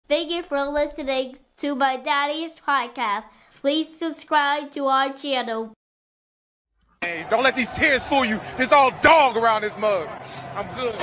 Thank you for listening to my daddy's podcast. Please subscribe to our channel. Hey, don't let these tears fool you. It's all dog around this mug. I'm good.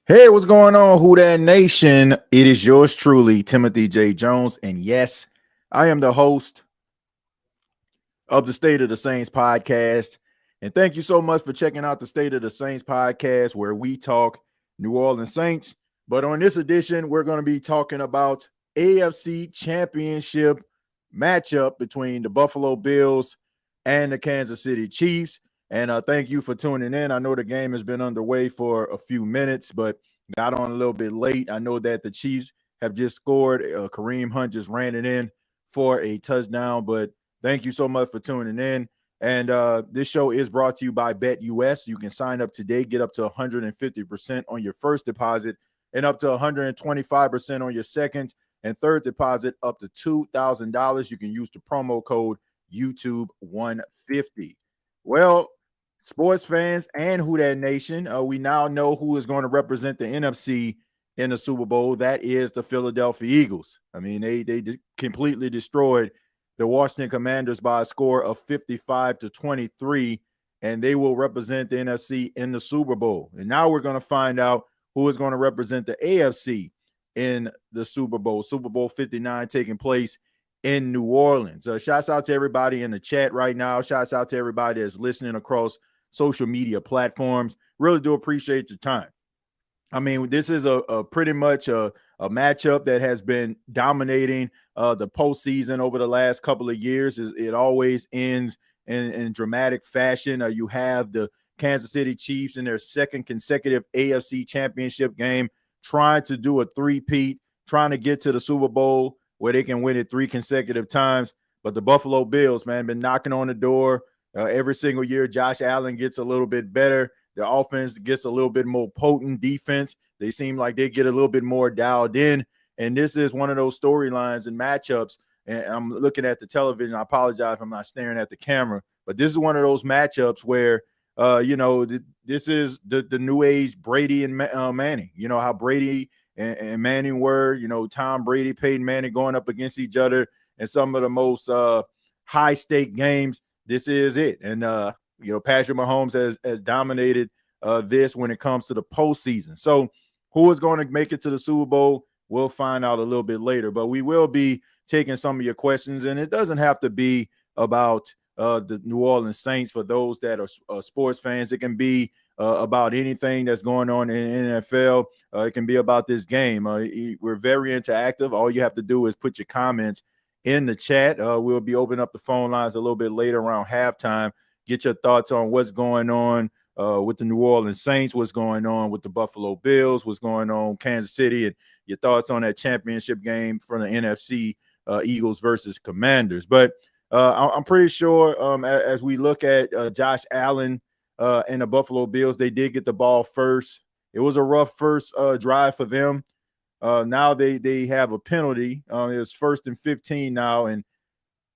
Hey, what's going on, Who Dat Nation? It is yours truly, Timothy J. Jones. And yes, I am the host of the State of the Saints podcast. And thank you so much for checking out the State of the Saints podcast, where we talk New Orleans Saints. But on this edition, we're going to be talking about AFC Championship matchup between the Buffalo Bills and the Kansas City Chiefs. And thank you for tuning in. I know the game has been underway for a few minutes, but got on a little bit late. I know that the Chiefs have just scored. Kareem Hunt just ran it in for a touchdown, but thank you so much for tuning in. And this show is brought to you by BETUS. You can sign up today, get up to 150% on your first deposit and up to 125% on your second and third deposit, up to $2,000. You can use the promo code YouTube150. Well, sports fans and Who Dat Nation, we now know who is going to represent the NFC in the Super Bowl. That is the Philadelphia Eagles. I mean, they completely destroyed the Washington Commanders by a score of 55-23, and they will represent the NFC in the Super Bowl. And now we're going to find out who is going to represent the AFC in the Super Bowl. Super Bowl 59 taking place in New Orleans. Shouts out to everybody in the chat right now. Shouts out to everybody that's listening across social media platforms. Really do appreciate your time. I mean, this is a pretty much a matchup that has been dominating the postseason over the last couple of years. It always ends in dramatic fashion. You have the Kansas City Chiefs in their second consecutive AFC Championship game, trying to do a three-peat, trying to get to the Super Bowl where they can win it 3 consecutive times. But the Buffalo Bills, man, been knocking on the door every single year. Josh Allen gets a little bit better. The offense gets a little bit more potent. Defense, they seem like they get a little bit more dialed in. And this is one of those storylines and matchups. And I'm looking at the television. I apologize if I'm not staring at the camera. But this is one of those matchups where, this is the new age Brady and Manning. You know how Brady and Manning were, Tom Brady, Peyton Manning going up against each other in some of the most high-stake games. This is it. And, Patrick Mahomes has dominated this when it comes to the postseason. So who is going to make it to the Super Bowl? We'll find out a little bit later. But we will be taking some of your questions, and it doesn't have to be about the New Orleans Saints for those that are sports fans. It can be about anything that's going on in NFL. It can be about this game. We're very interactive. All you have to do is put your comments in the chat. We'll be opening up the phone lines a little bit later around halftime. Get your thoughts on what's going on with the New Orleans Saints, what's going on with the Buffalo Bills, what's going on Kansas City, and your thoughts on that championship game from the NFC, Eagles versus Commanders. But I'm pretty sure as we look at Josh Allen and the Buffalo Bills, they did get the ball first. It was a rough first drive for them. Now they have a penalty. It's 1st and 15 now, and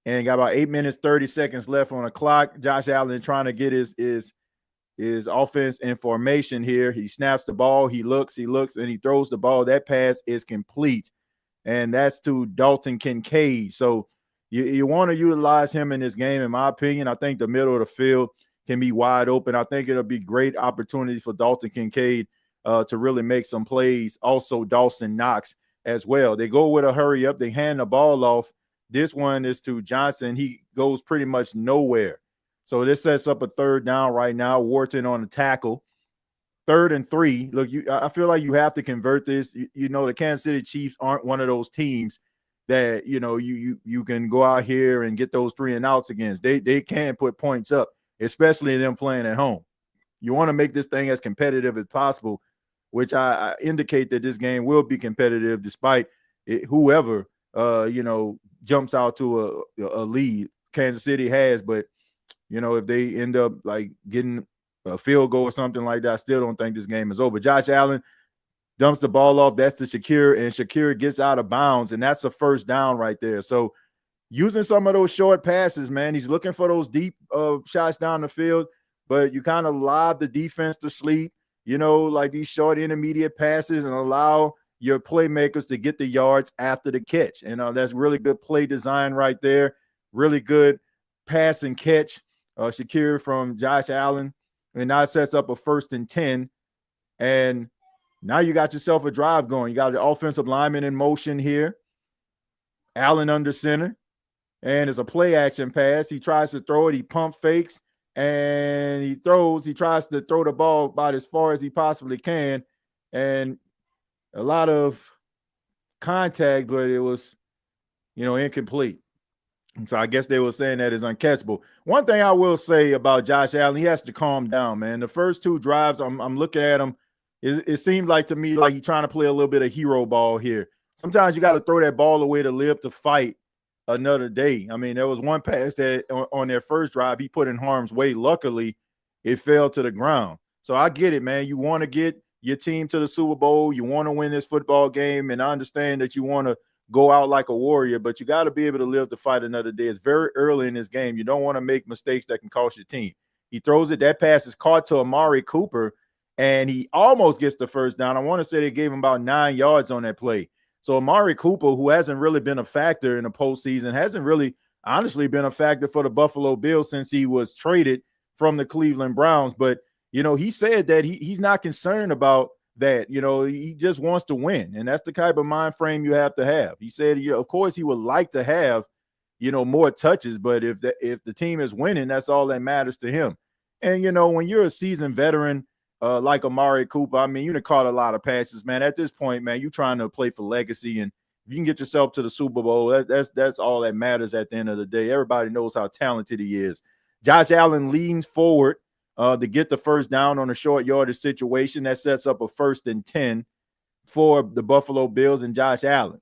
got about 8 minutes, 30 seconds left on the clock. Josh Allen trying to get his offense in formation here. He snaps the ball. He looks, and he throws the ball. That pass is complete, and that's to Dalton Kincaid. So you want to utilize him in this game, in my opinion. I think the middle of the field can be wide open. I think it'll be great opportunity for Dalton Kincaid to really make some plays. Also, Dawson Knox as well. They go with a hurry up. They hand the ball off. This one is to Johnson. He goes pretty much nowhere. So this sets up a third down right now. Wharton on the tackle. 3rd and 3. Look, I feel like you have to convert this. The Kansas City Chiefs aren't one of those teams that, you can go out here and get those 3 and outs against. They can put points up, especially them playing at home. You want to make this thing as competitive as possible, which I indicate that this game will be competitive despite whoever, jumps out to a lead. Kansas City has, but, if they end up like getting a field goal or something like that, I still don't think this game is over. Josh Allen dumps the ball off. That's to Shakir, and Shakir gets out of bounds, and that's a first down right there. So using some of those short passes, man, he's looking for those deep shots down the field, but you kind of lob the defense to sleep, like these short intermediate passes, and allow your playmakers to get the yards after the catch. And that's really good play design right there. Really good pass and catch, Shakir from Josh Allen. And now it sets up a 1st and 10. And now you got yourself a drive going. You got the offensive lineman in motion here. Allen under center. And it's a play action pass. He tries to throw it. He pump fakes and he throws. He tries to throw the ball about as far as he possibly can. And a lot of contact, but it was, incomplete. And so I guess they were saying that is uncatchable. One thing I will say about Josh Allen, he has to calm down, man. The first 2 drives, I'm looking at him. It seemed like to me like he's trying to play a little bit of hero ball here. Sometimes you got to throw that ball away to live to fight another day. I mean, there was one pass that on their first drive he put in harm's way. Luckily, it fell to the ground. So I get it, man. You want to get your team to the Super Bowl. You want to win this football game, and I understand that you want to go out like a warrior, but you got to be able to live to fight another day. It's very early in this game. You don't want to make mistakes that can cost your team. He throws it. That pass is caught to Amari Cooper, and he almost gets the first down. I want to say they gave him about 9 yards on that play. So Amari Cooper, who hasn't really been a factor in the postseason, hasn't really honestly been a factor for the Buffalo Bills since he was traded from the Cleveland Browns. But, he said that he's not concerned about that. He just wants to win. And that's the type of mind frame you have to have. He said, of course, he would like to have, more touches. But if the team is winning, that's all that matters to him. And, when you're a seasoned veteran, like Amari Cooper, I mean, you done caught a lot of passes, man. At this point, man, you're trying to play for legacy, and if you can get yourself to the Super Bowl, that's all that matters at the end of the day. Everybody knows how talented he is. Josh Allen leans forward to get the first down on a short yardage situation. That sets up a 1st and 10 for the Buffalo Bills and Josh Allen.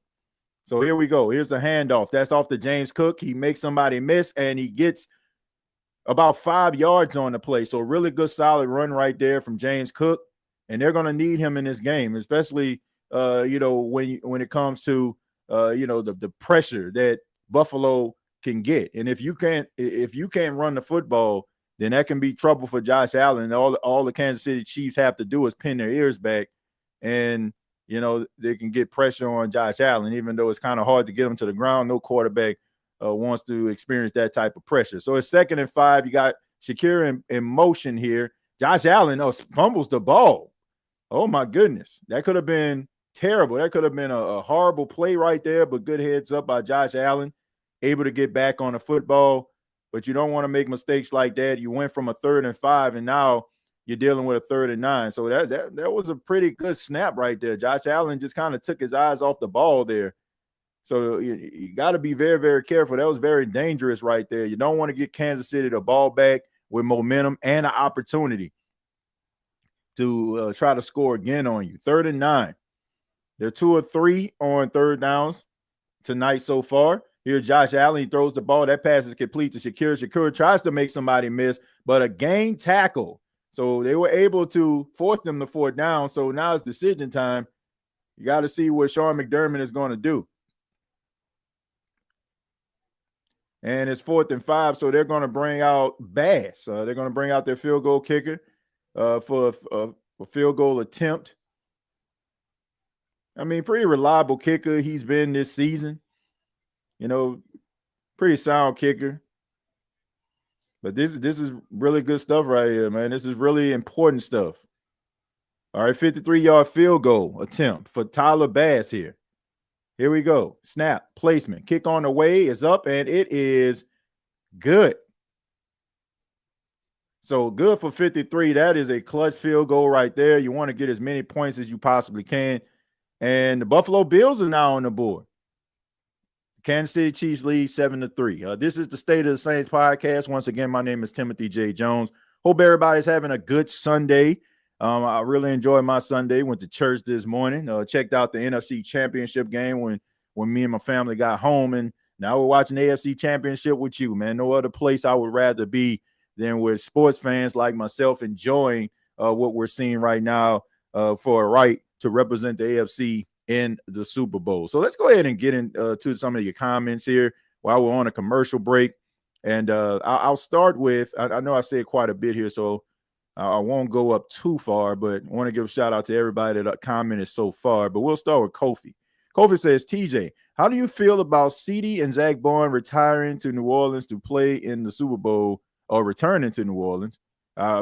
So here we go. Here's the handoff. That's off to James Cook. He makes somebody miss, and he gets about 5 yards on the play. So really good, solid run right there from James Cook. And they're going to need him in this game, especially, when it comes to, the pressure that Buffalo can get. And if you can't run the football, then that can be trouble for Josh Allen. All the Kansas City Chiefs have to do is pin their ears back, and, they can get pressure on Josh Allen, even though it's kind of hard to get him to the ground. No quarterback wants to experience that type of pressure. So it's 2nd and 5. You got Shakir in motion here. Josh Allen fumbles the ball. Oh, my goodness. That could have been terrible. That could have been a horrible play right there, but good heads up by Josh Allen, able to get back on the football. But you don't want to make mistakes like that. You went from a 3rd and 5, and now you're dealing with a 3rd and 9. So that was a pretty good snap right there. Josh Allen just kind of took his eyes off the ball there. So you got to be very, very careful. That was very dangerous right there. You don't want to get Kansas City the ball back with momentum and an opportunity to try to score again on you. 3rd and 9. They're 2 or 3 on 3rd downs tonight so far. Here's Josh Allen. He throws the ball. That pass is complete to Shakir. Shakir tries to make somebody miss, but a gain tackle. So they were able to force them to 4th down. So now it's decision time. You got to see what Sean McDermott is going to do. And it's 4th and 5, so they're going to bring out Bass. They're going to bring out their field goal kicker for a field goal attempt. I mean, pretty reliable kicker he's been this season. Pretty sound kicker. But this is really good stuff right here, man. This is really important stuff. All right, 53-yard field goal attempt for Tyler Bass here. Here we go. Snap, placement, kick on the way is up, and it is good. So good for 53. That is a clutch field goal right there. You want to get as many points as you possibly can. And the Buffalo Bills are now on the board. Kansas City Chiefs lead 7-3. This is the State of the Saints podcast. Once again, my name is Timothy J. Jones. Hope everybody's having a good Sunday. I really enjoyed my Sunday. Went to church this morning. Checked out the NFC Championship game when me and my family got home, and now we're watching the AFC Championship with you, man. No other place I would rather be than with sports fans like myself enjoying what we're seeing right now for a right to represent the AFC in the Super Bowl. So let's go ahead and get into some of your comments here while we're on a commercial break. And I'll start with, I know I said quite a bit here, so I won't go up too far, but I want to give a shout out to everybody that commented so far. But we'll start with Kofi. Kofi says, TJ, how do you feel about CD and Zach Bond retiring to New Orleans to play in the Super Bowl, or returning to New Orleans? I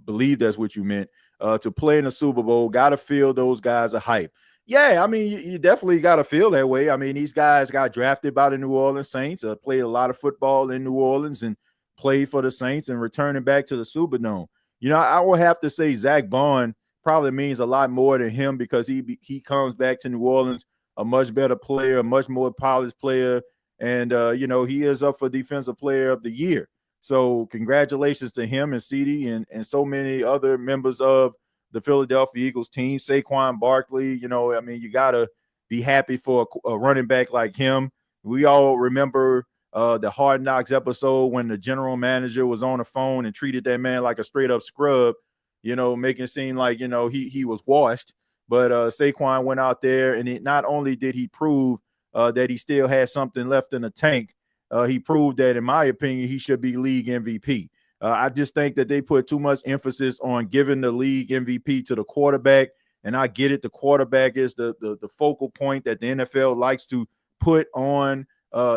believe that's what you meant. To play in the Super Bowl, got to feel those guys are hype. Yeah, I mean, you definitely got to feel that way. I mean, these guys got drafted by the New Orleans Saints, played a lot of football in New Orleans and played for the Saints and returning back to the Superdome. You know, I would have to say Zach Bond probably means a lot more to him because he comes back to New Orleans a much better player, a much more polished player, and, he is up for Defensive Player of the Year. So congratulations to him and CD and so many other members of the Philadelphia Eagles team. Saquon Barkley, you got to be happy for a running back like him. We all remember the Hard Knocks episode when the general manager was on the phone and treated that man like a straight up scrub, making it seem like, he was washed. But Saquon went out there, and not only did he prove that he still has something left in the tank, he proved that, in my opinion, he should be league MVP. I just think that they put too much emphasis on giving the league MVP to the quarterback. And I get it. The quarterback is the focal point that the NFL likes to put on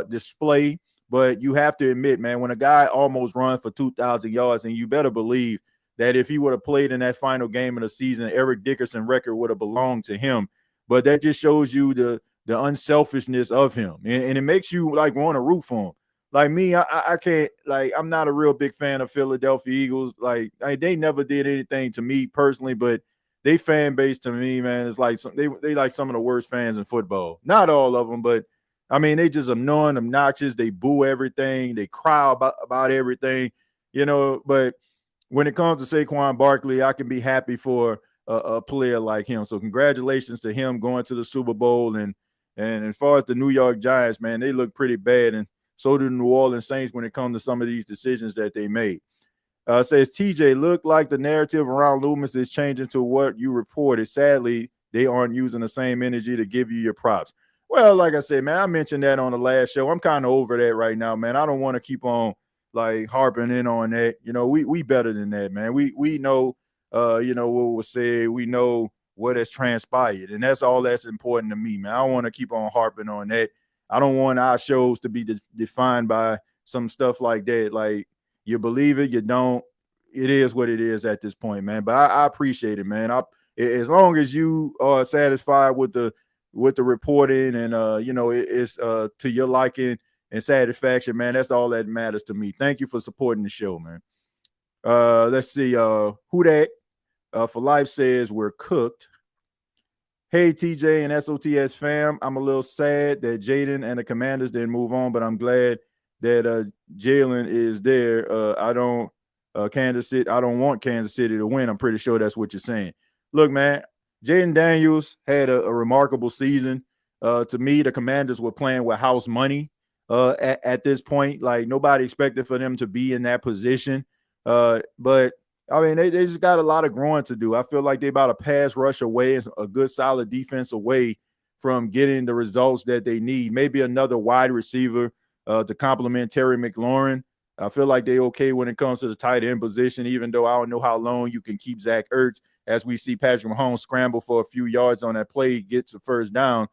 display. But you have to admit, man, when a guy almost runs for 2,000 yards, and you better believe that if he would have played in that final game of the season, Eric Dickerson record would have belonged to him. But that just shows you the unselfishness of him. And it makes you like want to root for him. Like me, I can't, like, I'm not a real big fan of Philadelphia Eagles. Like, they never did anything to me personally, but they fan base to me, man, is like they like some of the worst fans in football. Not all of them, but I mean, they just annoying, obnoxious. They boo everything. They cry about everything, but when it comes to Saquon Barkley, I can be happy for a player like him. So congratulations to him going to the Super Bowl. And as far as the New York Giants, man, they look pretty bad. And so do the New Orleans Saints when it comes to some of these decisions that they made. Says TJ, look like the narrative around Loomis is changing to what you reported. Sadly, they aren't using the same energy to give you your props. Well, like I said, man, I mentioned that on the last show. I'm kind of over that right now, man. I don't want to keep on like harping in on that. We better than that, man. We know, what was said. We know what has transpired, and that's all that's important to me, man. I don't want to keep on harping on that. I don't want our shows to be defined by some stuff like that. Like, you believe it, you don't. It is what it is at this point, man. But I appreciate it, man. As long as you are satisfied with the reporting and it's to your liking and satisfaction, man, that's all that matters to me. Thank you for supporting the show, man. Let's see. Who that for life says we're cooked. Hey, TJ and SOTS fam, I'm a little sad that Jaden and the Commanders didn't move on, but I'm glad that Jalen is there. I don't want Kansas City to win. I'm pretty sure that's what you're saying. Look, man, Jaden Daniels had a remarkable season. To me, the Commanders were playing with house money at this point. Like, nobody expected for them to be in that position. But I mean, they just got a lot of growing to do. I feel like they're about a pass rush away, a good solid defense away from getting the results that they need. Maybe another wide receiver to complement Terry McLaurin. I feel like they're okay when it comes to the tight end position, even though I don't know how long you can keep Zach Ertz, as we see Patrick Mahomes scramble for a few yards on that play, gets the first down.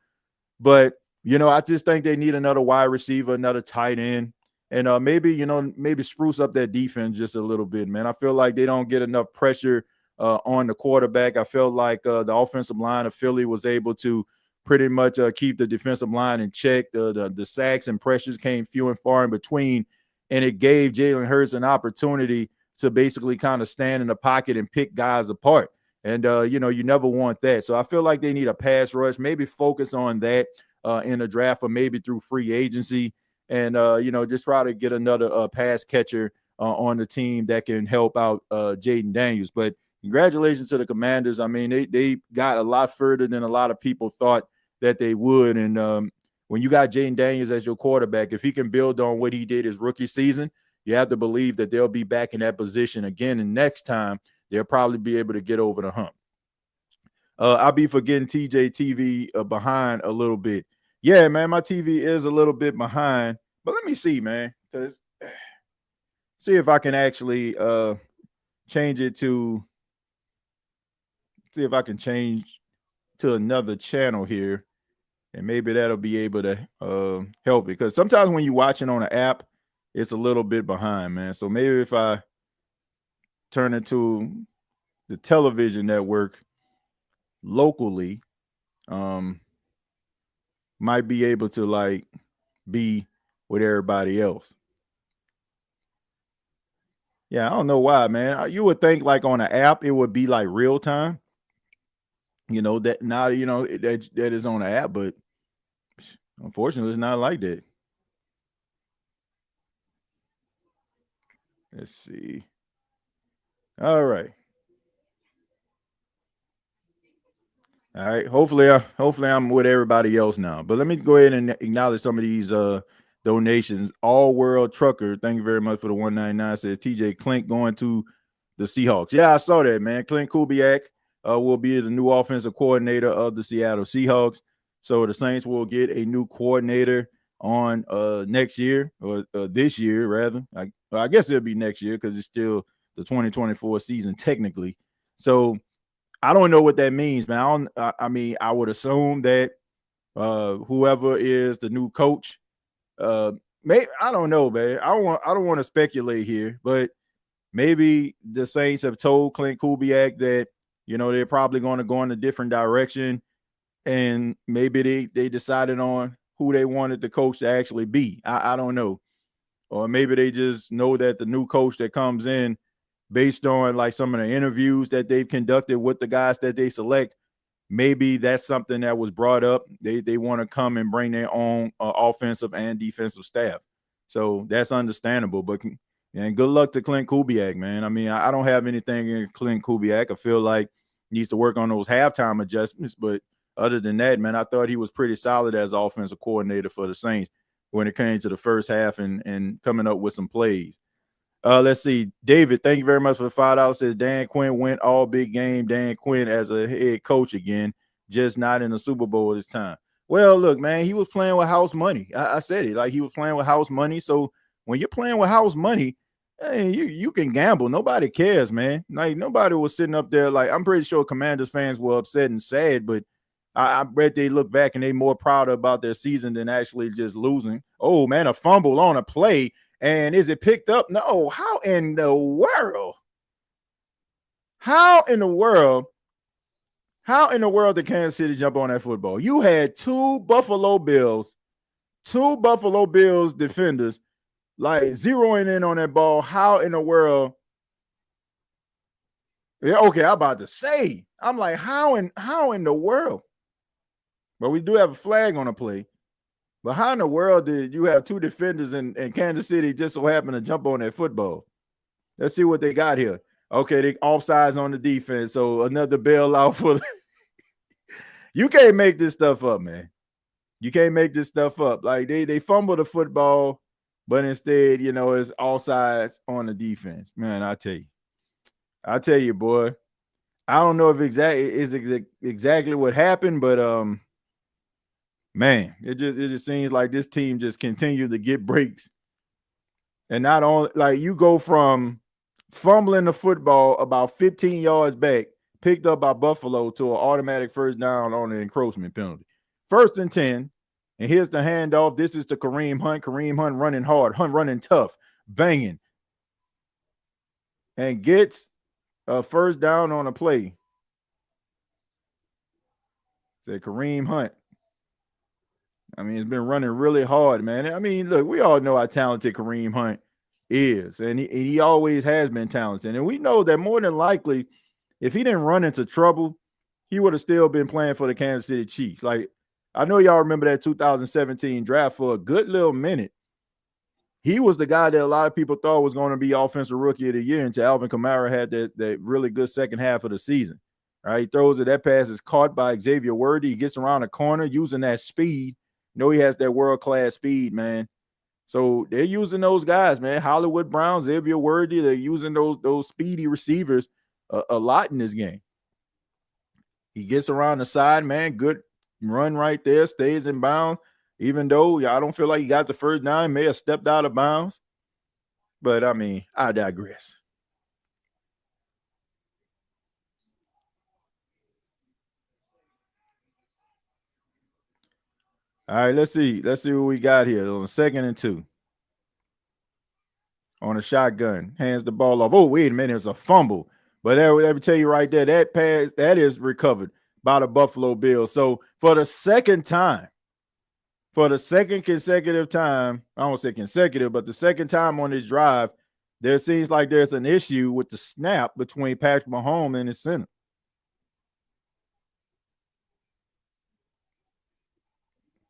But, I just think they need another wide receiver, another tight end. And maybe spruce up that defense just a little bit, man. I feel like they don't get enough pressure on the quarterback. I felt like the offensive line of Philly was able to pretty much keep the defensive line in check. The sacks and pressures came few and far in between, and it gave Jalen Hurts an opportunity to basically kind of stand in the pocket and pick guys apart. And, you never want that. So I feel like they need a pass rush, maybe focus on that. in the draft or maybe through free agency, and just try to get another pass catcher on the team that can help out Jaden Daniels. But congratulations to the Commanders. I mean, they got a lot further than a lot of people thought that they would. And when you got Jaden Daniels as your quarterback, if he can build on what he did his rookie season, you have to believe that they'll be back in that position again. And next time, they'll probably be able to get over the hump. I'll be forgetting TJ TV behind a little bit. Yeah, man, my TV is a little bit behind. But let me see, man, because see if I can actually change it to – see if I can change to another channel here. And maybe that'll be able to help, because sometimes when you're watching on an app, it's a little bit behind, man. So maybe if I turn it to the television network locally, might be able to like be with everybody else. Yeah, I don't know why, man. You would think like on an app it would be like real time. That now that is on the app, but unfortunately it's not like that. Let's see. All right. All right. Hopefully I'm with everybody else now. But let me go ahead and acknowledge some of these donations. All World Trucker, thank you very much for the 199. Says TJ Clint going to the Seahawks. Yeah, I saw that, man. Clint Kubiak will be the new offensive coordinator of the Seattle Seahawks. So the Saints will get a new coordinator on next year, or this year rather. I guess it'll be next year because it's still the 2024 season technically. So I don't know what that means, man. I would assume that whoever is the new coach, I don't know, man. I don't want to speculate here, but maybe the Saints have told Clint Kubiak that they're probably going to go in a different direction, and maybe they decided on who they wanted the coach to actually be. I don't know. Or maybe they just know that the new coach that comes in, based on like some of the interviews that they've conducted with the guys that they select, maybe that's something that was brought up. They want to come and bring their own offensive and defensive staff. So that's understandable. But and good luck to Clint Kubiak, man. I mean, I don't have anything in Clint Kubiak. I feel like he needs to work on those halftime adjustments. But other than that, man, I thought he was pretty solid as offensive coordinator for the Saints when it came to the first half and coming up with some plays. Let's see. David, thank you very much for the $5. Says Dan Quinn went all big game. Dan Quinn as a head coach again, just not in the Super Bowl this time. Well, look, man, he was playing with house money. I said it. Like, he was playing with house money. So when you're playing with house money, hey, you can gamble. Nobody cares, man. Like, nobody was sitting up there. Like, I'm pretty sure Commanders fans were upset and sad, but I bet they look back and they more proud about their season than actually just losing. Oh, man, a fumble on a play. And is it picked up? No. How in the world? How in the world did Kansas City jump on that football? You had two Buffalo Bills defenders like zeroing in on that ball. How in the world? Yeah, okay, I'm about to say. I'm like, how in the world? But we do have a flag on the play. But how in the world did you have two defenders in Kansas City just so happen to jump on that football? Let's see what they got here. Okay, they offsides on the defense. So another bailout for the you can't make this stuff up, man. You can't make this stuff up. Like they fumble the football, but instead, it's offsides on the defense. Man, I tell you, boy. I don't know if exactly what happened, but man, it just seems like this team just continued to get breaks. And not only like you go from fumbling the football about 15 yards back, picked up by Buffalo, to an automatic first down on an encroachment penalty. 1st and 10, and here's the handoff. This is to Kareem Hunt. Kareem Hunt running hard, Hunt running tough, banging, and gets a first down on a play. Say Kareem Hunt. I mean, he's been running really hard, man. I mean, look, we all know how talented Kareem Hunt is, and he always has been talented. And we know that more than likely, if he didn't run into trouble, he would have still been playing for the Kansas City Chiefs. Like, I know y'all remember that 2017 draft for a good little minute. He was the guy that a lot of people thought was going to be offensive rookie of the year until Alvin Kamara had that really good second half of the season. All right, he throws it. That pass is caught by Xavier Worthy. He gets around the corner using that speed. You know he has that world-class speed, man. So they're using those guys, man. Hollywood Brown, Xavier Worthy, they're using those speedy receivers a lot in this game. He gets around the side, man. Good run right there, stays in bounds. Even though I don't feel like he got the first down, may have stepped out of bounds. But, I mean, I digress. All right, let's see. Let's see what we got here on 2nd and 2. On a shotgun, hands the ball off. Oh, wait a minute, it's a fumble. But let me tell you right there, that pass, that is recovered by the Buffalo Bills. So for the second time, for the second consecutive time, I don't say consecutive, but the second time on this drive, there seems like there's an issue with the snap between Patrick Mahomes and his center.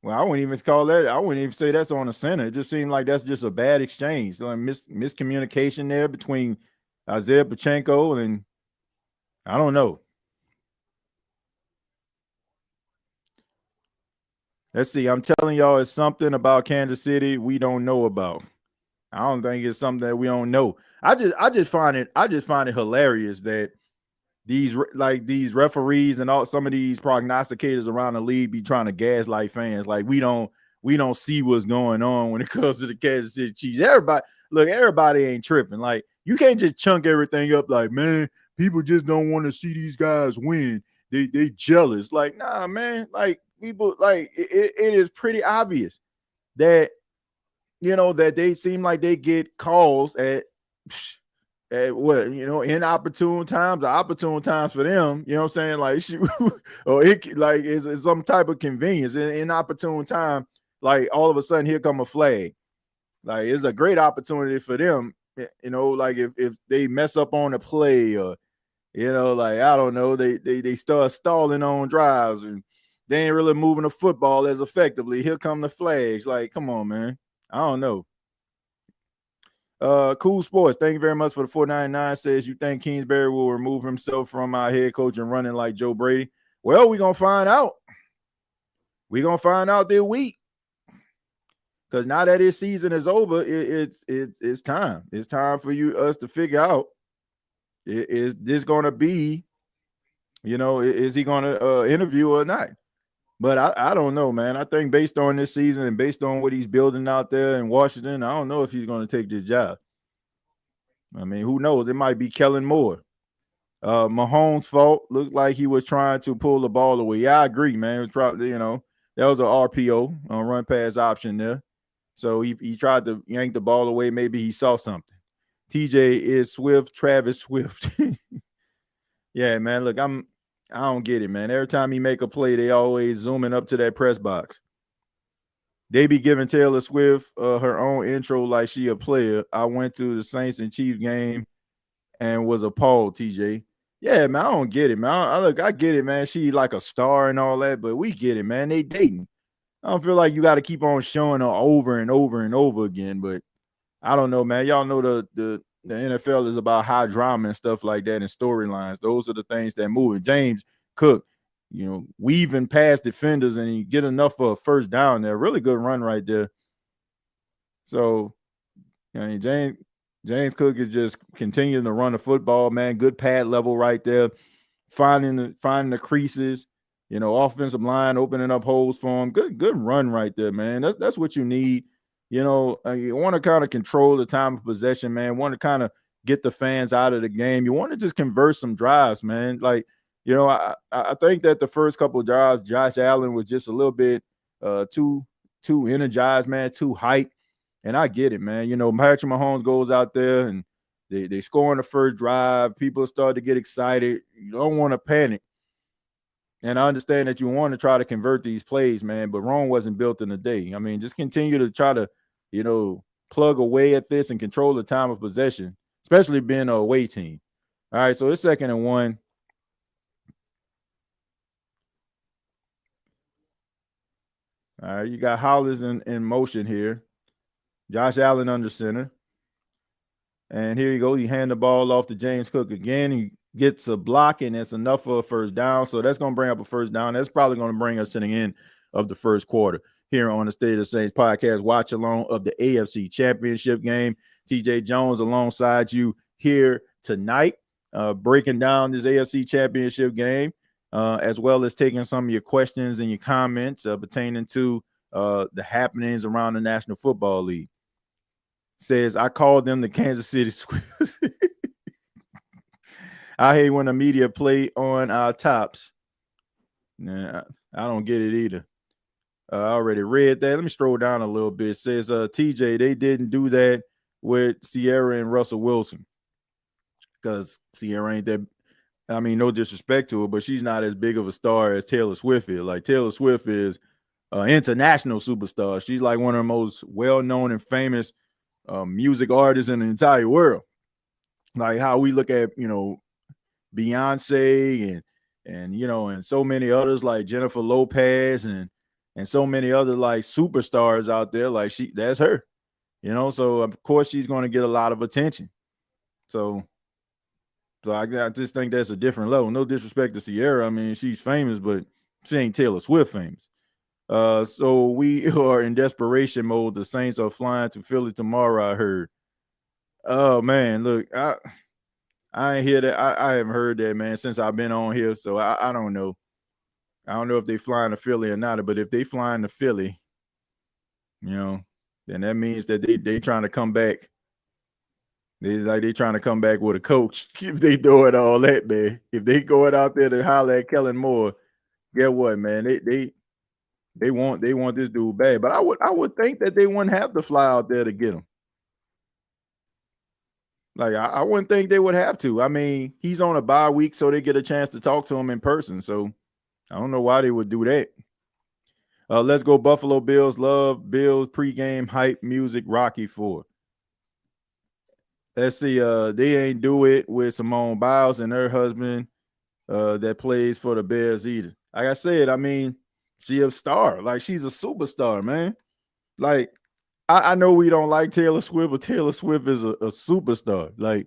Well, I wouldn't even call that. I wouldn't even say that's on the center. It just seemed like that's just a bad exchange. Like miscommunication there between Isaiah Pacheco and I don't know. Let's see. I'm telling y'all, it's something about Kansas City we don't know about. I don't think it's something that we don't know. I just find it hilarious that these referees and all some of these prognosticators around the league be trying to gaslight fans like we don't see what's going on when it comes to the Kansas City Chiefs. Everybody ain't tripping. Like you can't just chunk everything up like, man, people just don't want to see these guys win. They jealous. Like, nah, man. Like people, like it is pretty obvious that that they seem like they get calls at what inopportune times or opportune times for them. You know what I'm saying? Like or it's some type of convenience in inopportune time. Like all of a sudden here come a flag. Like it's a great opportunity for them. Like if they mess up on a play or like I don't know, they start stalling on drives and they ain't really moving the football as effectively. Here come the flags. Like, come on, man. I don't know. Cool Sports, thank you very much for the 499. Says you think Kingsbury will remove himself from our head coach and running like Joe Brady? Well, we're gonna find out. We're gonna find out this week. Because now that his season is over, it's time. It's time for us to figure out is this gonna be, is he gonna interview or not? But I don't know, man. I think based on this season and based on what he's building out there in Washington, I don't know if he's going to take this job. I mean, who knows? It might be Kellen Moore. Mahomes' fault. Looked like he was trying to pull the ball away. Yeah, I agree, man. It was probably, that was an RPO, on run pass option there. So he tried to yank the ball away. Maybe he saw something. TJ is Swift, Travis Swift. Yeah, man. Look, I don't get it, man. Every time he make a play, they always zooming up to that press box. They be giving Taylor Swift her own intro like she a player. I went to the Saints and Chiefs game and was appalled, TJ. Yeah, man, I don't get it, man. I get it, man. She like a star and all that, but we get it, man. They dating. I don't feel like you got to keep on showing her over and over and over again, but I don't know, man. Y'all know the NFL is about high drama and stuff like that and storylines. Those are the things that move. And James Cook, weaving past defenders and he get enough for a first down there. Really good run right there. So, James Cook is just continuing to run the football, man. Good pad level right there. Finding the creases, offensive line opening up holes for him. Good run right there, man. That's what you need. You want to kind of control the time of possession, man. Want to kind of get the fans out of the game. You want to just convert some drives, man. Like, I think that the first couple of drives, Josh Allen was just a little bit too energized, man, too hyped. And I get it, man. Patrick Mahomes goes out there and they score on the first drive. People start to get excited. You don't want to panic. And I understand that you want to try to convert these plays, man, but Rome wasn't built in a day. I mean, just continue to try to, plug away at this and control the time of possession, especially being an away team. All right, so it's 2nd and 1. All right, you got Hollis in motion here. Josh Allen under center. And here you go. You hand the ball off to James Cook again. He gets a block, and it's enough for a first down. So that's going to bring up a first down. That's probably going to bring us to the end of the first quarter here on the State of the Saints podcast. Watch along of the AFC Championship game. TJ Jones alongside you here tonight, breaking down this AFC Championship game, as well as taking some of your questions and your comments pertaining to the happenings around the National Football League. Says, I called them the Kansas City Squirrels. I hate when the media play on our tops. Nah, I don't get it either. I already read that. Let me scroll down a little bit. It says, TJ, they didn't do that with Sierra and Russell Wilson. Because Sierra ain't that, I mean, no disrespect to her, but she's not as big of a star as Taylor Swift is. Like, Taylor Swift is an international superstar. She's like one of the most well-known and famous music artists in the entire world. Like how we look at, Beyonce and so many others like Jennifer Lopez and so many other like superstars out there. Like that's her, so of course she's going to get a lot of attention. So I just think that's a different level. No disrespect to Sierra. I mean, she's famous, but she ain't Taylor Swift famous. So we are in desperation mode. The Saints are flying to Philly tomorrow, I heard. Oh man, look, I ain't hear that. I haven't heard that, man, since I've been on here. So I don't know. I don't know if they flying to Philly or not, but if they flying to Philly, then that means that they trying to come back. They trying to come back with a coach. If they doing all that, man. If they going out there to holler at Kellen Moore, get what, man? They want this dude bad, but I would think that they wouldn't have to fly out there to get him. Like I wouldn't think they would have to. I mean, he's on a bye week, so they get a chance to talk to him in person. So I don't know why they would do that. Let's go Buffalo Bills. Love Bills pregame hype music. Rocky 4. Let's see. They ain't do it with Simone Biles and her husband that plays for the Bears either. Like I said, I mean, she a star. Like she's a superstar, man. Like I know we don't like Taylor Swift, but Taylor Swift is a superstar. Like,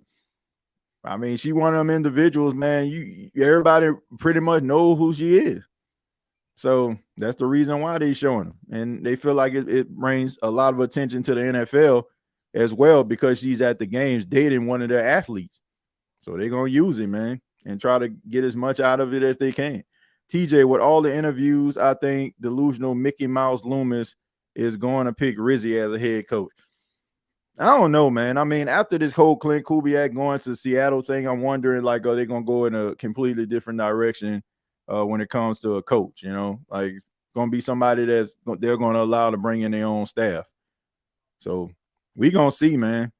I mean, she one of them individuals, man. Everybody pretty much know who she is. So that's the reason why they showing them. And they feel like it brings a lot of attention to the NFL as well because she's at the games dating one of their athletes. So they're going to use it, man, and try to get as much out of it as they can. TJ, with all the interviews, I think delusional Mickey Mouse Loomis is going to pick Rizzy as a head coach. I don't know, man. I mean, after this whole Clint Kubiak going to Seattle thing, I'm wondering, like, are they going to go in a completely different direction when it comes to a coach, Like, going to be somebody they're going to allow to bring in their own staff. So we going to see, man.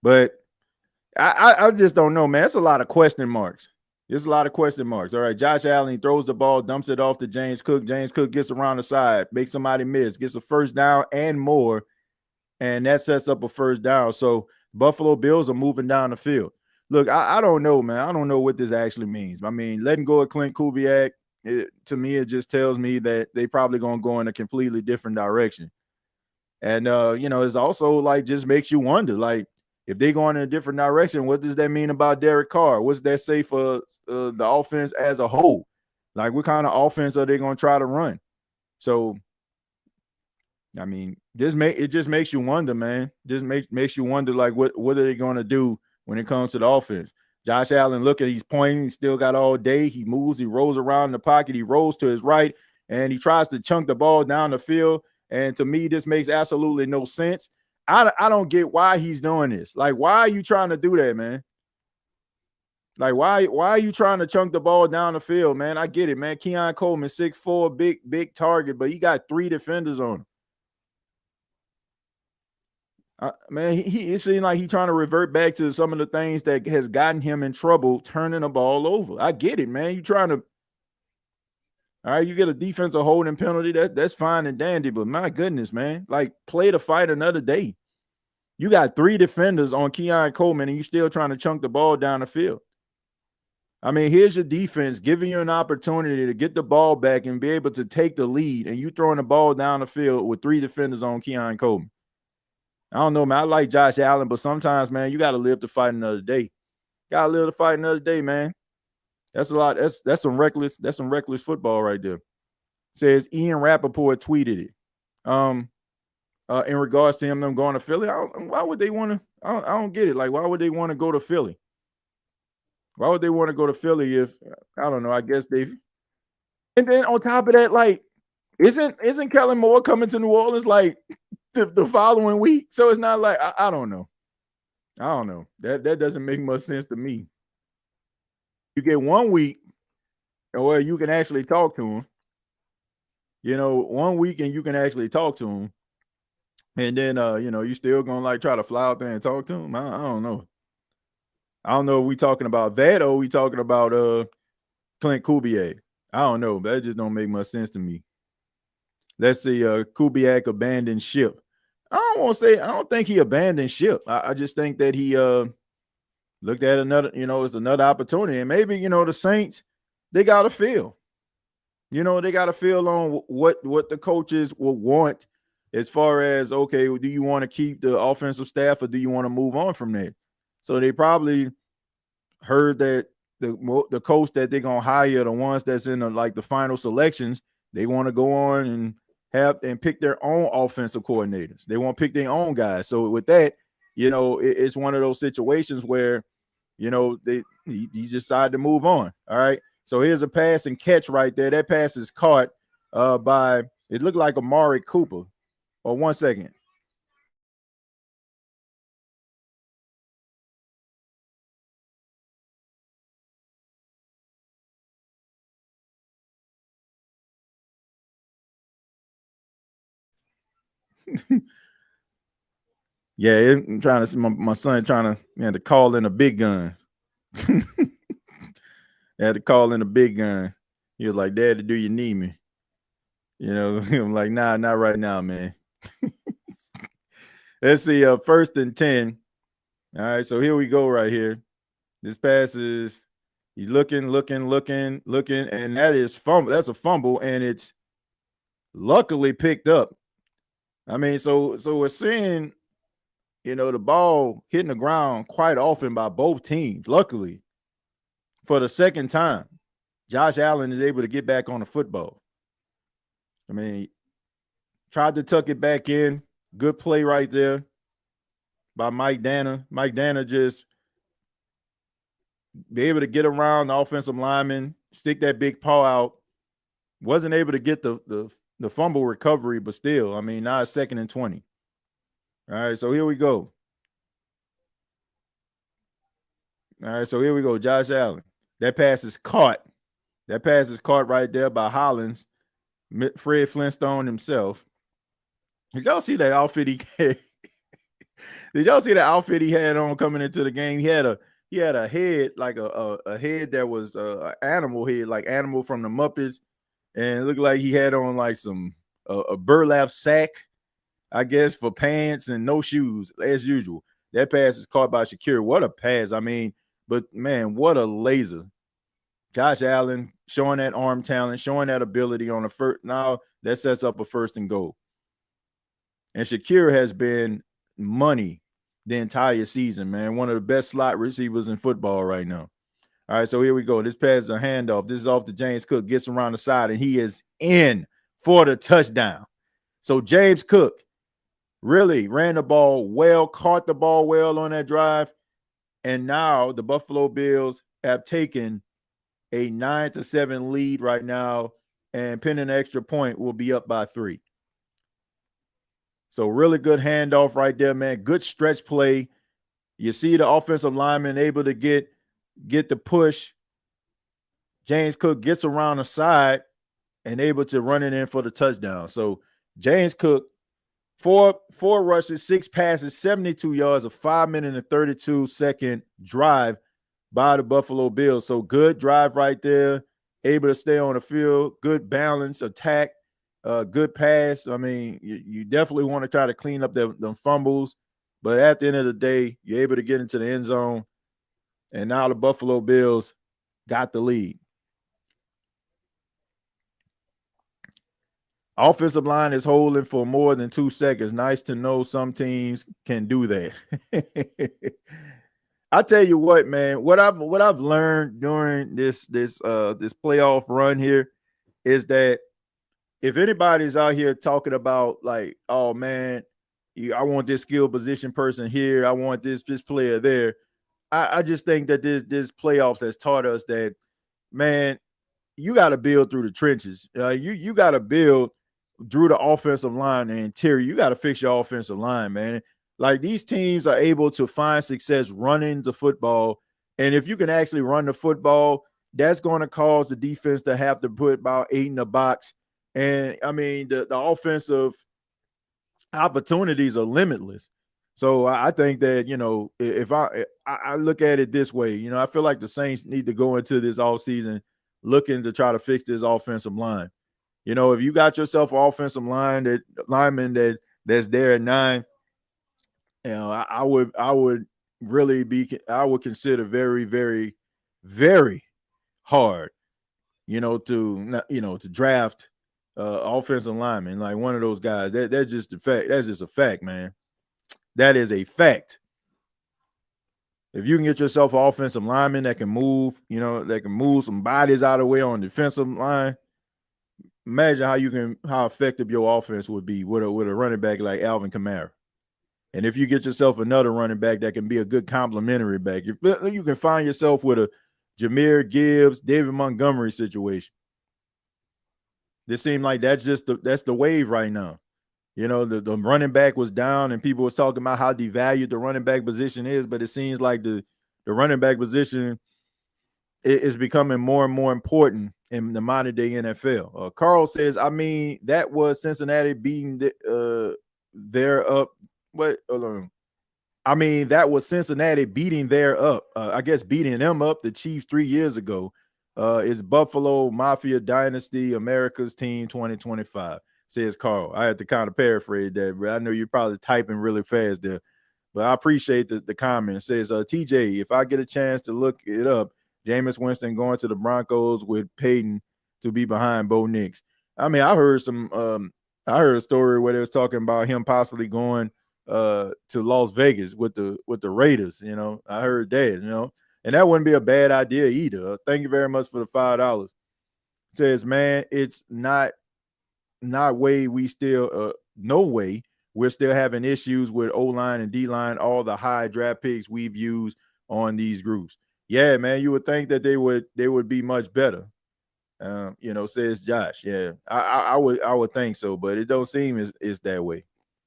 But I just don't know, man. It's a lot of question marks. There's a lot of question marks. All right, Josh Allen throws the ball, dumps it off to James Cook. James Cook gets around the side, makes somebody miss, gets a first down and more, and that sets up a first down. So Buffalo Bills are moving down the field. Look, I don't know, man. I don't know what this actually means. I mean, letting go of Clint Kubiak, to me, it just tells me that they probably going to go in a completely different direction. And, it's also like just makes you wonder, like, if they go in a different direction, what does that mean about Derek Carr? What's that say for the offense as a whole? Like, what kind of offense are they going to try to run? So, I mean, it just makes you wonder, man. Just makes you wonder, like, what are they going to do when it comes to the offense? Josh Allen, he's pointing. He's still got all day. He moves. He rolls around in the pocket. He rolls to his right, and he tries to chunk the ball down the field. And to me, this makes absolutely no sense. I don't get why he's doing this. Like, why are you trying to do that, man? Like, why are you trying to chunk the ball down the field, man? I get it, man. Keon Coleman, 6'4", big target, but he got 3 defenders on him. Man, it seems like he's trying to revert back to some of the things that has gotten him in trouble turning the ball over. I get it, man. You trying to all right, you get a defensive holding penalty. That's fine and dandy, but my goodness, man, like play the fight another day. You got 3 defenders on Keon Coleman, and you still trying to chunk the ball down the field. I mean, here's your defense giving you an opportunity to get the ball back and be able to take the lead, and you throwing the ball down the field with 3 defenders on Keon Coleman. I don't know, man. I like Josh Allen, but sometimes, man, you got to live to fight another day. Got to live to fight another day, man. That's a lot. That's some reckless. That's some reckless football right there. Says Ian Rappaport tweeted it. In regards to them going to Philly, why would they want to? I don't get it. Like, why would they want to go to Philly? Why would they want to go to Philly if I don't know? I guess they've. And then on top of that, like, isn't Kellen Moore coming to New Orleans like the following week? So it's not like I don't know. I don't know. That doesn't make much sense to me. You get 1 week where you can actually talk to him. 1 week and you can actually talk to him. And then you still gonna like try to fly out there and talk to him. I don't know. I don't know if we talking about that or we talking about Clint Kubiak. I don't know. That just don't make much sense to me. Let's see. Kubiak abandoned ship. I don't think he abandoned ship. I just think that he looked at another, it's another opportunity. And maybe, the Saints, they got to feel. They got to feel on what the coaches will want as far as, okay, do you want to keep the offensive staff or do you want to move on from that? So they probably heard that the coach that they're going to hire, the ones that's in the final selections, they want to go on and have and pick their own offensive coordinators. They want to pick their own guys. So with that, it's one of those situations where, he decided to move on. All right. So here's a pass and catch right there. That pass is caught by, it looked like Amari Cooper. Or 1 second. Yeah, I'm trying to see my son trying to call in the big guns. Had to call in the big gun. He was like, "Daddy, do you need me?" I'm like, "Nah, not right now, man." Let's see. 1st and 10. All right, so here we go right here. This pass is he's looking, and that is fumble. That's a fumble, and it's luckily picked up. I mean, so we're seeing, the ball hitting the ground quite often by both teams. Luckily, for the second time, Josh Allen is able to get back on the football. I mean, tried to tuck it back in. Good play right there by Mike Danna. Mike Danna just be able to get around the offensive lineman, stick that big paw out. Wasn't able to get the fumble recovery, but still, I mean, now it's 2nd and 20. All right, so here we go. All right, so here we go. Josh Allen. That pass is caught. That pass is caught right there by Hollins, Fred Flintstone himself. Did y'all see that outfit he had? Did y'all see the outfit he had on coming into the game? He had a head, like a head that was an animal head, like Animal from the Muppets, and it looked like he had on like some a burlap sack, I guess, for pants and no shoes as usual. That pass is caught by Shakir. What a pass! I mean, but man, what a laser! Josh Allen showing that arm talent, showing that ability on the first. Now that sets up a 1st and goal. And Shakir has been money the entire season, man. One of the best slot receivers in football right now. All right, so here we go. This pass is a handoff. This is off to James Cook. Gets around the side, and he is in for the touchdown. So James Cook really ran the ball well, caught the ball well on that drive, and now the Buffalo Bills have taken a 9-7 lead right now, and pinning an extra point will be up by 3. So really good handoff right there, man. Good stretch play. You see the offensive lineman able to get the push. James Cook gets around the side and able to run it in for the touchdown. So James Cook, four rushes, 6 passes, 72 yards, a 5-minute and 32-second drive by the Buffalo Bills. So good drive right there. Able to stay on the field. Good balance, attack. Good pass. I mean, you definitely want to try to clean up them fumbles, but at the end of the day, you're able to get into the end zone. And now the Buffalo Bills got the lead. Offensive line is holding for more than 2 seconds. Nice to know some teams can do that. I tell you what, man, what I've learned during this playoff run here is that if anybody's out here talking about like, oh man, I want this skill position person here, I want this player there. I just think that this playoffs has taught us that, man, you got to build through the trenches. You got to build through the offensive line and interior. You got to fix your offensive line, man. Like these teams are able to find success running the football. And if you can actually run the football, that's going to cause the defense to have to put about 8 in the box. And I mean, the offensive opportunities are limitless. So I think that, you know, if I look at it this way, you know, I feel like the Saints need to go into this offseason looking to try to fix this offensive line. You know, if you got yourself an offensive lineman that's there at 9, you know, I would consider very, very, very hard, to draft offensive lineman, like one of those guys. That's just the fact. That's just a fact, man. That is a fact. If you can get yourself an offensive lineman that can move, that can move some bodies out of the way on the defensive line, imagine how effective your offense would be with a running back like Alvin Kamara. And if you get yourself another running back that can be a good complementary back, you can find yourself with a Jahmyr Gibbs, David Montgomery situation. This seemed like that's the wave right now. You know, the running back was down and people was talking about how devalued the running back position is, but it seems like the running back position is becoming more and more important in the modern day NFL. Carl says, I mean, that was Cincinnati beating their up. What? I mean, that was Cincinnati beating their up. I guess beating them up, the Chiefs 3 years ago. Is Buffalo Mafia Dynasty America's Team 2025, says Carl. I had to kind of paraphrase that, but I know you're probably typing really fast there. But I appreciate the comment. It says, TJ, if I get a chance to look it up, Jameis Winston going to the Broncos with Peyton to be behind Bo Nix. I mean, I heard a story where they was talking about him possibly going to Las Vegas with the Raiders. You know, I heard that, and that wouldn't be a bad idea either. Thank you very much for the $5. It says, man, it's not way we still no way we're still having issues with O-line and D-line, all the high draft picks we've used on these groups. Yeah, man, you would think that they would be much better. Says Josh. Yeah, I would think so, but it don't seem it's that way.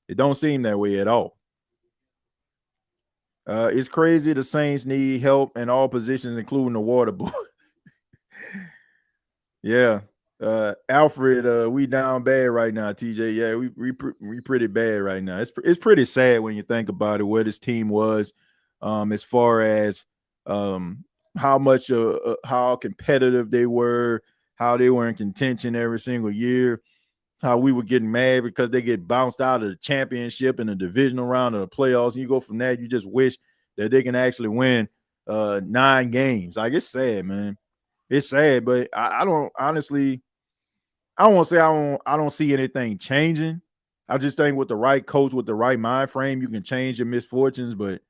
It don't seem that way at all. It's crazy. The Saints need help in all positions, including the water boy. Yeah. Alfred, we down bad right now, TJ. Yeah, we pretty bad right now. It's pretty sad when you think about it, where this team was, as far as how competitive they were, how they were in contention every single year, how we were getting mad because they get bounced out of the championship in the divisional round of the playoffs. And you go from that, you just wish that they can actually win 9 games. Like, it's sad, man. It's sad, but I don't honestly. I won't say I don't see anything changing. I just think with the right coach, with the right mind frame, you can change your misfortunes. But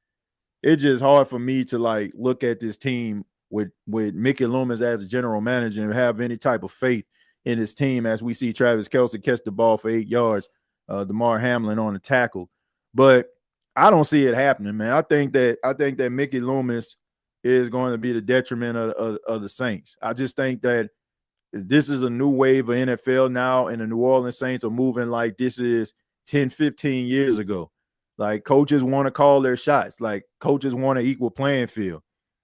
it's just hard for me to like look at this team with Mickey Loomis as the general manager and have any type of faith in his team as we see Travis Kelce catch the ball for 8 yards, DeMar Hamlin on the tackle. But I don't see it happening, man. I think that Mickey Loomis is going to be the detriment of the Saints. I just think that this is a new wave of NFL now, and the New Orleans Saints are moving like this is 10, 15 years ago. Like, coaches want to call their shots. Like, coaches want an equal playing field.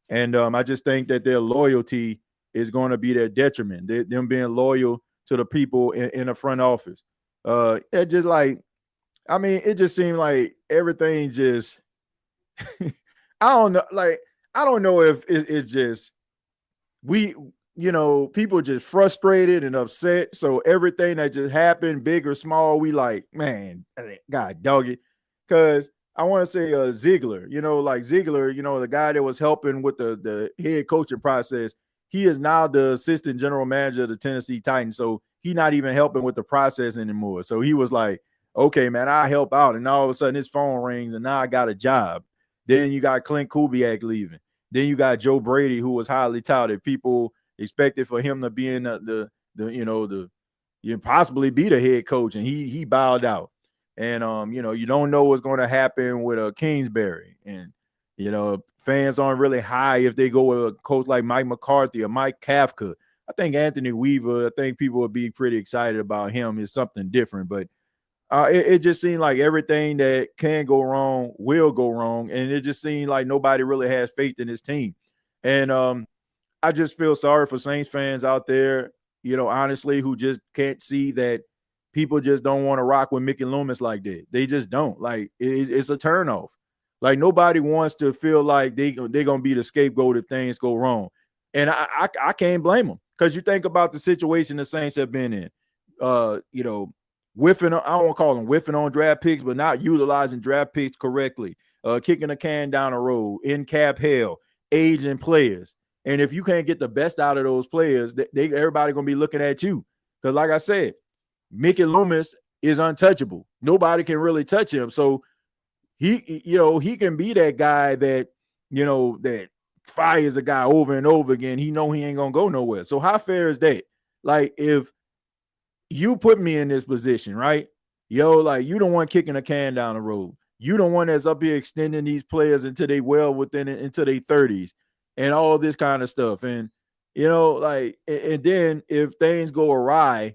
And I just think that their loyalty is going to be their detriment. Them being loyal to the people in the front office. It just like, I mean, it just seemed like everything just, I don't know. Like, I don't know if it's just people just frustrated and upset. So everything that just happened, big or small, we like, man, God dog it. Because I want to say Ziegler, like Ziegler, the guy that was helping with the head coaching process, he is now the assistant general manager of the Tennessee Titans. So he's not even helping with the process anymore. So he was like, okay, man, I'll help out. And all of a sudden his phone rings and now I got a job. Then you got Clint Kubiak leaving. Then you got Joe Brady, who was highly touted. People expected for him to be in you possibly be the head coach, and he bowed out. And you don't know what's going to happen with Kingsbury, and fans aren't really high if they go with a coach like Mike McCarthy or Mike Kafka. I think Anthony Weaver, I think people would be pretty excited about him. Is something different, but it just seemed like everything that can go wrong will go wrong, and it just seemed like nobody really has faith in his team. And I just feel sorry for Saints fans out there, honestly, who just can't see that people just don't want to rock with Mickey Loomis like that. They just don't. Like, it's a turnoff. Like, nobody wants to feel like they're going to be the scapegoat if things go wrong. And I can't blame them, because you think about the situation the Saints have been in, whiffing, I don't want to call them whiffing on draft picks, but not utilizing draft picks correctly, kicking a can down the road, in cap hell, aging players. And if you can't get the best out of those players, everybody going to be looking at you. Because like I said, Mickey Loomis is untouchable. Nobody can really touch him. So he can be that guy that, that fires a guy over and over again. He know he ain't going to go nowhere. So how fair is that? Like, if you put me in this position, right? Like, you don't want kicking a can down the road. You don't want us up here extending these players until they into their 30s and all this kind of stuff. And, and then if things go awry,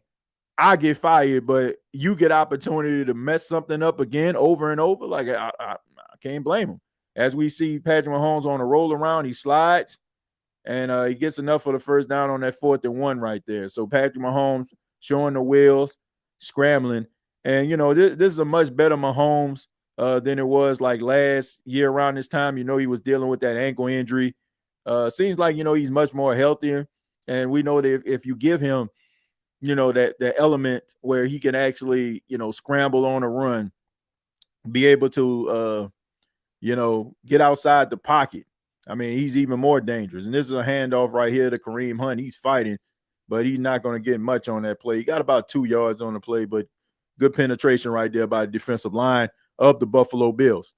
I get fired, but you get opportunity to mess something up again over and over. Like, I can't blame him. As we see Patrick Mahomes on a roll around, he slides and he gets enough for the first down on that 4th and 1 right there. So Patrick Mahomes showing the wheels, scrambling. And, this is a much better Mahomes than it was like last year around this time. He was dealing with that ankle injury. Seems like, he's much more healthier. And we know that if you give him, that element where he can actually, scramble on a run, be able to, get outside the pocket. I mean, he's even more dangerous. And this is a handoff right here to Kareem Hunt. He's fighting, but he's not going to get much on that play. He got about 2 yards on the play, but good penetration right there by the defensive line of the Buffalo Bills.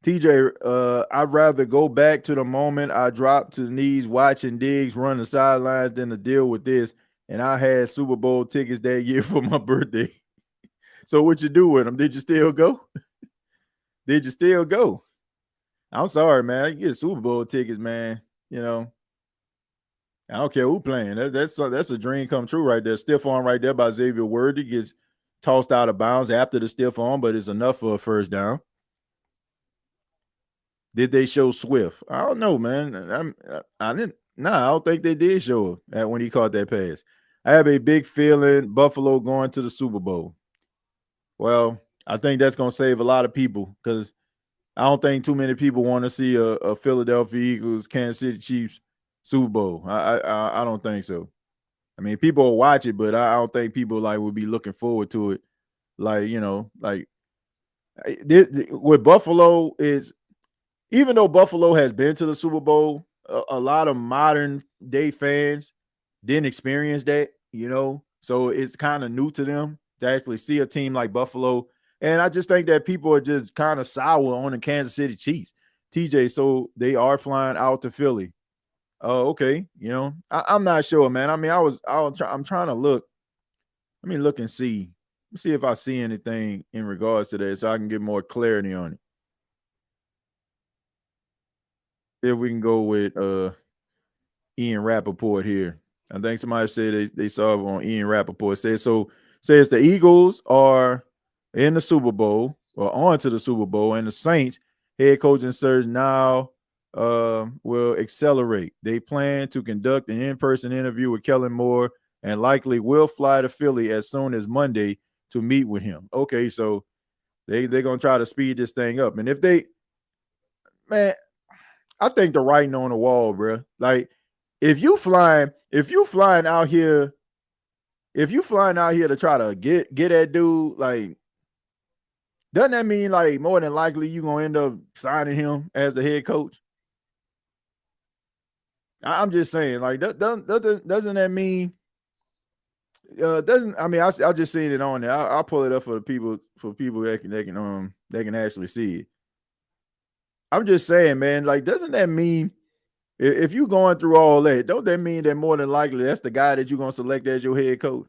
TJ, I'd rather go back to the moment I dropped to the knees watching Diggs run the sidelines than to deal with this. And I had Super Bowl tickets that year for my birthday. So what you do with them? Did you still go? Did you still go? I'm sorry, man. You get Super Bowl tickets, man. I don't care who playing. That's a dream come true right there. Stiff arm right there by Xavier Worthy gets tossed out of bounds after the stiff arm, but it's enough for a first down. Did they show Swift? I don't know, man. I don't think they did show it when he caught that pass. I have a big feeling Buffalo going to the Super Bowl. Well, I think that's going to save a lot of people, because I don't think too many people want to see a Philadelphia Eagles, Kansas City Chiefs Super Bowl. I don't think so. I mean, people will watch it, but I don't think people will be looking forward to it. With Buffalo is, even though Buffalo has been to the Super Bowl, a lot of modern day fans didn't experience that, so it's kind of new to them to actually see a team like Buffalo. And I just think that people are just kind of sour on the Kansas City Chiefs. TJ, so they are flying out to Philly. Oh, okay. I'm not sure, man. I mean, I'm trying to look. Let me look and see. Let's see if I see anything in regards to that so I can get more clarity on it. If we can go with Ian Rappaport here. I think somebody said they saw it on Ian Rappaport. Says the Eagles are in the Super Bowl, or on to the Super Bowl, and the Saints head coaching search now will accelerate. They plan to conduct an in-person interview with Kellen Moore and likely will fly to Philly as soon as Monday to meet with him. Okay, so they're going to try to speed this thing up. And I think the writing on the wall, bro. Like, if you flying out here to try to get that dude, like, Doesn't that mean like more than likely you're gonna end up signing him as the head coach? I'm just saying, like, doesn't that mean? Doesn't I mean I just seen it on there. I'll pull it up for people that can actually see it. I'm just saying, man. Like, doesn't that mean if you going through all that, don't that mean that more than likely that's the guy that you're gonna select as your head coach?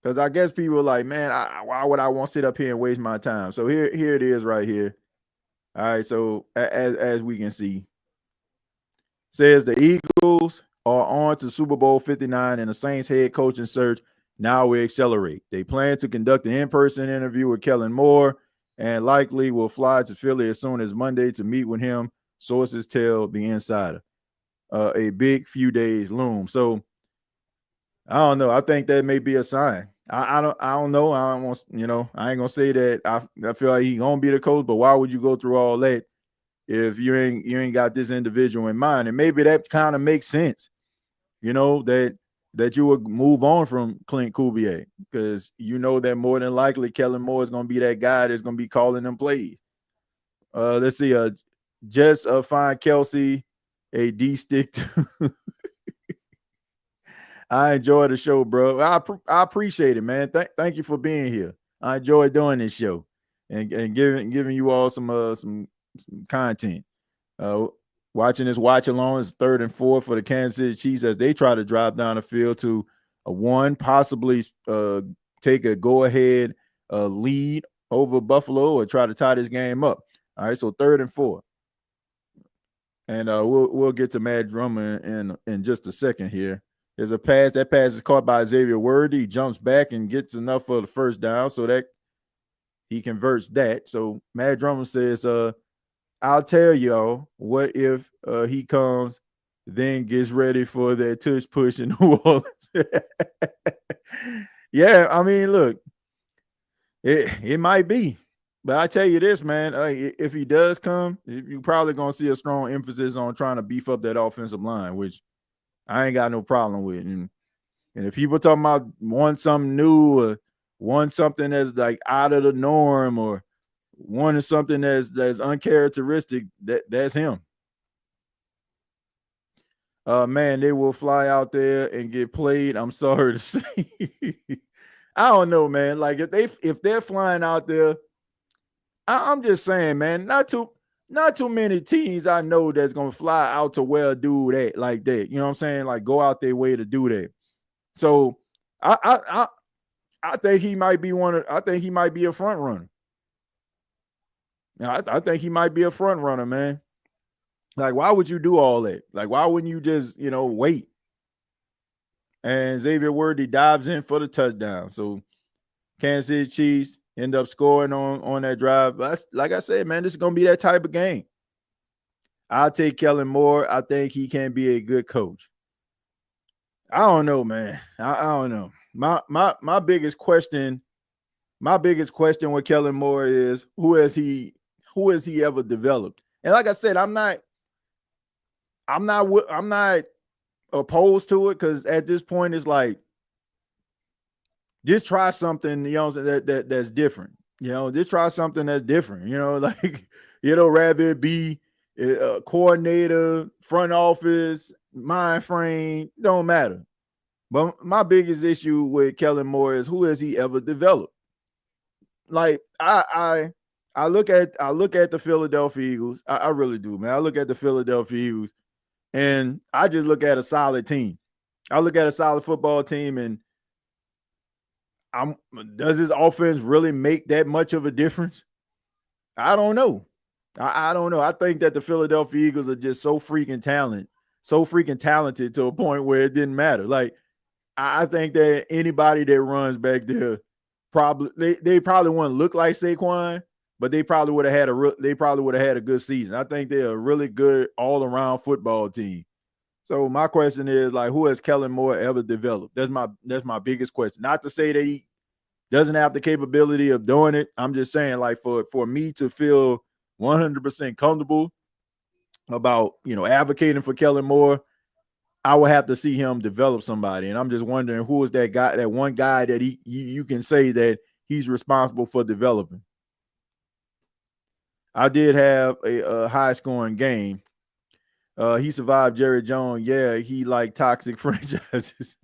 Because I guess people are like, man, why would I want to sit up here and waste my time? So here it is right here. All right, so as we can see, says the Eagles are on to Super Bowl 59 and the Saints head coaching search. Now we accelerate. They plan to conduct an in-person interview with Kellen Moore and likely will fly to Philly as soon as Monday to meet with him. Sources tell the insider. A big few days loom. So I don't know. I think that may be a sign. I don't know. I don't want, I ain't gonna say that I feel like he's gonna be the coach, but why would you go through all that if you ain't got this individual in mind? And maybe that kind of makes sense, that you would move on from Clint Kubiak, because that more than likely Kellen Moore is gonna be that guy that's gonna be calling them plays. Let's see. Just find Kelsey a D stick. I enjoy the show, bro. I appreciate it, man. Thank you for being here. I enjoy doing this show and giving you all some content. Watching this watch along is 3rd and 4 for the Kansas City Chiefs as they try to drive down the field to a 1, possibly take a go-ahead lead over Buffalo or try to tie this game up. All right, so 3rd and 4. And we'll get to Matt Drummond in just a second here. There's a pass. That pass is caught by Xavier Worthy. He jumps back and gets enough for the first down so that he converts that. So Matt Drummond says, I'll tell y'all what if he comes, then gets ready for that tush push in New Orleans. Yeah, I mean, look, it might be. But I tell you this, man, if he does come, you're probably going to see a strong emphasis on trying to beef up that offensive line, which I ain't got no problem with. And if people talking about want something new or want something that's like out of the norm or wanting something that's uncharacteristic, that's him. Man, they will fly out there and get played. I'm sorry to say. I don't know, man. Like if they're flying out there, I'm just saying, man, not too many teams I know that's gonna fly out to where do that like that. You know what I'm saying? Like go out their way to do that. So I think he might be I think he might be a front runner. I think he might be a front runner, man. Like, why would you do all that? Like, why wouldn't you just, wait? And Xavier Worthy dives in for the touchdown. So Kansas City Chiefs end up scoring on that drive. But like I said, man, this is going to be that type of game. I'll take Kellen Moore. I think he can be a good coach. I don't know, man. I don't know. My biggest question with Kellen Moore is who has he ever developed? And like I said, I'm not opposed to it, because at this point it's like, just try something, that's different. Just try something that's different. Rather it be a coordinator, front office, mind frame, don't matter. But my biggest issue with Kellen Moore is who has he ever developed? Like I look at the Philadelphia Eagles. I really do, man. I look at the Philadelphia Eagles and I just look at a solid team. I look at a solid football team, and does his offense really make that much of a difference? I don't know. I don't know. I think that the Philadelphia Eagles are just so freaking talented to a point where it didn't matter. Like, I think that anybody that runs back there they probably wouldn't look like Saquon, but they probably would have had a good season. I think they're a really good all-around football team. So my question is, like, who has Kellen Moore ever developed? That's my biggest question. Not to say that he doesn't have the capability of doing it. I'm just saying, like, for me to feel 100% comfortable about, advocating for Kellen Moore, I would have to see him develop somebody. And I'm just wondering who is that guy, that one guy that you can say that he's responsible for developing. I did have a high scoring game. He survived Jerry Jones. Yeah, he like toxic franchises.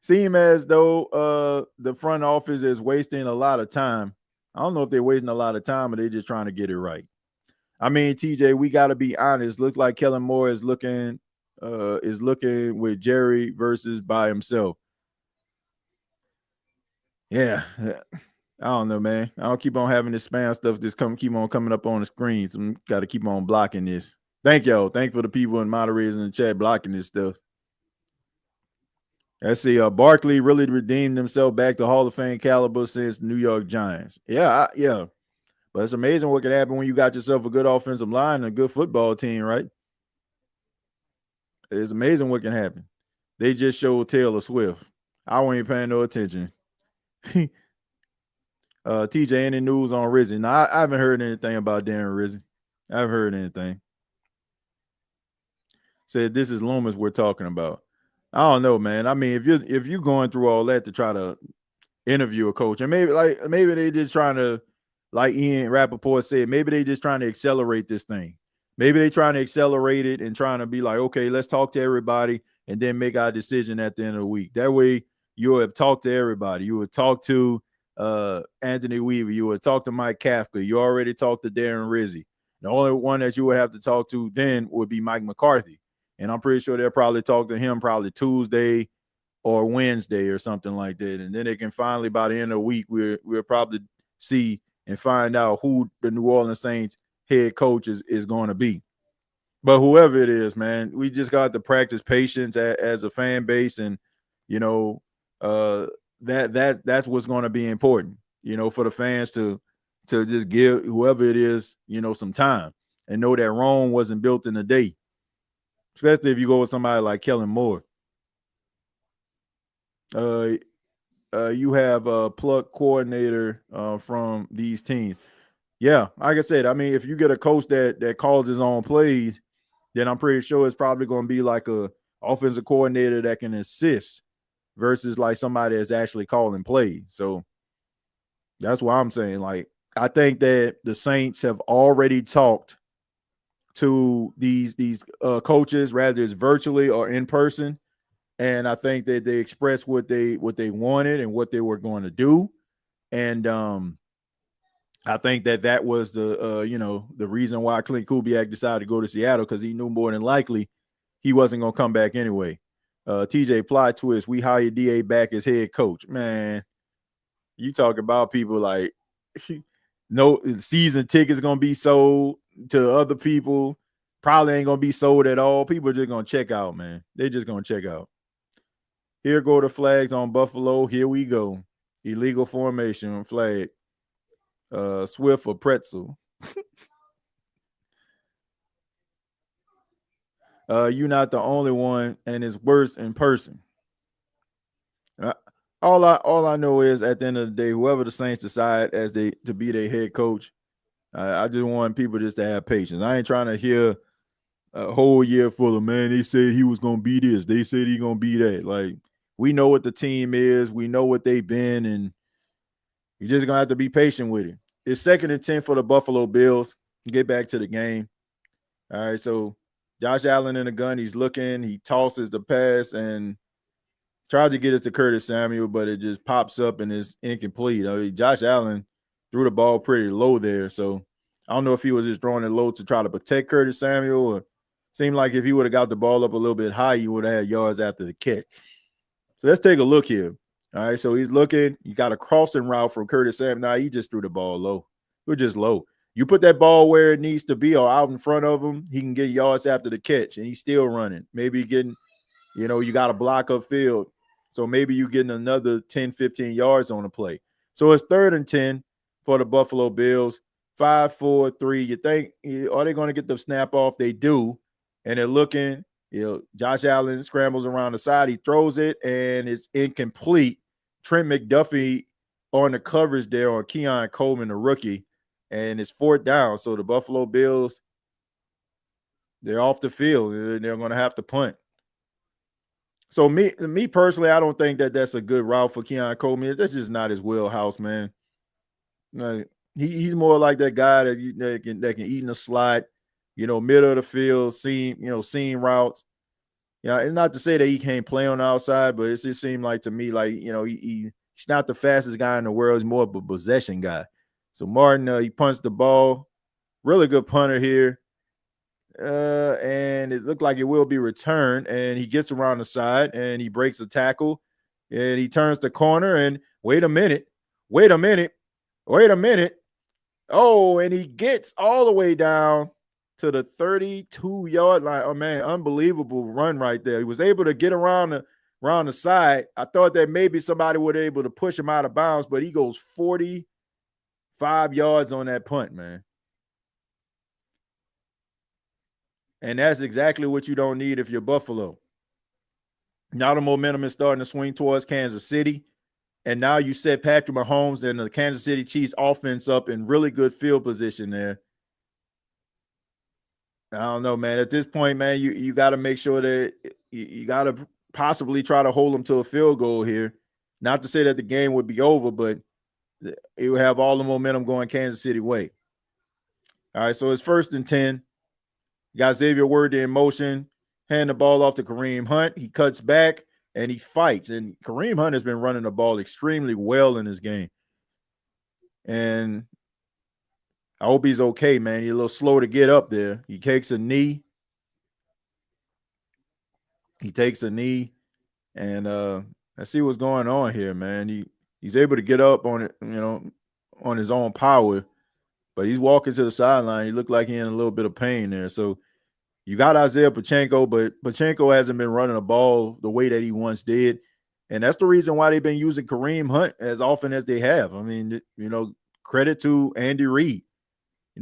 Seem as though the front office is wasting a lot of time. I don't know if they're wasting a lot of time or they're just trying to get it right. I mean, TJ, we got to be honest. Looks like Kellen Moore is looking with Jerry versus by himself. Yeah. I don't know, man. I don't keep on having this spam stuff just keep on coming up on the screen. So I'm got to keep on blocking this. Thank y'all. Thank for the people and moderators in the chat blocking this stuff. Let's see. Barkley really redeemed himself back to Hall of Fame caliber since New York Giants. Yeah, yeah. But it's amazing what can happen when you got yourself a good offensive line and a good football team, right? It's amazing what can happen. They just showed Taylor Swift. I wasn't paying no attention. TJ, any news on Rizzy? No, I haven't heard anything about Darren Rizzy. I haven't heard anything. Said this is Loomis we're talking about. I don't know, man. I mean, if you're going through all that to try to interview a coach, and maybe they just trying to, like Ian Rappaport said, maybe they just trying to accelerate this thing. Maybe they trying to accelerate it and trying to be like, okay, let's talk to everybody and then make our decision at the end of the week. That way you would have talked to everybody. You would talk to Anthony Weaver. You would talk to Mike Kafka. You already talked to Darren Rizzy. The only one that you would have to talk to then would be Mike McCarthy. And I'm pretty sure they'll probably talk to him probably Tuesday or Wednesday or something like that. And then they can finally, by the end of the week, we'll probably see and find out who the New Orleans Saints head coach is going to be. But whoever it is, man, we just got to practice patience as a fan base. And, you know, that's what's going to be important, you know, for the fans to just give whoever it is, you know, some time and know that Rome wasn't built in a day. Especially if you go with somebody like Kellen Moore. You have a pluck coordinator from these teams. Yeah, like I said, I mean, if you get a coach that calls his own plays, then I'm pretty sure it's probably going to be like a offensive coordinator that can assist versus like somebody that's actually calling plays. So that's what I'm saying. Like, I think that the Saints have already talked to these coaches, rather it's virtually or in person, and I think that they expressed what they wanted and what they were going to do, and I think that was the the reason why Clint Kubiak decided to go to Seattle, because he knew more than likely he wasn't going to come back anyway. TJ plot twist: we hired DA back as head coach. Man, you talk about people like no season tickets going to be sold to other people, probably ain't gonna be sold at all. People are just gonna check out, man. They're just gonna check out. Here go the flags on Buffalo. Here we go. Illegal formation flag. Swift or pretzel. You're not the only one, and it's worse in person. All I know is at the end of the day, whoever the Saints decide to be their head coach, I just want people just to have patience. I ain't trying to hear a whole year full of, man, they said he was going to be this. They said he going to be that. Like, we know what the team is. We know what they've been, and you're just going to have to be patient with it. It's 2nd and 10 for the Buffalo Bills. Get back to the game. All right, so Josh Allen in the gun. He's looking. He tosses the pass and tries to get it to Curtis Samuel, but it just pops up and is incomplete. I mean, Josh Allen threw the ball pretty low there, so I don't know if he was just throwing it low to try to protect Curtis Samuel, or seemed like if he would have got the ball up a little bit high, he would have had yards after the catch. So let's take a look here. All right, so he's looking. You got a crossing route from Curtis Samuel. Nah, he just threw the ball low. It was just low. You put that ball where it needs to be or out in front of him, he can get yards after the catch, and he's still running. Maybe getting, you got a block upfield. So maybe you're getting another 10, 15 yards on the play. So it's 3rd and 10 for the Buffalo Bills. 5-4-3. You think, are they going to get the snap off? They do. And they're looking. Josh Allen scrambles around the side. He throws it, and it's incomplete. Trent McDuffie on the coverage there on Keon Coleman, the rookie, and it's 4th down. So the Buffalo Bills, they're off the field. They're going to have to punt. So me personally, I don't think that that's a good route for Keon Coleman. That's just not his wheelhouse, man. Like, he's more like that guy that can eat in the slot, middle of the field, seeing routes. Yeah, it's not to say that he can't play on the outside, but it just seemed like to me like he's not the fastest guy in the world. He's more of a possession guy. So Martin, he punts the ball, really good punter here, and it looked like it will be returned. And he gets around the side and he breaks a tackle, and he turns the corner. And wait a minute. Oh, and he gets all the way down to the 32-yard line. Oh, man, unbelievable run right there. He was able to get around the side. I thought that maybe somebody would be able to push him out of bounds, but he goes 45 yards on that punt, man. And that's exactly what you don't need if you're Buffalo. Now the momentum is starting to swing towards Kansas City. And now you set Patrick Mahomes and the Kansas City Chiefs offense up in really good field position there. I don't know, man. At this point, man, you got to make sure that you got to possibly try to hold them to a field goal here. Not to say that the game would be over, but it would have all the momentum going Kansas City way. All right, so it's 1st and 10. You got Xavier Worthy in motion, hand the ball off to Kareem Hunt. He cuts back and he fights. And Kareem Hunt has been running the ball extremely well in this game. And I hope he's okay, man. He's a little slow to get up there. He takes a knee. And let's see what's going on here, man. He's able to get up on it, on his own power, but he's walking to the sideline. He looked like he's in a little bit of pain there. So you got Isaiah Pacheco, but Pacheco hasn't been running the ball the way that he once did. And that's the reason why they've been using Kareem Hunt as often as they have. I mean, credit to Andy Reid.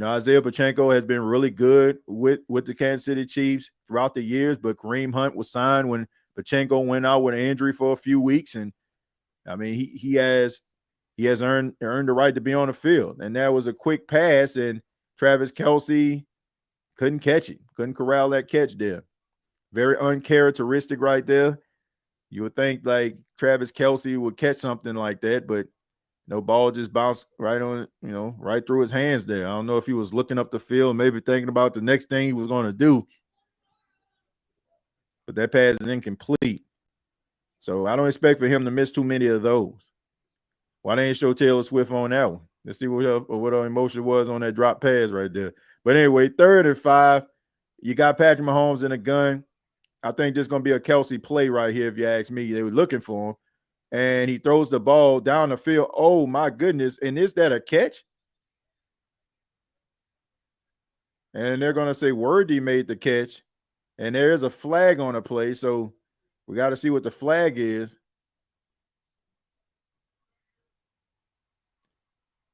Isaiah Pacheco has been really good with the Kansas City Chiefs throughout the years, but Kareem Hunt was signed when Pacheco went out with an injury for a few weeks. And I mean, he has earned the right to be on the field. And that was a quick pass, and Travis Kelce couldn't catch it, couldn't corral that catch there. Very uncharacteristic right there. You would think like Travis Kelce would catch something like that, but no, ball just bounced right on, right through his hands there. I don't know if he was looking up the field, maybe thinking about the next thing he was going to do. But that pass is incomplete. So I don't expect for him to miss too many of those. Why they ain't show Taylor Swift on that one? Let's see what her emotion was on that drop pass right there. But anyway, 3rd and 5. You got Patrick Mahomes in a gun. I think there's going to be a Kelce play right here, if you ask me. They were looking for him. And he throws the ball down the field. Oh, my goodness. And is that a catch? And they're going to say Worthy made the catch. And there is a flag on the play. So we got to see what the flag is.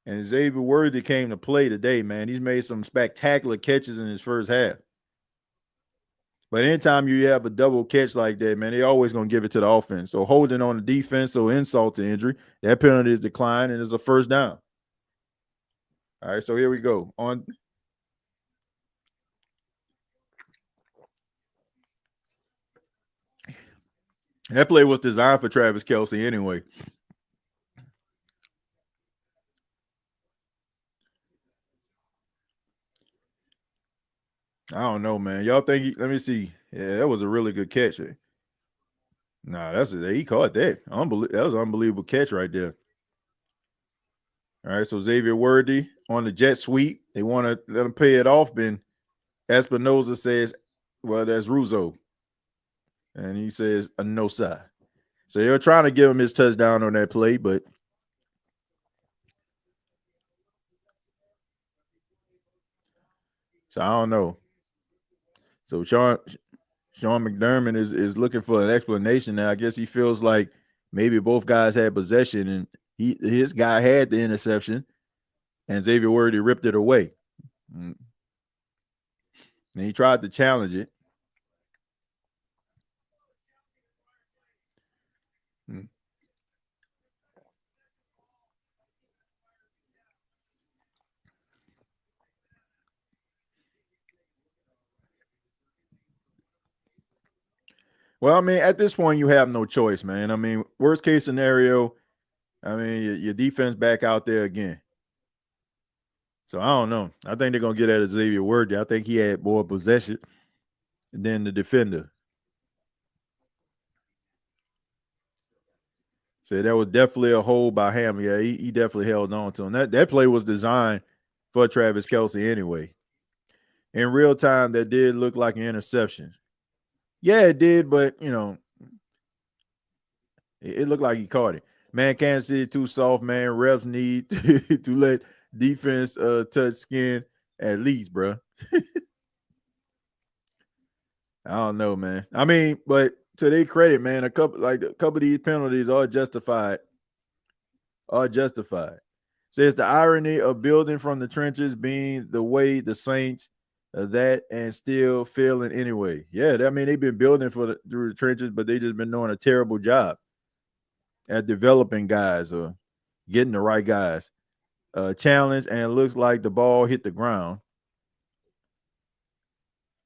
And Xavier Worthy came to play today, man. He's made some spectacular catches in his first half. But anytime you have a double catch like that, man, they're always going to give it to the offense. So holding on the defense, so insult to injury, that penalty is declined, and it's a 1st down. All right, so here we go. That play was designed for Travis Kelce anyway. I don't know, man. Y'all think let me see. Yeah, that was a really good catch. Nah, he caught that. That was an unbelievable catch right there. All right, so Xavier Worthy on the jet sweep. They want to let him pay it off. Ben Espinoza says, well, that's Russo. And he says, no, sir. So they're trying to give him his touchdown on that play, but so I don't know. So Sean McDermott is looking for an explanation now. I guess he feels like maybe both guys had possession and his guy had the interception and Xavier Worthy ripped it away. And he tried to challenge it. Well, I mean, at this point, you have no choice, man. I mean, worst case scenario, I mean, your defense back out there again. So I don't know. I think they're gonna get at Xavier Worthy. I think he had more possession than the defender. So that was definitely a hold by Ham. Yeah, he definitely held on to him. That play was designed for Travis Kelce anyway. In real time, that did look like an interception. Yeah, it did, but it looked like he caught it. Man, Kansas City too soft, man. Refs need to let defense touch skin at least, bro. I don't know, man. I mean, but to their credit, man, a couple of these penalties are justified. Says the irony of building from the trenches being the way the Saints that and still failing anyway. Yeah, I mean they've been building through the trenches, but they just been doing a terrible job at developing guys or getting the right guys. Challenge and it looks like the ball hit the ground.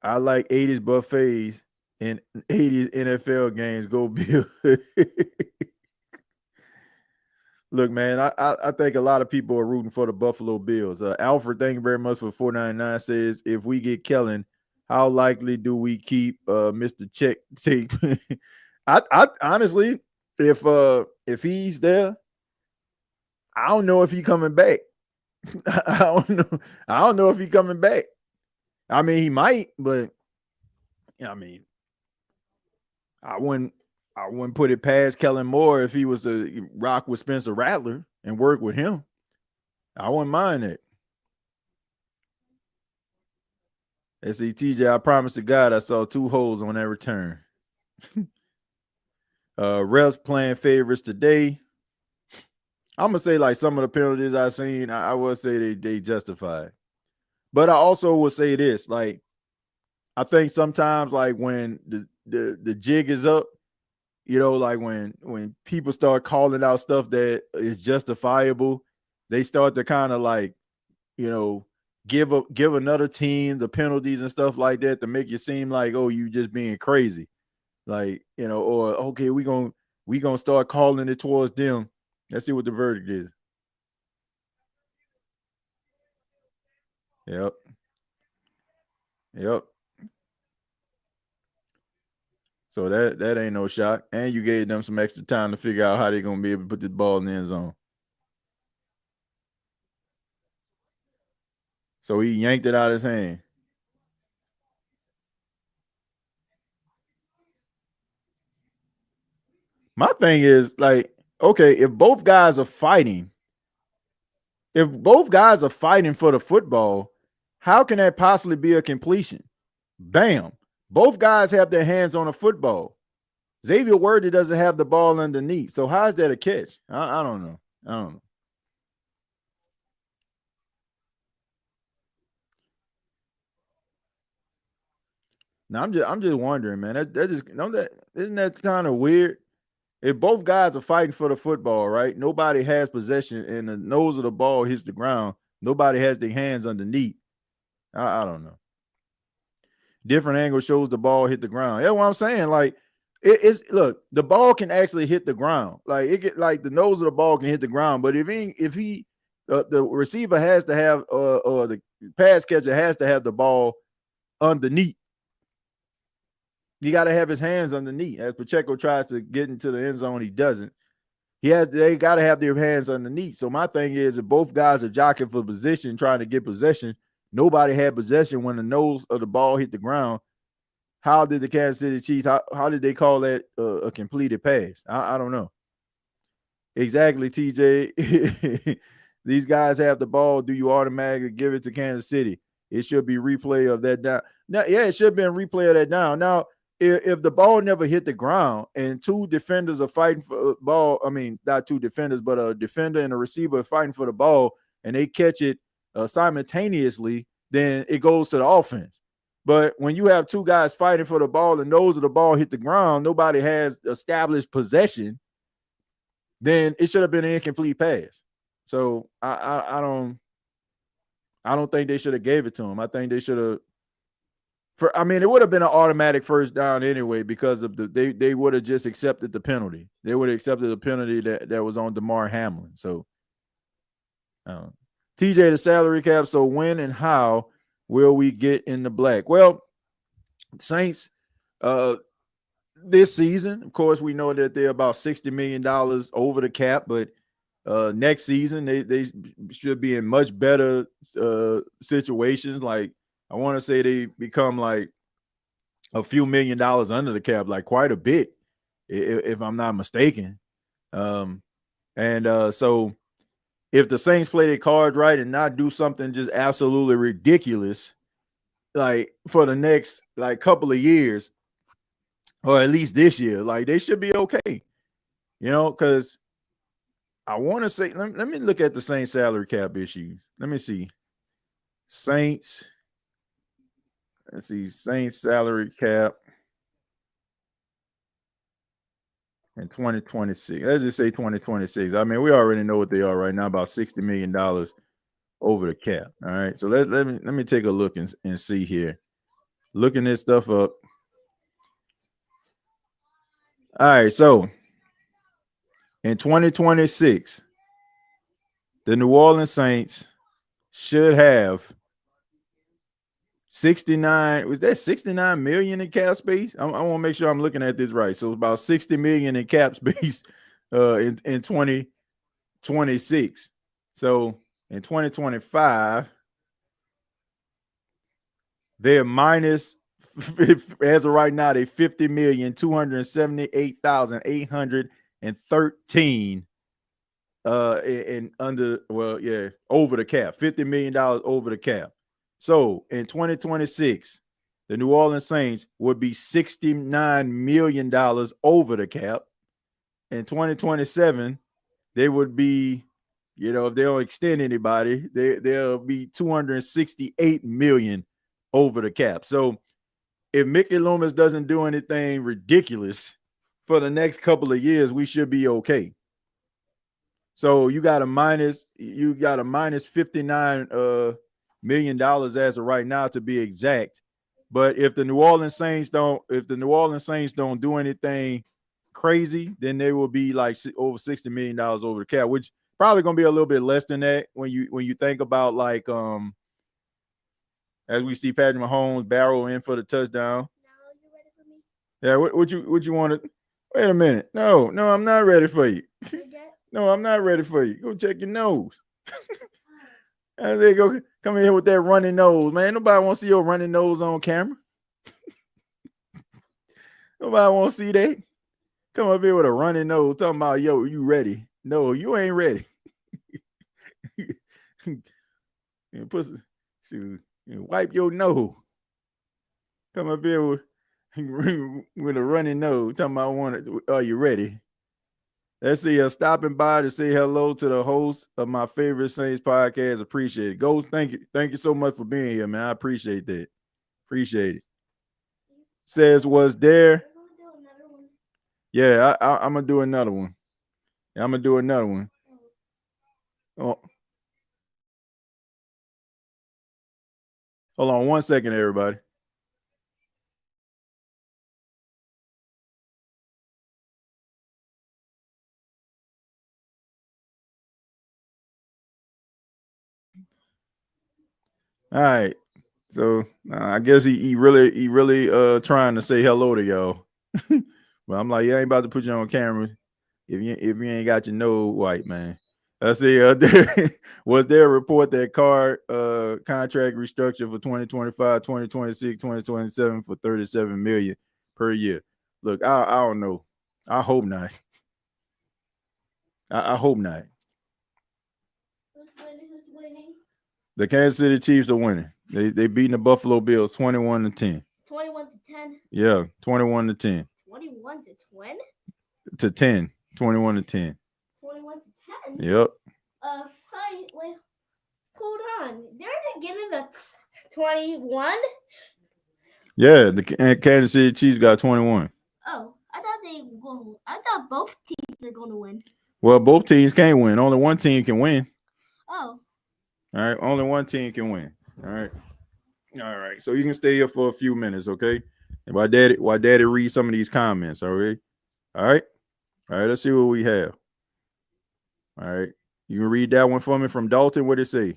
I like 80s buffets and 80s NFL games. Go Bills. Look, man, I think a lot of people are rooting for the Buffalo Bills. Alfred, thank you very much for 499. Says if we get Kellen, how likely do we keep Mr. Check Tape? I honestly, if he's there, I don't know if he's coming back. I don't know if he's coming back. I mean, he might, but I mean, I wouldn't put it past Kellen Moore if he was to rock with Spencer Rattler and work with him. I wouldn't mind it. See, TJ, I promise to God I saw 2 holes on that return. Refs playing favorites today. I'm gonna say like some of the penalties I seen, I would say they justified. But I also would say this, like I think sometimes like when the jig is up, like when people start calling out stuff that is justifiable, they start to kind of like, give another team the penalties and stuff like that to make you seem like, oh, you just being crazy. Like, or okay, we gonna start calling it towards them. Let's see what the verdict is. Yep. So that ain't no shot. And you gave them some extra time to figure out how they're gonna be able to put this ball in the end zone. So he yanked it out of his hand. My thing is like, okay, if both guys are fighting for the football, how can that possibly be a completion? Bam. Both guys have their hands on a football. Xavier Worthy doesn't have the ball underneath. So how is that a catch? I don't know. Now I'm just wondering, man. Isn't that kind of weird? If both guys are fighting for the football, right? Nobody has possession and the nose of the ball hits the ground. Nobody has their hands underneath. I don't know. Different angle shows the ball hit the ground. Yeah, what I'm saying, like look, the ball can actually hit the ground. Like it get like the nose of the ball can hit the ground, but if the receiver has to have or the pass catcher has to have the ball underneath. You got to have his hands underneath. As Pacheco tries to get into the end zone, he doesn't. They got to have their hands underneath. So my thing is, if both guys are jockeying for position, trying to get possession, nobody had possession when the nose of the ball hit the ground. How did the Kansas City Chiefs? How did they call that a completed pass? I don't know. Exactly, TJ. These guys have the ball. Do you automatically give it to Kansas City? It should be replay of that down. Now, yeah, it should be a replay of that down. Now, if the ball never hit the ground and 2 defenders are fighting for the ball, I mean, not 2 defenders, but a defender and a receiver fighting for the ball, and they catch it simultaneously, then it goes to the offense. But when you have 2 guys fighting for the ball and nose of the ball hit the ground, nobody has established possession, then it should have been an incomplete pass. So I don't think they should have gave it to him. I think they should have I mean, it would have been an automatic first down anyway because of they would have just accepted the penalty. They would have accepted the penalty that was on DeMar Hamlin. So, TJ, the salary cap. So when and how will we get in the black? Well, Saints, this season, of course, we know that they're about $60 million over the cap, but next season they should be in much better situations. Like, I want to say they become like a few $1 million under the cap, like quite a bit, if I'm not mistaken. So if the Saints play their cards right and not do something just absolutely ridiculous, like for the next like couple of years, or at least this year, like they should be okay, because I want to say, let me look at the Saints salary cap issues. Let me see. Saints. Let's see. Saints salary cap in 2026. Let's just say 2026. I mean, we already know what they are right now, about $60 million over the cap. All right. So let me take a look and see here. Looking this stuff up. All right. So in 2026, the New Orleans Saints should have 69. Was that 69 million in cap space? I want to make sure I'm looking at this right. So it's about 60 million in cap space in 2026. So in 2025, they're minus, as of right now, they're 50,278,813 and under, over the cap, $50 million over the cap. So in 2026, the New Orleans Saints would be $69 million over the cap. In 2027, they would be, if they don't extend anybody, they'll be $268 million over the cap. So if Mickey Loomis doesn't do anything ridiculous for the next couple of years, we should be okay. So you got a minus $59 million as of right now, to be exact. But if the New Orleans Saints don't do anything crazy, then they will be like over $60 million over the cap, which probably gonna be a little bit less than that when you think about like as we see Patrick Mahomes barrel in for the touchdown. Now you ready for me? Yeah, what you want to? Wait a minute. No, I'm not ready for you. No, I'm not ready for you. Go check your nose. And they go come in here with that running nose, man. Nobody want to see your running nose on camera. Nobody want to see that. Come up here with a running nose, talking about, yo, you ready? No, you ain't ready. Wipe your nose. Come up here with a running nose, talking about, are you ready? Let's see, stopping by to say hello to the host of my favorite Saints podcast. Appreciate it. Ghost, thank you so much for being here, man. I appreciate that. Appreciate it. Says, was there? Yeah, I'm gonna do another one. Yeah, I'm gonna do another one. Oh. Hold on 1 second, everybody. All right. So I guess he really trying to say hello to y'all. But I'm like, yeah, I ain't about to put you on camera if you ain't got your nose white, man. Let's see. Was there a report that Carr contract restructured for 2025, 2026, 2027 for $37 million per year? Look, I don't know. I hope not. I hope not. Who's winning? The Kansas City Chiefs are winning. They beating the Buffalo Bills 21-10. 21-10. Yeah, 21-10. 21-20? To 10. 21-10. 21-10. Yep. Wait, hold on. They're getting the 21. Yeah, the Kansas City Chiefs got 21. Oh, I thought both teams are going to win. Well, both teams can't win. Only one team can win. Oh. All right, only one team can win. All right. All right. So you can stay here for a few minutes, okay? And while daddy read some of these comments, all right? All right. All right, let's see what we have. All right. You can read that one for me from Dalton. What did it say?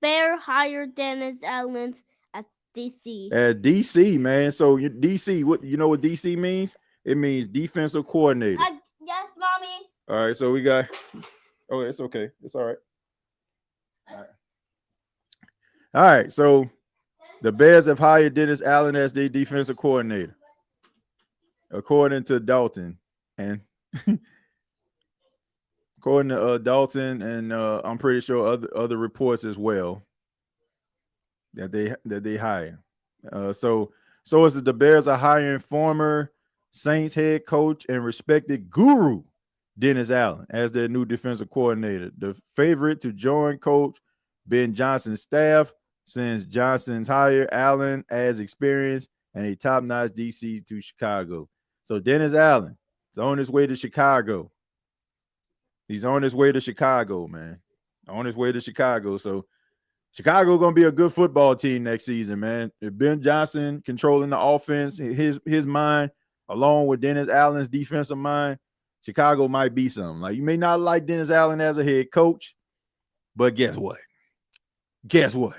Bear hired Dennis Allen as DC. At DC, man. So DC, what you know what DC means? It means defensive coordinator. Yes, mommy. All right, so we got. Oh, it's okay. It's all right. All right. So the Bears have hired Dennis Allen as their defensive coordinator, according to Dalton, and according to Dalton, and I'm pretty sure other reports as well that they hire. So is it the Bears are hiring former Saints head coach and respected guru Dennis Allen as their new defensive coordinator, the favorite to join coach Ben Johnson's staff. Since Johnson's hire, Allen adds experience and a top-notch DC to Chicago. So Dennis Allen is on his way to Chicago. He's on his way to Chicago, man. On his way to Chicago. So Chicago going to be a good football team next season, man. If Ben Johnson controlling the offense, his mind, along with Dennis Allen's defensive mind, Chicago might be something. Like, you may not like Dennis Allen as a head coach, but guess what? Guess what?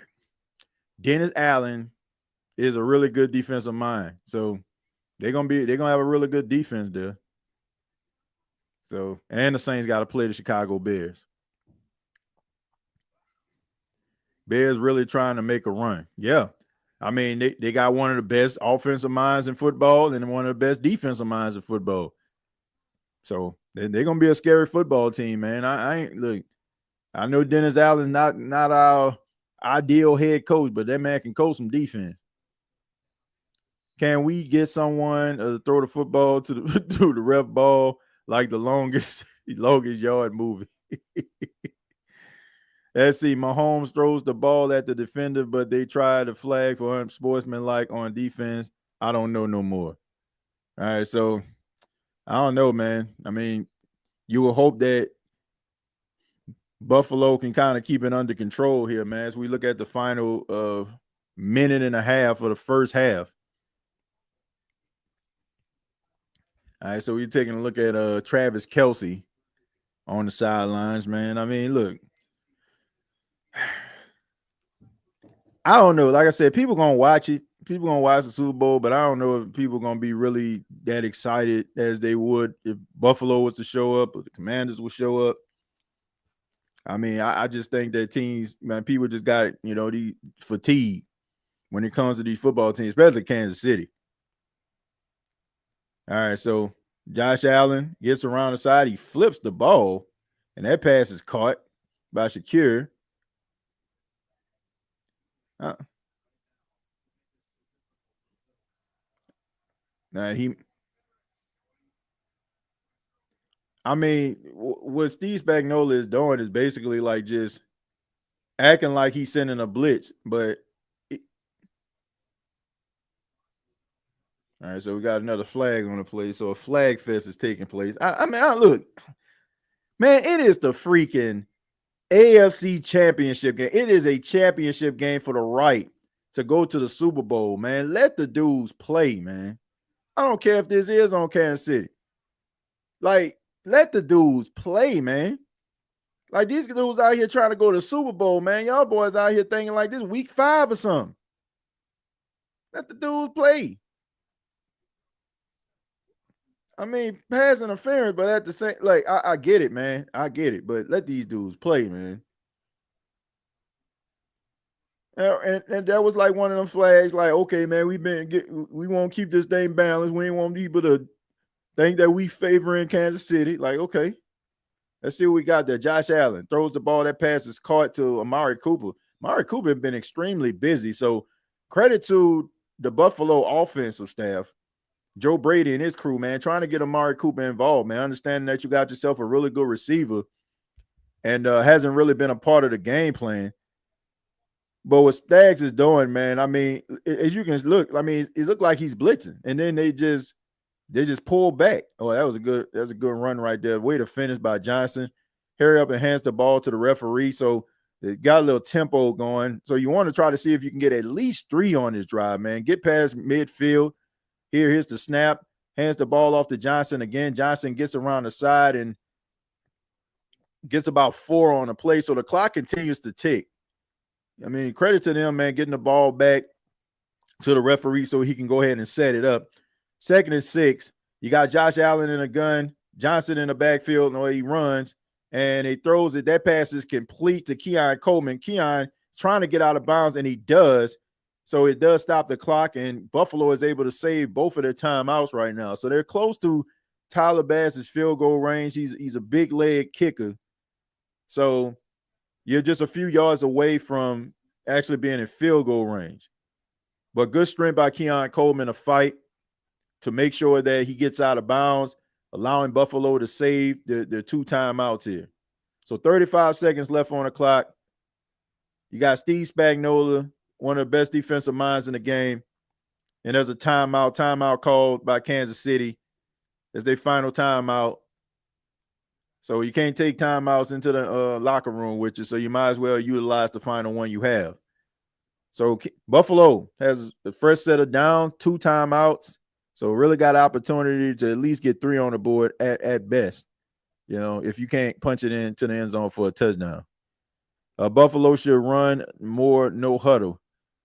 Dennis Allen is a really good defensive mind. So they're gonna have a really good defense there. So, and the Saints got to play the Chicago Bears. Bears really trying to make a run. Yeah. I mean, they got one of the best offensive minds in football and one of the best defensive minds in football. So they're gonna be a scary football team, man. I ain't look. I know Dennis Allen's not our ideal head coach, but that man can coach some defense. Can we get someone to throw the football to the ref ball like the longest yard movie? Let's see. Mahomes throws the ball at the defender, but they try to flag for unsportsmanlike on defense. I don't know no more. All right, so I don't know, man. I mean, you will hope that Buffalo can kind of keep it under control here, man, as we look at the final minute and a half of the first half. All right, so we're taking a look at Travis Kelce on the sidelines, man. I mean, look, I don't know. Like I said, people going to watch it. People going to watch the Super Bowl, but I don't know if people going to be really that excited as they would if Buffalo was to show up or the Commanders will show up. I mean, I just think that teams, man, people just got, the fatigue when it comes to these football teams, especially Kansas City. All right, so Josh Allen gets around the side. He flips the ball, and that pass is caught by Shakir. What Steve Spagnuolo is doing is basically like just acting like he's sending a blitz, but all right, so we got another flag on the play. So a flag fest is taking place. Look, man, it is the freaking AFC championship game. It is a championship game for the right to go to the Super Bowl, man. Let the dudes play, man. I don't care if this is on Kansas City. Like, let the dudes play, man. Like, these dudes out here trying to go to the Super Bowl, man. Y'all boys out here thinking like this week 5 or something. Let the dudes play. I mean, pass interference, but at the same, like, I get it, man. I get it, but let these dudes play, man. And that was like one of them flags, like, okay, man, we won't keep this thing balanced. We ain't want people to think that we favoring Kansas City. Like, okay, let's see what we got there. Josh Allen throws the ball. That pass is caught to Amari Cooper. Amari Cooper has been extremely busy. So credit to the Buffalo offensive staff, Joe Brady and his crew, man, trying to get Amari Cooper involved, man. Understanding that you got yourself a really good receiver and hasn't really been a part of the game plan. But what Stags is doing, man, I mean, as you can look, I mean, it looked like he's blitzing, and then they just pull back. Oh, that was a good run right there. Way to finish by Johnson. Hurry up and hands the ball to the referee. So It got a little tempo going. So you want to try to see if you can get at least 3 on this drive, man. Get past midfield. Here's the snap. Hands the ball off to Johnson again. Johnson gets around the side and gets about 4 on the play. So the clock continues to tick. I mean, credit to them, man, getting the ball back to the referee so he can go ahead and set it up. 2nd and 6. You got Josh Allen in a gun, Johnson in the backfield, and the way he runs, and he throws it. That pass is complete to Keon Coleman. Keon trying to get out of bounds, and he does. So it does stop the clock, and Buffalo is able to save both of their timeouts right now. So they're close to Tyler Bass's field goal range. He's a big leg kicker. So you're just a few yards away from actually being in field goal range. But good strength by Keon Coleman to fight to make sure that he gets out of bounds, allowing Buffalo to save the 2 timeouts here. So 35 seconds left on the clock. You got Steve Spagnuolo, one of the best defensive minds in the game. And there's a timeout called by Kansas City as their final timeout. So you can't take timeouts into the locker room with you, so you might as well utilize the final one you have. So Buffalo has the first set of downs, 2 timeouts. So really got an opportunity to at least get 3 on the board at best, if you can't punch it into the end zone for a touchdown. Buffalo should run more no huddle.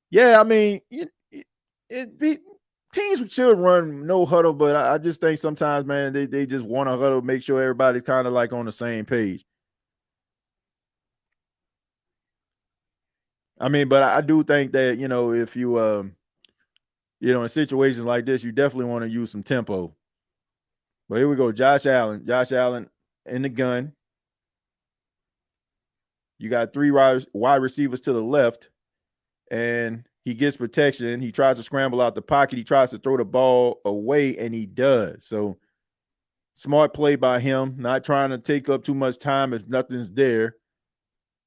Yeah, I mean, teams should run no huddle, but I just think sometimes, man, they just want to huddle, make sure everybody's kind of like on the same page. I mean, but I do think that, if you, in situations like this, you definitely want to use some tempo. But here we go. Josh Allen in the gun. You got 3 wide receivers to the left, and he gets protection. He tries to scramble out the pocket. He tries to throw the ball away, and he does. So smart play by him, not trying to take up too much time if nothing's there.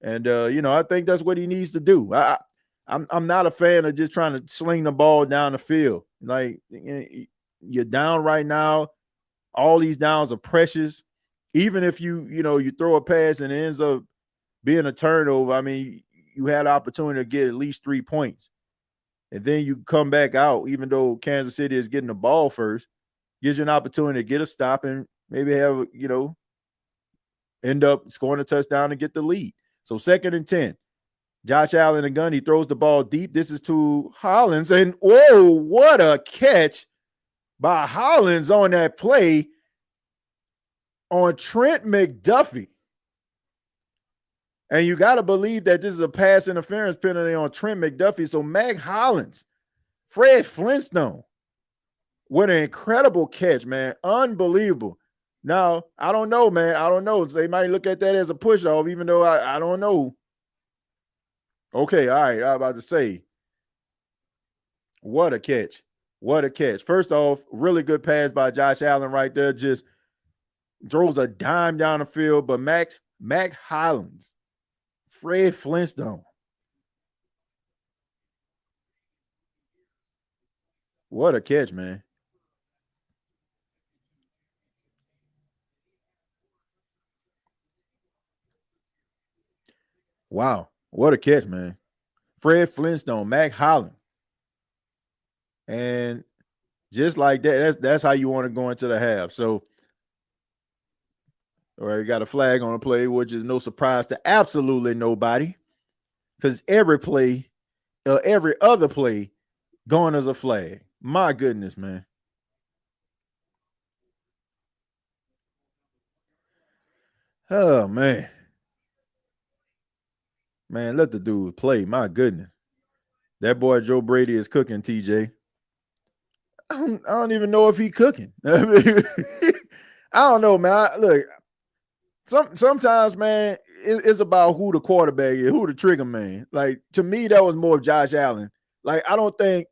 And, I think that's what he needs to do. I'm not a fan of just trying to sling the ball down the field. Like, you're down right now. All these downs are precious. Even if you throw a pass and it ends up being a turnover, I mean, you had an opportunity to get at least 3 points. And then you come back out, even though Kansas City is getting the ball first, gives you an opportunity to get a stop and maybe have, end up scoring a touchdown and get the lead. So 2nd and 10. Josh Allen again, he throws the ball deep. This is to Hollins. And, whoa, what a catch by Hollins on that play on Trent McDuffie. And you got to believe that this is a pass interference penalty on Trent McDuffie. So Mac Hollins, Fred Flintstone, what an incredible catch, man. Unbelievable. Now, I don't know, man. I don't know. They might look at that as a push-off, even though I don't know. Okay, all right. I was about to say, what a catch. What a catch. First off, really good pass by Josh Allen right there. Just throws a dime down the field. But Mac Hollins, Fred Flintstone. What a catch, man. Wow. What a catch, man. Fred Flintstone, Mac Hollins. And just like that, that's how you want to go into the half. So, all right, you got a flag on the play, which is no surprise to absolutely nobody, because every other play going as a flag. My goodness, man. Oh, man. Man, let the dude play. My goodness. That boy Joe Brady is cooking, TJ. I don't even know if he cooking. I don't know, man. Look, sometimes, man, it's about who the quarterback is, who the trigger man. Like, to me, that was more of Josh Allen. Like, I don't think,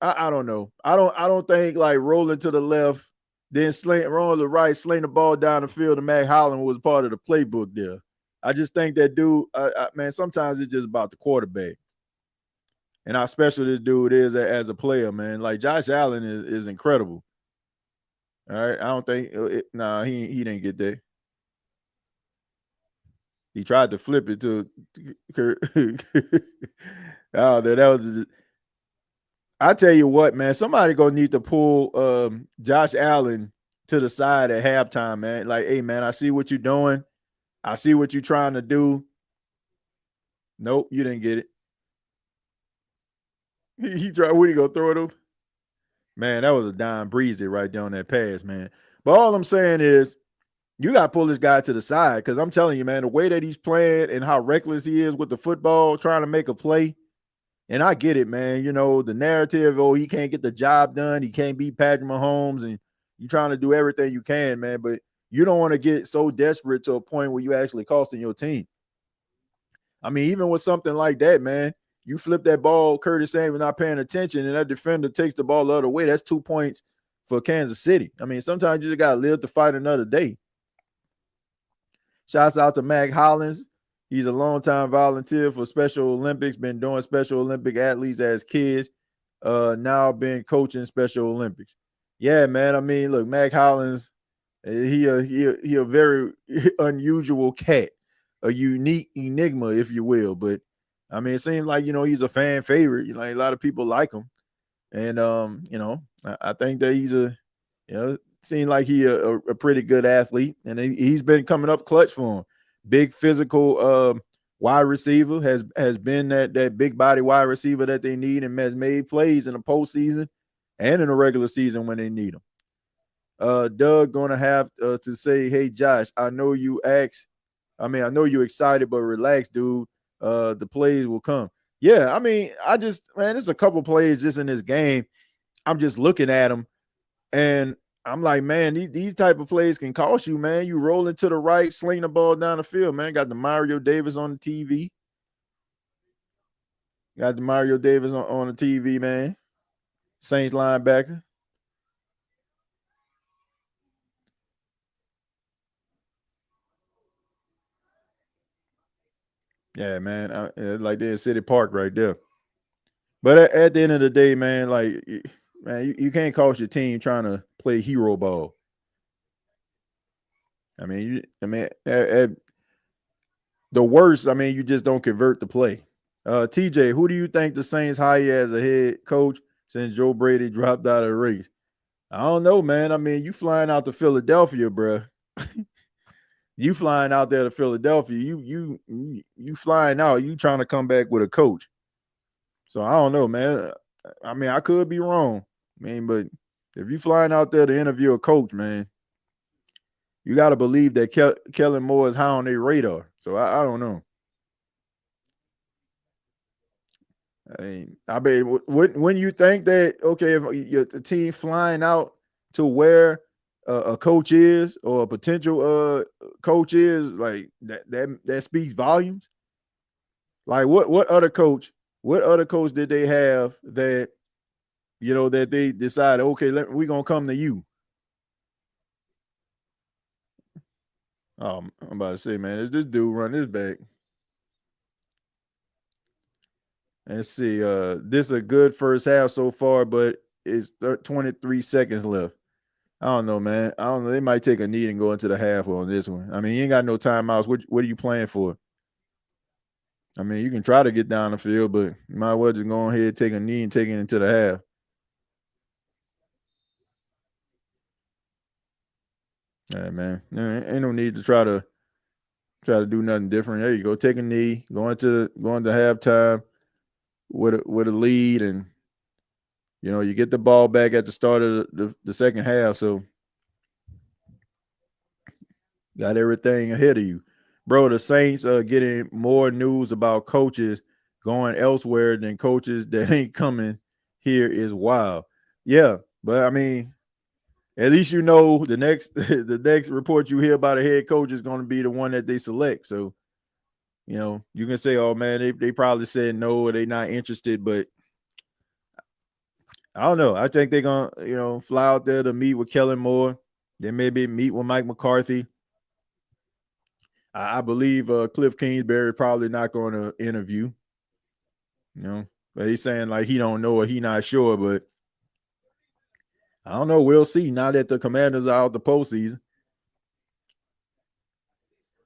I don't know. I don't think like rolling to the left, then rolling to the right, sling the ball down the field to Mac Hollins was part of the playbook there. I just think that dude, man, sometimes it's just about the quarterback. And how special this dude is as a player, man. Like, Josh Allen is incredible. All right. I don't think, he didn't get there. He tried to flip it to oh, that was. I tell you what, man, somebody gonna need to pull Josh Allen to the side at halftime, man. Like, hey, man, I see what you're doing. I see what you're trying to do. Nope, you didn't get it. He tried. What, he gonna throw it over? Man, that was a dime breezy right there on that pass, man. But all I'm saying is, you got to pull this guy to the side, because I'm telling you, man, the way that he's playing and how reckless he is with the football, trying to make a play. And I get it, man. You know, the narrative, oh, he can't get the job done. He can't beat Patrick Mahomes, and you're trying to do everything you can, man. But you don't want to get so desperate to a point where you actually costing your team. I mean, even with something like that, man, you flip that ball, Curtis Samuel not paying attention, and that defender takes the ball the other way. That's 2 points for Kansas City. I mean, sometimes you just got to live to fight another day. Shouts out to Mac Hollins. He's a longtime volunteer for Special Olympics, been doing Special Olympic athletes as kids, now been coaching Special Olympics. Yeah, man. I mean, look, Mac Hollins, he a very unusual cat, a unique enigma, if you will. But I mean, it seems like, you know, he's a fan favorite. You know, a lot of people like him, and you know, I think that he's a, you know, seems like he a pretty good athlete, and he's been coming up clutch for him. Big physical wide receiver, has been that big body wide receiver that they need, and has made plays in the postseason and in the regular season when they need them. Doug gonna have to say, hey Josh, I know you excited, but relax, dude. The plays will come. Yeah, I mean, there's a couple plays just in this game. I'm just looking at them, and I'm like, man, these type of plays can cost you, man. You rolling to the right, sling the ball down the field, man. Got the Mario Davis on the TV. Got the Mario Davis on the TV, man. Saints linebacker. Yeah, man. Like they're in City Park right there. But at the end of the day, man, like, man, you can't cost your team trying to play hero ball. I mean, at the worst, I mean, you just don't convert the play. TJ, who do you think the Saints hire as a head coach since Joe Brady dropped out of the race? I don't know, man. I mean, you flying out to Philadelphia, bro. You flying out there to Philadelphia. You flying out. You trying to come back with a coach. So I don't know, man. I mean, I could be wrong. I mean, but if you flying out there to interview a coach, man, you got to believe that Kellen Moore is high on their radar. So I don't know. I mean, when you think that, okay, if the team flying out to where a coach is, or a potential coach is, like that speaks volumes. Like what other coach did they have that, you know, that they decided, okay, we're gonna come to you? I'm about to say, man, is this dude run this back? Let's see. This is a good first half so far, but it's 23 seconds left. I don't know, man. I don't know. They might take a knee and go into the half on this one. I mean, you ain't got no timeouts. What are you playing for? I mean, you can try to get down the field, but you might as well just go ahead, take a knee, and take it into the half. Yeah, man. Ain't no need to try to do nothing different. There you go. Take a knee, go into halftime with a lead, and you know, you get the ball back at the start of the second half. So got everything ahead of you. Bro, the Saints are getting more news about coaches going elsewhere than coaches that ain't coming here is wild. Yeah, but I mean, at least you know the next report you hear about a head coach is going to be the one that they select. So, you know, you can say, oh man, they probably said no, or they not interested, but I don't know. I think they're gonna, you know, fly out there to meet with Kellen Moore. Then maybe meet with Mike McCarthy. I believe Cliff Kingsbury probably not going to interview. You know, but he's saying like he don't know or he not sure, but I don't know. We'll see now that the Commanders are out the postseason.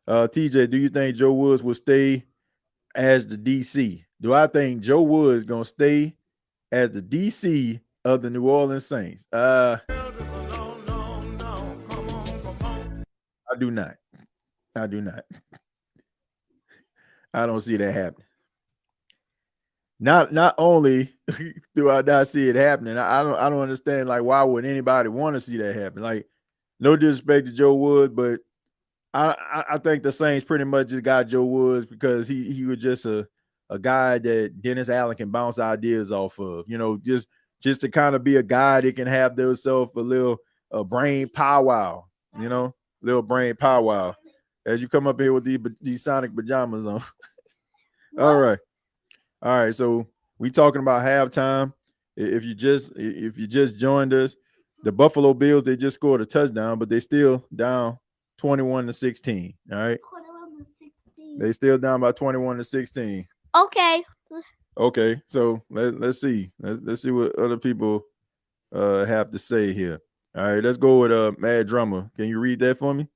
TJ, do you think Joe Woods will stay as the DC? Do I think Joe Woods gonna stay as the DC of the New Orleans Saints? I do not. I do not. I don't see that happening. Not only do I not see it happening, I don't understand, like, why would anybody want to see that happen? Like, no disrespect to Joe Woods, but I think the Saints pretty much just got Joe Woods because he was just a guy that Dennis Allen can bounce ideas off of, just to kind of be a guy that can have themselves a little brain powwow, little brain powwow as you come up here with these Sonic pajamas on. All right. So we talking about halftime. If you just joined us, the Buffalo Bills, they just scored a touchdown, but they still down 21-16. All right. 21-16. They still down by 21-16. Okay. So let's see. Let's see what other people have to say here. All right, let's go with Mad Drummer. Can you read that for me?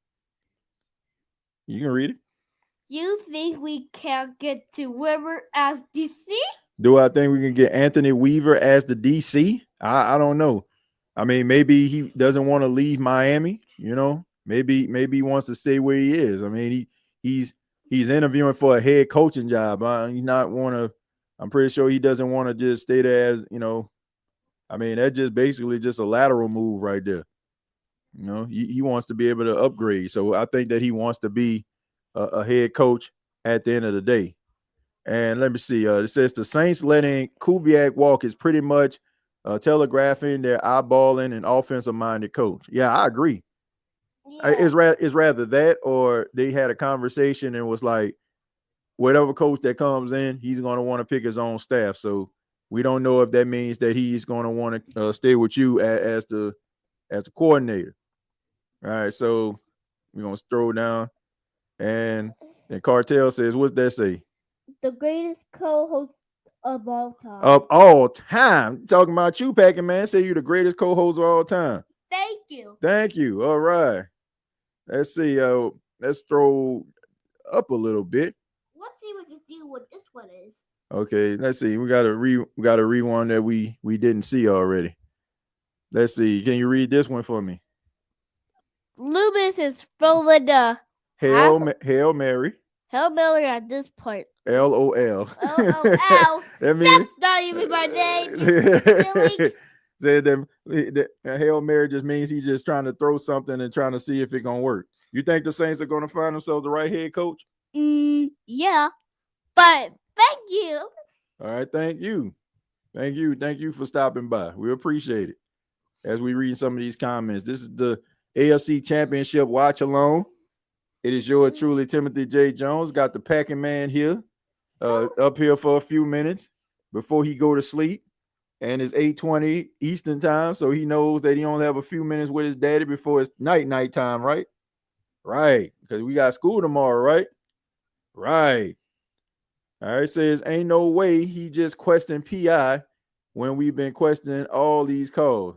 You can read it. You think we can get to Weaver as DC? Do I think we can get Anthony Weaver as the DC? I don't know. I mean, maybe he doesn't want to leave Miami, Maybe he wants to stay where he is. I mean, he's interviewing for a head coaching job. I'm pretty sure he doesn't want to just stay there as, I mean, that's just basically just a lateral move right there. He wants to be able to upgrade. So I think that he wants to be a head coach at the end of the day. And let me see. It says the Saints letting Kubiak walk is pretty much telegraphing their eyeballing and offensive-minded coach. Yeah, I agree. Yeah. It's rather that, or they had a conversation and was like, whatever coach that comes in, he's going to want to pick his own staff. So we don't know if that means that he's going to want to stay with you as the coordinator. All right, so we're going to scroll down. And Cartel says, what's that say? The greatest co-host of all time. Of all time. Talking about you, Packing Man. Say you're the greatest co-host of all time. Thank you. All right. Let's see. Let's throw up a little bit. Let's see if we can see what this one is. Okay, let's see. We got to read one that we didn't see already. Let's see. Can you read this one for me? Loomis is throwing the Hail Mary. Hail Mary at this point. LOL. LOL. That means, that's not even my name. Really? Said that Hail Mary just means he's just trying to throw something and trying to see if it's going to work. You think the Saints are going to find themselves the right head coach? Yeah. But thank you. All right. Thank you. Thank you for stopping by. We appreciate it. As we read some of these comments, this is the AFC Championship watch along. It is yours truly, Timothy J. Jones. Got the Packing Man here, up here for a few minutes before he go to sleep. And it's 8:20 Eastern time, so he knows that he only have a few minutes with his daddy before it's night time, right? Right, because we got school tomorrow, right? Right. All right, says ain't no way he just questioned PI when we've been questioning all these calls.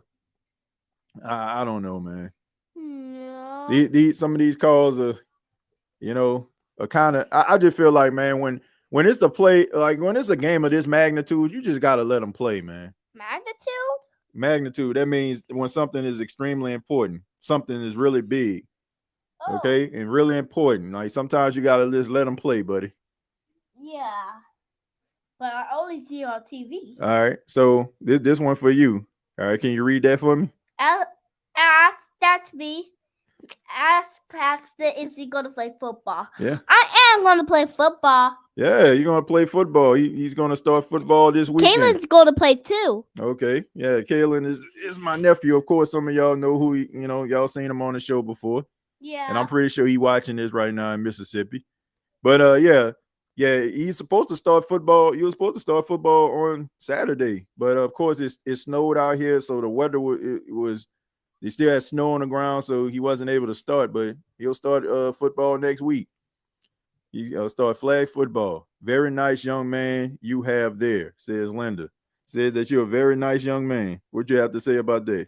I don't know, man. No. Some of these calls are, a kind of. I just feel like, man, when it's the play, like when it's a game of this magnitude, you just gotta let them play, man. Magnitude. That means when something is extremely important, something is really big, okay, and really important. Like sometimes you gotta just let them play, buddy. Yeah, but I only see it on TV. All right, so this one for you. All right, can you read that for me? That's me. Ask Paxton, is he going to play football? Yeah. I am going to play football. Yeah, you're going to play football. He's going to start football this weekend. Kalen's going to play too. Okay. Yeah, Kalen is my nephew. Of course, some of y'all know who y'all seen him on the show before. Yeah. And I'm pretty sure he's watching this right now in Mississippi. But yeah, he's supposed to start football. He was supposed to start football on Saturday. But of course, it snowed out here, so the weather was they still had snow on the ground, so he wasn't able to start, but he'll start football next week. He'll start flag football. Very nice young man you have there, says Linda. Says that you're a very nice young man. What you have to say about that?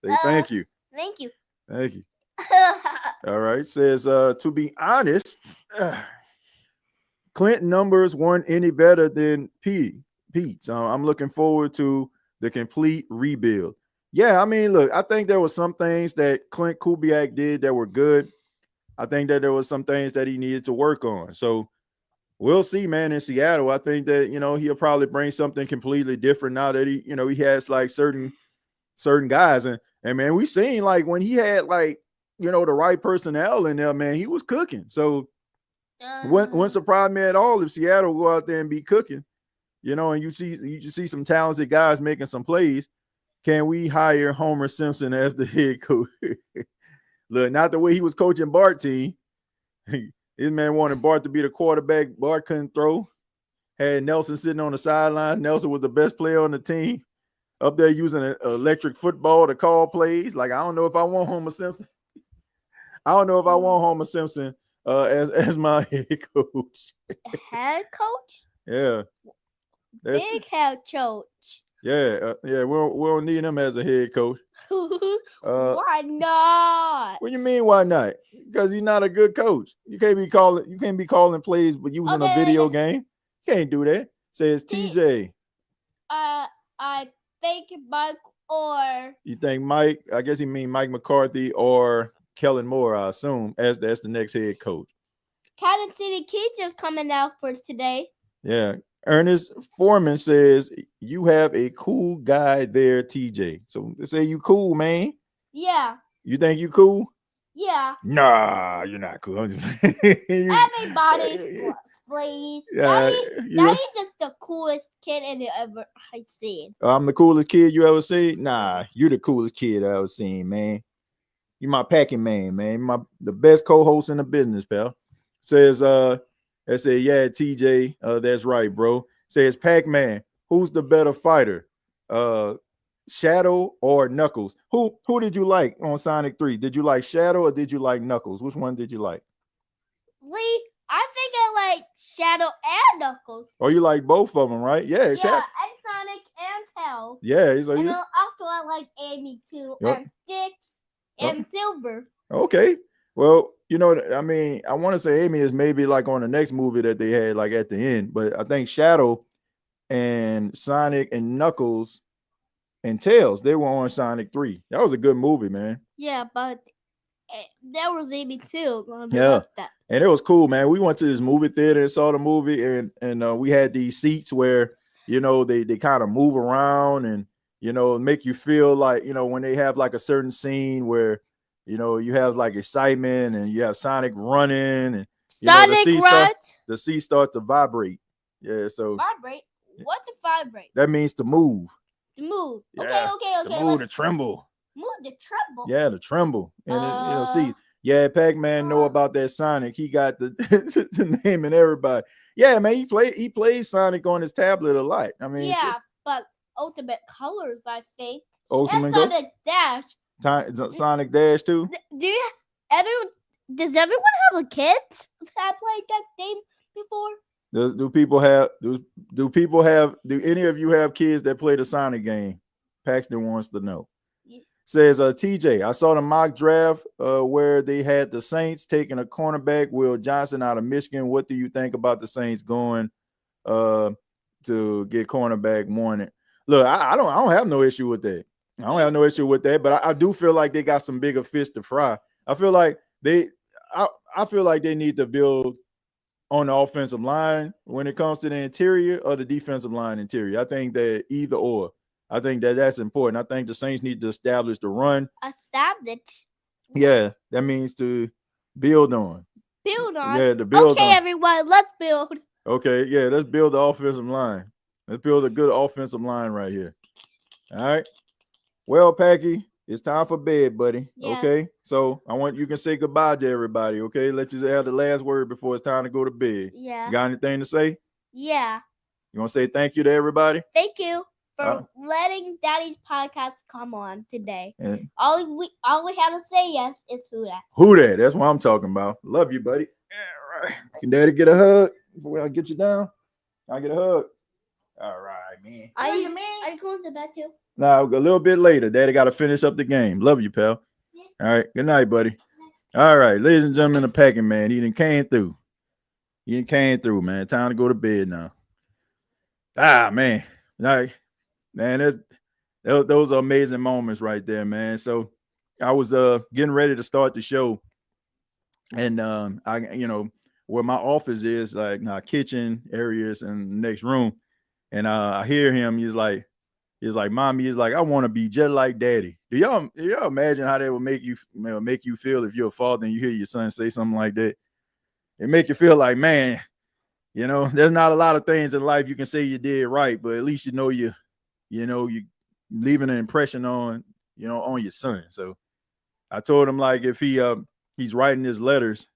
Say thank you. Thank you. Thank you. All right. Says, to be honest, Clint numbers weren't any better than Pete's. I'm looking forward to the complete rebuild. Yeah, I mean, look, I think there were some things that Clint Kubiak did that were good. I think that there was some things that he needed to work on. So we'll see, man, in Seattle. I think that, he'll probably bring something completely different now that he has like certain guys. And man, we seen like when he had like, the right personnel in there, man, he was cooking. So wouldn't surprise me at all if Seattle go out there and be cooking, and you see some talented guys making some plays. Can we hire Homer Simpson as the head coach? Look, not the way he was coaching Bart team. His man wanted Bart to be the quarterback. Bart couldn't throw. Had Nelson sitting on the sideline. Nelson was the best player on the team. Up there using an electric football to call plays. Like, I don't know if I want Homer Simpson. As my head coach. Head coach? Yeah. Big head coach. Yeah. We don't need him as a head coach. Why not? What do you mean, why not? Because he's not a good coach. You can't be calling plays but using a video game. You can't do that. Says TJ. I think Mike or you think Mike? I guess he mean Mike McCarthy or Kellen Moore, I assume, as that's the next head coach. Kansas City Chiefs is coming out for today. Yeah. Ernest Foreman says you have a cool guy there, TJ. So they say you cool, man. Yeah. You think you cool? Yeah. Nah, you're not cool. Everybody, please. Daddy's just the coolest kid ever I've seen. I'm the coolest kid you ever seen? Nah, you're the coolest kid I ever seen, man. You my packing man, the best co-host in the business, pal. Says I say, yeah, TJ, that's right, bro. Says Pac-Man, who's the better fighter? Shadow or Knuckles? Who did you like on Sonic 3? Did you like Shadow or did you like Knuckles? Which one did you like? Lee, I think I like Shadow and Knuckles. Oh, you like both of them, right? Yeah, and Sonic and Tails. Yeah, also I like Amy too, and Sticks and Silver. Okay. Well, I want to say Amy is maybe like on the next movie that they had like at the end, but I think Shadow and Sonic and Knuckles and Tails, they were on Sonic 3. That was a good movie, man. Yeah, but there was Amy too. Yeah, and it was cool, man. We went to this movie theater and saw the movie, and we had these seats where they kind of move around and make you feel like when they have like a certain scene where you have like excitement and you have Sonic running and the seat starts to vibrate. Yeah, so vibrate. What's a vibrate? That means to move. To move. Yeah. Okay. To move, to tremble. Move to tremble. Yeah, to tremble. And Pac-Man know about that Sonic. He got the name and everybody. Yeah, man, he plays Sonic on his tablet a lot. I mean, but Ultimate Colors, I think. Ultimate Colors. Sonic Dash. Sonic Dash too. Does everyone have a kid that played that game before? Do any of you have kids that play the Sonic game? Paxton wants to know. Yeah. Says TJ, I saw the mock draft where they had the Saints taking a cornerback, Will Johnson out of Michigan. What do you think about the Saints going to get cornerback one? Look, I don't have no issue with that. I don't have no issue with that, but I do feel like they got some bigger fish to fry. I feel like they need to build on the offensive line when it comes to the interior or the defensive line interior. I think that either or. I think that's important. I think the Saints need to establish the run. Establish? Yeah, that means to build on. Build on? Yeah, to build on. Okay, everyone, let's build. Okay, yeah, let's build the offensive line. Let's build a good offensive line right here. All right. Well, Packy, it's time for bed, buddy. Yeah. Okay. So I want you can say goodbye to everybody. Okay. Let you have the last word before it's time to go to bed. Yeah. You got anything to say? Yeah. You want to say thank you to everybody? Thank you for letting Daddy's podcast come on today. And all we have to say yes is who that. Who that? That's what I'm talking about. Love you, buddy. All right. Can Daddy get a hug before I get you down? I get a hug. All right, man. Are you going to bed too? Now, a little bit later. Daddy got to finish up the game. Love you, pal. Yeah. All right. Good night, buddy. All right, ladies and gentlemen, the packing man. He done came through. Man. Time to go to bed now. Man. Like, man, those are amazing moments right there, man. So I was getting ready to start the show. And where my office is, like my kitchen areas in the next room. And I hear him, he's like, Mommy, he's like, I want to be just like Daddy. Do y'all imagine how that would make you feel if you're a father and you hear your son say something like that? It make you feel like, man, there's not a lot of things in life you can say you did right, but at least you leaving an impression on your son. So I told him, like, if he's writing his letters,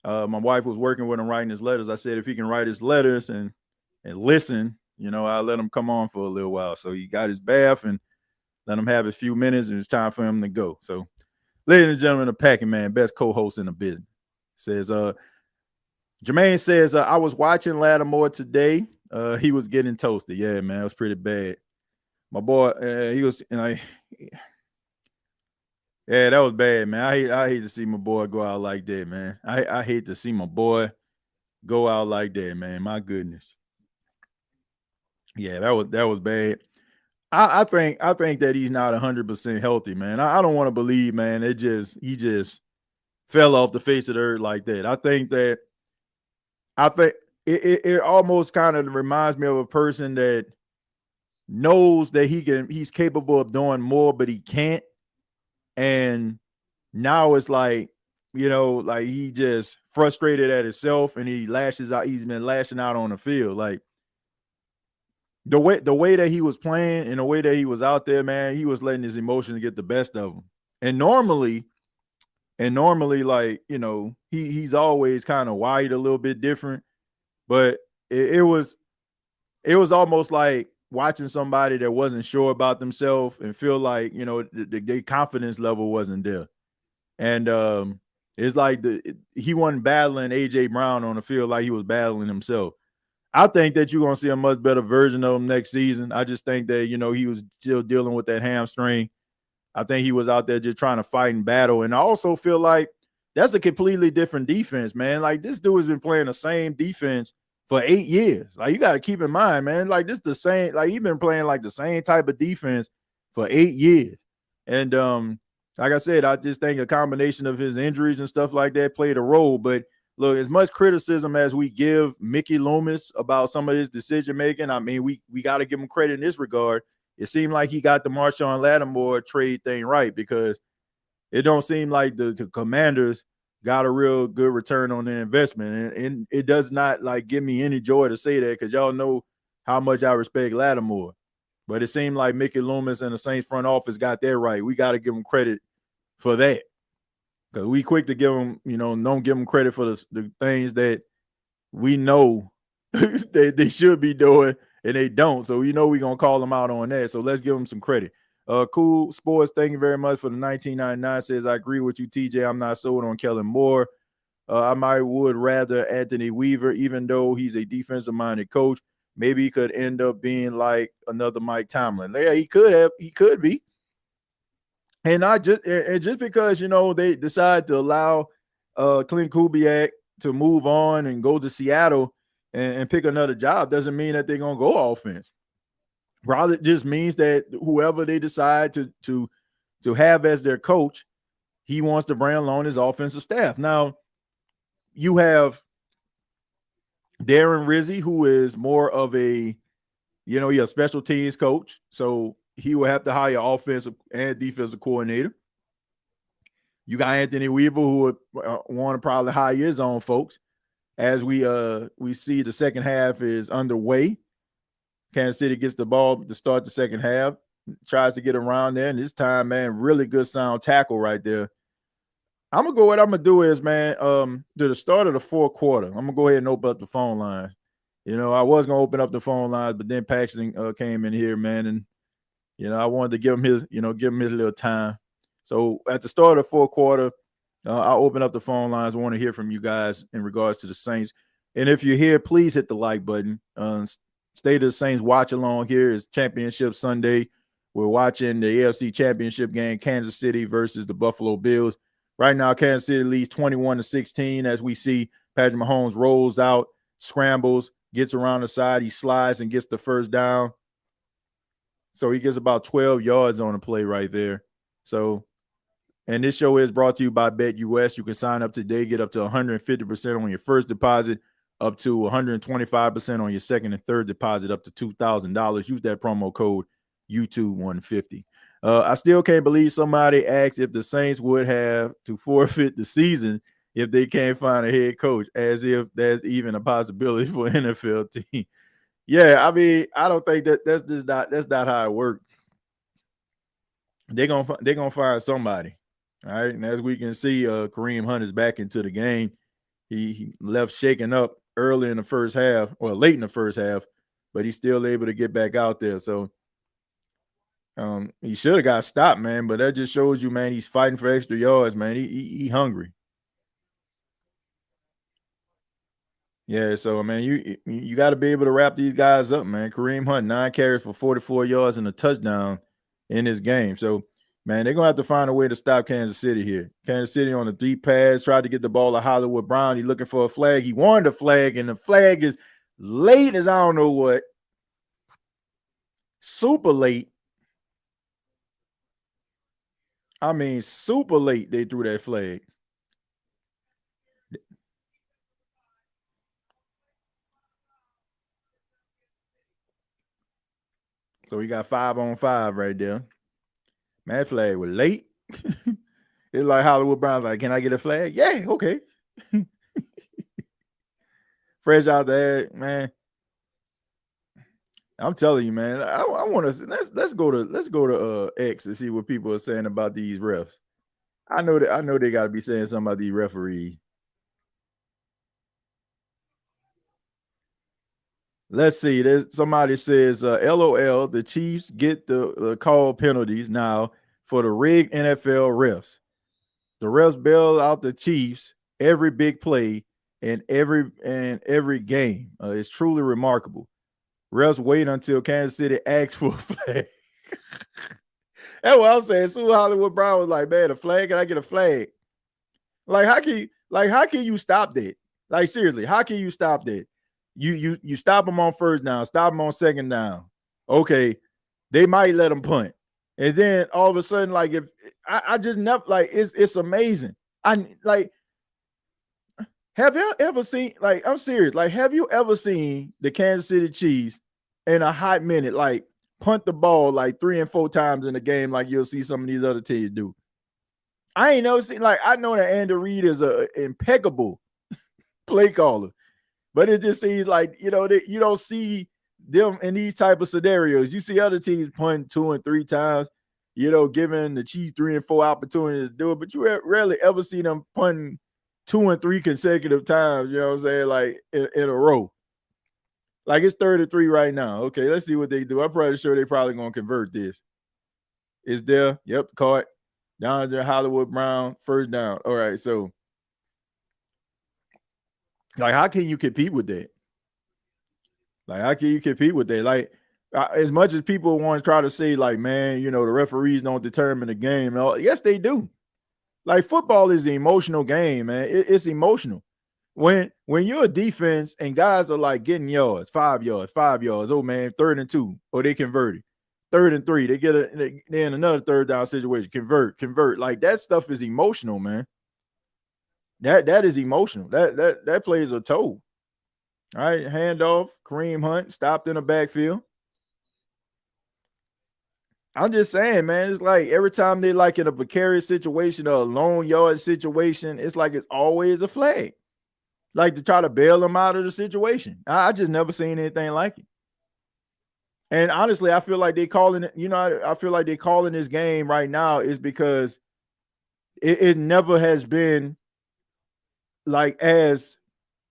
my wife was working with him writing his letters. I said if he can write his letters and listen, I'll let him come on for a little while. So he got his bath and let him have a few minutes, and it's time for him to go. So, ladies and gentlemen, the packing man, best co-host in the business, says, Jermaine says, I was watching Lattimore today. He was getting toasted. Yeah, man, it was pretty bad. My boy, he was, yeah, that was bad, man. I hate to see my boy go out like that, man. I hate to see my boy go out like that, man. My goodness. Yeah, that was bad. I think that he's not 100% healthy, man. I don't want to believe, man. He just fell off the face of the earth like that. I think it almost kind of reminds me of a person that knows that he's capable of doing more, but he can't. And now it's like, like he just frustrated at himself and he lashes out. He's been lashing out on the field. Like the way that he was playing and the way that he was out there, man, he was letting his emotions get the best of him. And normally, like, he's always kind of wired a little bit different, but it was almost like watching somebody that wasn't sure about themselves and feel like, their confidence level wasn't there. And it's like he wasn't battling AJ Brown on the field like he was battling himself. I think that you're going to see a much better version of him next season. I just think that, he was still dealing with that hamstring. I think he was out there just trying to fight and battle. And I also feel like that's a completely different defense, man. Like, this dude has been playing the same defense for 8 years. Like, you got to keep in mind, man, like, this the same, like, he's been playing like the same type of defense for 8 years. And like I said, I just think a combination of his injuries and stuff like that played a role. But look, as much criticism as we give Mickey Loomis about some of his decision making, I mean, we got to give him credit in this regard. It seemed like he got the Marshawn Lattimore trade thing right, because it don't seem like the Commanders got a real good return on their investment. And it does not, like, give me any joy to say that, because y'all know how much I respect Lattimore. But it seemed like Mickey Loomis and the Saints front office got that right. We got to give him credit for that, because we quick to give them, don't give them credit for the things that we know they should be doing and they don't. So we're going to call them out on that. So let's give them some credit. Cool Sports, thank you very much for the 1999, says, I agree with you, TJ. I'm not sold on Kellen Moore. I would rather Anthony Weaver, even though he's a defensive-minded coach. Maybe he could end up being like another Mike Tomlin. Yeah, he could be. And just because, they decide to allow Clint Kubiak to move on and go to Seattle and pick another job doesn't mean that they're going to go offense. Rather, it just means that whoever they decide to have as their coach, he wants to bring along his offensive staff. Now, you have Darren Rizzi, who is more of he's a special teams coach. So he will have to hire offensive and defensive coordinator. You got Anthony Weaver, who would want to probably hire his own folks. As we see the second half is underway. Kansas City gets the ball to start the second half, tries to get around there, and this time, man, really good sound tackle right there. I'm going to go, what I'm going to do is, man, to the start of the fourth quarter, I'm going to go ahead and open up the phone lines. I was going to open up the phone lines, but then Paxton came in here, man, and I wanted to give him his little time. So at the start of the fourth quarter, I'll open up the phone lines. I want to hear from you guys in regards to the Saints. And if you're here, please hit the like button. State of the Saints watch along here is Championship Sunday. We're watching the AFC Championship game, Kansas City versus the Buffalo Bills. Right now, Kansas City leads 21-16 as we see Patrick Mahomes rolls out, scrambles, gets around the side, he slides and gets the first down. So he gets about 12 yards on the play right there. So, and this show is brought to you by BETUS. You can sign up today, get up to 150% on your first deposit, up to 125% on your second and third deposit, up to $2,000. Use that promo code YouTube150. I still can't believe somebody asked if the Saints would have to forfeit the season if they can't find a head coach, as if there's even a possibility for an NFL team. Yeah, I mean, I don't think that's not how it works. They're gonna find somebody. All right. And as we can see, Kareem Hunt is back into the game. He left shaking up early in the first half, or late in the first half, but he's still able to get back out there. So he should have got stopped, man. But that just shows you, man, he's fighting for extra yards, man. He hungry. Yeah, so man, you got to be able to wrap these guys up, man. Kareem Hunt, 9 carries for 44 yards and a touchdown in this game. So, man, they're gonna have to find a way to stop Kansas City here. Kansas City on the deep pass, tried to get the ball to Hollywood Brown. He's looking for a flag. He wanted a flag, and the flag is late as I don't know what. Super late. I mean, super late they threw that flag. So we got 5-on-5 right there. Man, that flag was late. It's like Hollywood Brown's like, can I get a flag? Yeah, okay. Fresh out there, man. I'm telling you, man. I want to let's go to X and see what people are saying about these refs. I know they got to be saying something about these referees. Let's see. Somebody says, LOL, the Chiefs get the call penalties now for the rigged NFL refs. The refs bail out the Chiefs every big play and every game. It's truly remarkable. Refs wait until Kansas City asks for a flag. That's what I'm saying. As soon as Hollywood Brown was like, man, a flag, can I get a flag? Like, how can you stop that? Like, seriously, how can you stop that? You stop them on first down, stop them on second down. Okay, they might let them punt. And then all of a sudden, like, if I just never, like, it's amazing. I like, have you ever seen, like, I'm serious, like, have you ever seen the Kansas City Chiefs in a hot minute, like, punt the ball like 3 and 4 times in a game like you'll see some of these other teams do? I ain't never seen, like, I know that Andy Reid is an impeccable play caller, but it just seems like, you don't see them in these type of scenarios. You see other teams punting 2 and 3 times, giving the Chiefs 3 and 4 opportunities to do it, but you rarely ever see them punting 2 and 3 consecutive times, you know what I'm saying, like in a row. Like, it's 33 right now. Okay, let's see what they do. I'm pretty sure they're probably going to convert this. It's there. Yep, caught. Down there, Hollywood Brown, first down. All right, so, like, how can you compete with that? Like, how can you compete with that? Like, as much as people want to try to say, like, man, the referees don't determine the game. Yes, they do. Like, football is an emotional game, man. It's emotional. When you're a defense and guys are like getting yards, 5 yards, oh man, 3rd and 2, or they converted. 3rd and 3, they get then another third down situation, convert. Like, that stuff is emotional, man. That is emotional. That plays a toll. All right, handoff, Kareem Hunt stopped in the backfield. I'm just saying, man, it's like every time they like in a precarious situation or a long yard situation, it's like it's always a flag. Like, to try to bail them out of the situation. I just never seen anything like it. And honestly, I feel like they calling it, I feel like they calling this game right now is because it never has been like as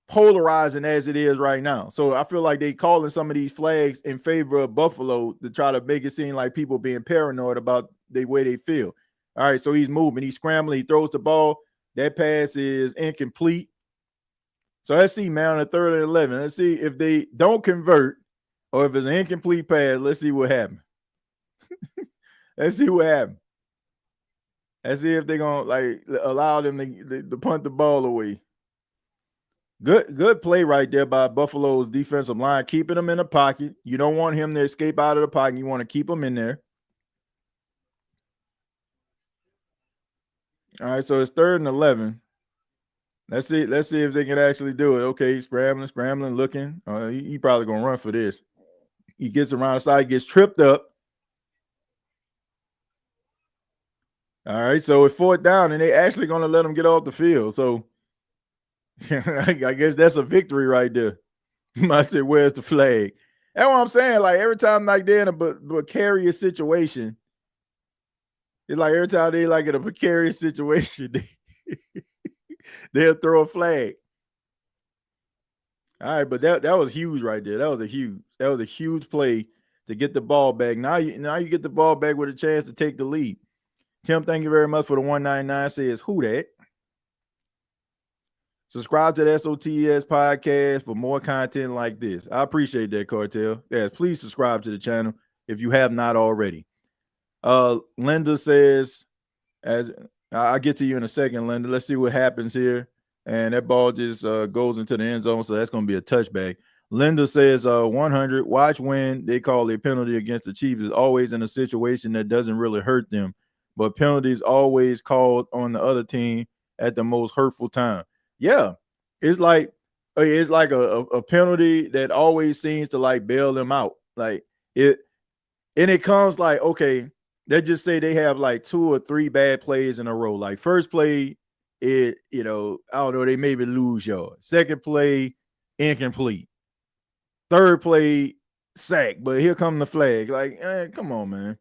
polarizing as it is right now. So I feel like they calling some of these flags in favor of Buffalo to try to make it seem like people being paranoid about the way they feel. All right, so he's moving, he's scrambling, he throws the ball. That pass is incomplete. So let's see, man, on the 3rd and 11. Let's see if they don't convert or if it's an incomplete pass. Let's see what happens. Let's see what happens. Let's see if they're gonna like allow them to punt the ball away. Good play right there by Buffalo's defensive line, keeping him in the pocket. You don't want him to escape out of the pocket. You want to keep him in there. All right, so it's 3rd and 11. Let's see if they can actually do it. Okay, he's scrambling, looking. He probably gonna run for this. He gets around the side, gets tripped up. All right, so it's 4th down, and they actually gonna let him get off the field. So I guess that's a victory right there. I said, "Where's the flag?" That's what I'm saying. Like every time, like they're in a precarious situation, it's like every time they like in a precarious situation, they'll throw a flag. All right, but that was huge right there. That was a huge play to get the ball back. Now you get the ball back with a chance to take the lead. Tim, thank you very much for the 199. Says who that? Subscribe to the SOTS podcast for more content like this. I appreciate that, Cartel. Yes, please subscribe to the channel if you have not already. Linda says, as I'll get to you in a second, Linda. Let's see what happens here. And that ball just goes into the end zone, so that's going to be a touchback. Linda says 100. Watch when they call a penalty against the Chiefs is always in a situation that doesn't really hurt them, but penalties always called on the other team at the most hurtful time. Yeah, it's like a penalty that always seems to like bail them out. Like it, and it comes like, okay, they just say they have like 2 or 3 bad plays in a row. Like first play, I don't know, they maybe lose yards. Second play, incomplete. Third play, sack. But here come the flag. Like, come on, man.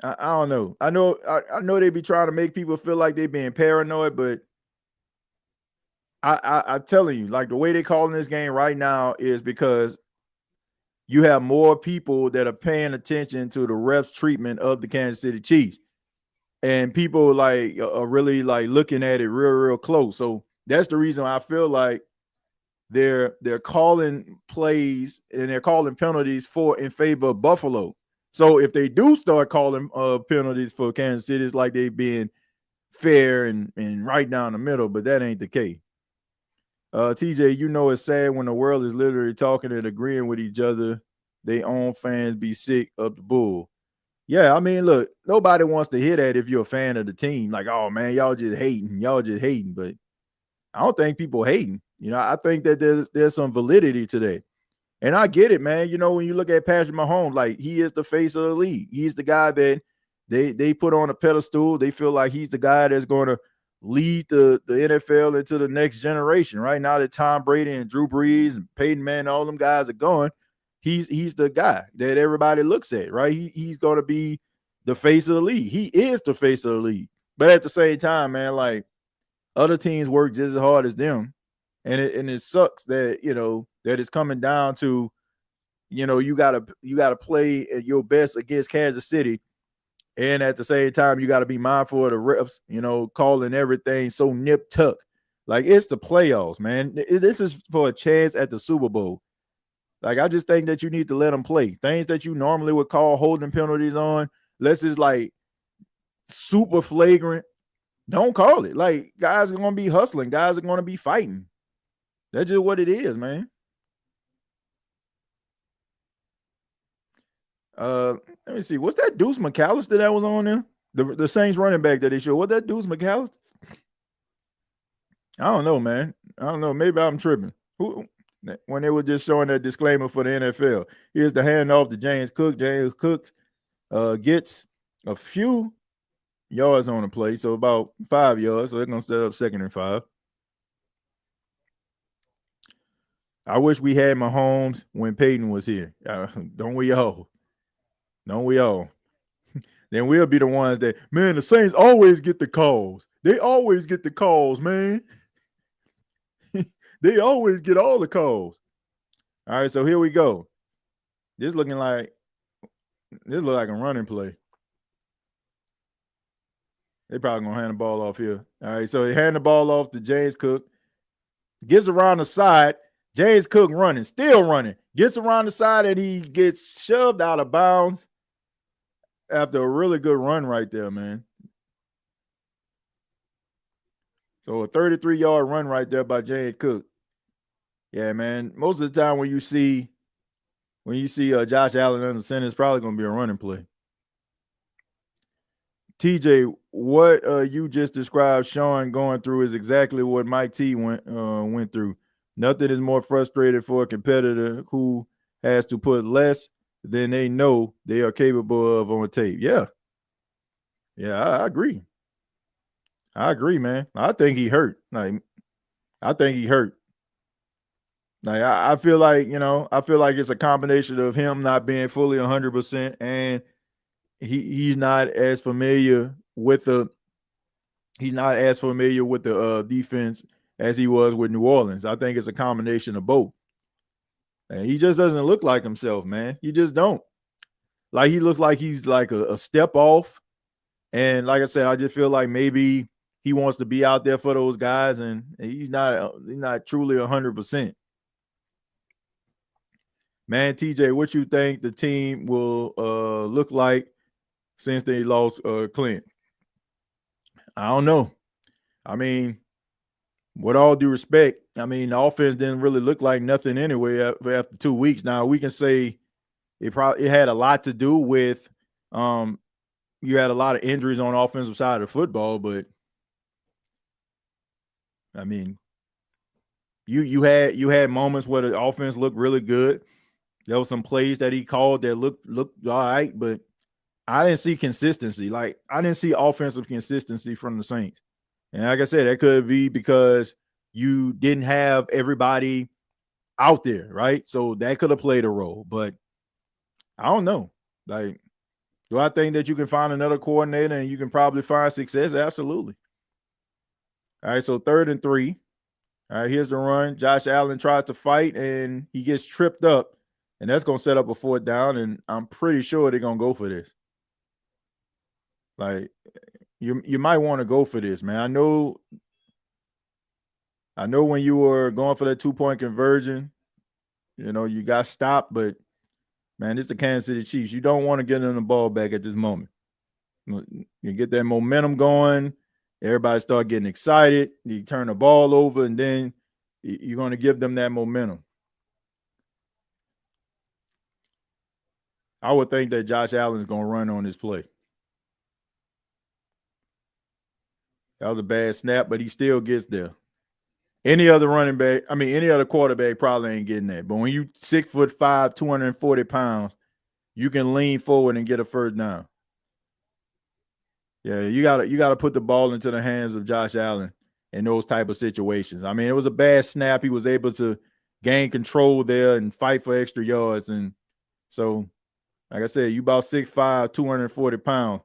I don't know. I know they be trying to make people feel like they being paranoid, but I'm telling you, like the way they calling this game right now is because you have more people that are paying attention to the refs' treatment of the Kansas City Chiefs, and people like are really like looking at it real close. So that's the reason I feel like they're calling plays and they're calling penalties in favor of Buffalo. So if they do start calling penalties for Kansas City, it's like they've been fair and right down the middle, but that ain't the case. TJ, it's sad when the world is literally talking and agreeing with each other. They own fans be sick of the bull. Yeah, I mean, look, nobody wants to hear that if you're a fan of the team. Like, oh man, y'all just hating. But I don't think people hating. I think that there's some validity to that. And I get it, man. When you look at Patrick Mahomes, like he is the face of the league. He's the guy that they put on a pedestal. They feel like he's the guy that's going to lead the NFL into the next generation. Right now that Tom Brady and Drew Brees and Peyton Manning, all them guys are going, he's the guy that everybody looks at, right? He's going to be the face of the league. He is the face of the league. But at the same time, man, like other teams work just as hard as them. And it sucks that, that it's coming down to, you gotta play at your best against Kansas City. And at the same time, you got to be mindful of the refs, calling everything so nip tuck. Like it's the playoffs, man. This is for a chance at the Super Bowl. Like I just think that you need to let them play. Things that you normally would call holding penalties on, unless it's like super flagrant, don't call it. Like guys are going to be hustling. Guys are going to be fighting. That's just what it is, man. Let me see. What's that Deuce McAllister that was on there? The Saints running back that they showed. What's that Deuce McAllister? I don't know, man. I don't know. Maybe I'm tripping. When they were just showing that disclaimer for the NFL. Here's the handoff to James Cook. James Cook gets a few yards on the play, so about 5 yards. So they're going to set up 2nd and 5. I wish we had Mahomes when Peyton was here. Don't we all? Don't we all? Then we'll be the ones that, man, the Saints always get the calls. They always get the calls, man. They always get all the calls. All right, so here we go. This look like a running play. They probably going to hand the ball off here. All right, so they hand the ball off to James Cook. Gets around the side. James Cook running, still running. Gets around the side and he gets shoved out of bounds after a really good run right there, man. So a 33-yard run right there by James Cook. Yeah, man. Most of the time when you see Josh Allen under center, it's probably going to be a running play. TJ, what you just described Sean going through is exactly what Mike T went through. Nothing is more frustrating for a competitor who has to put less than they know they are capable of on tape. Yeah. Yeah, I agree. I agree, man. I think he hurt. Like, I think he hurt. Like, I feel like, it's a combination of him not being fully 100% and he's not as familiar with the defense as he was with New Orleans. I think it's a combination of both. And he just doesn't look like himself, man. You just don't. Like, he looks like he's like a step off. And like I said, I just feel like maybe he wants to be out there for those guys, and he's not truly 100%. Man, TJ, what you think the team will look like since they lost Clint? I don't know. I mean, with all due respect, I mean, the offense didn't really look like nothing anyway after 2 weeks. Now, we can say it had a lot to do with you had a lot of injuries on the offensive side of football, but I mean, you had moments where the offense looked really good. There were some plays that he called that looked all right, but I didn't see consistency. Like, I didn't see offensive consistency from the Saints. And like I said, that could be because you didn't have everybody out there, right? So that could have played a role. But I don't know. Like, do I think that you can find another coordinator and you can probably find success? Absolutely. All right, so 3rd and 3. All right, here's the run. Josh Allen tries to fight, and he gets tripped up. And that's going to set up a 4th down, and I'm pretty sure they're going to go for this. Like, you might want to go for this, man. I know when you were going for that 2-point conversion, you got stopped, but, man, it's the Kansas City Chiefs. You don't want to get them the ball back at this moment. You get that momentum going. Everybody start getting excited. You turn the ball over, and then you're going to give them that momentum. I would think that Josh Allen is going to run on this play. That was a bad snap, but he still gets there. Any other quarterback probably ain't getting that. But when you 6'5", 240 pounds, you can lean forward and get a 1st down. Yeah, you gotta put the ball into the hands of Josh Allen in those type of situations. I mean, it was a bad snap. He was able to gain control there and fight for extra yards. And so, like I said, you about 6'5", 240 pounds.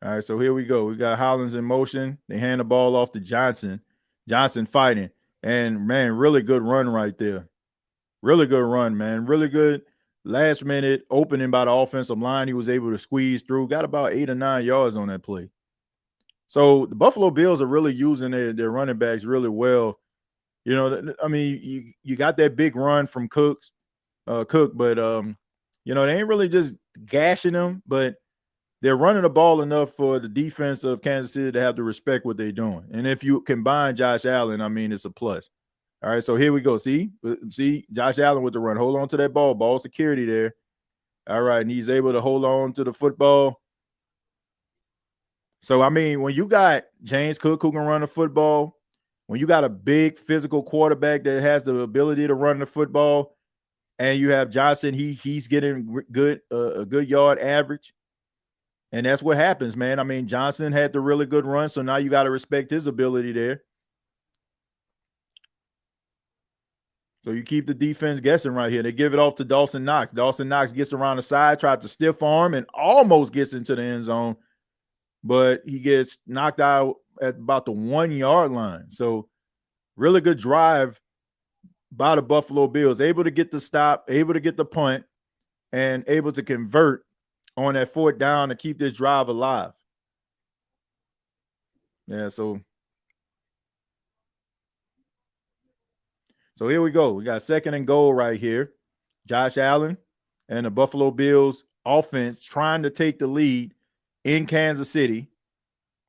All right, so here we go. We got Hollins in motion. They hand the ball off to Johnson. Johnson fighting. And, man, really good run right there. Really good run, man. Really good last minute opening by the offensive line. He was able to squeeze through. Got about 8 or 9 yards on that play. So the Buffalo Bills are really using their running backs really well. I mean, you got that big run from Cook, but, they ain't really just gashing them, but they're running the ball enough for the defense of Kansas City to have to respect what they're doing. And if you combine Josh Allen, I mean, it's a plus. All right, so here we go. See, Josh Allen with the run. Hold on to that ball. Ball security there. All right, and he's able to hold on to the football. So, I mean, when you got James Cook who can run the football, when you got a big physical quarterback that has the ability to run the football, and you have Johnson, he's getting a good yard average. And that's what happens, man. I mean, Johnson had the really good run, so now you got to respect his ability there. So you keep the defense guessing right here. They give it off to Dawson Knox. Dawson Knox gets around the side, tries to stiff arm, and almost gets into the end zone. But he gets knocked out at about the 1-yard line. So really good drive by the Buffalo Bills. Able to get the stop, able to get the punt, and able to convert on that 4th down to keep this drive alive. Yeah, so here we go. We got 2nd and goal right here. Josh Allen and the Buffalo Bills offense trying to take the lead in Kansas City.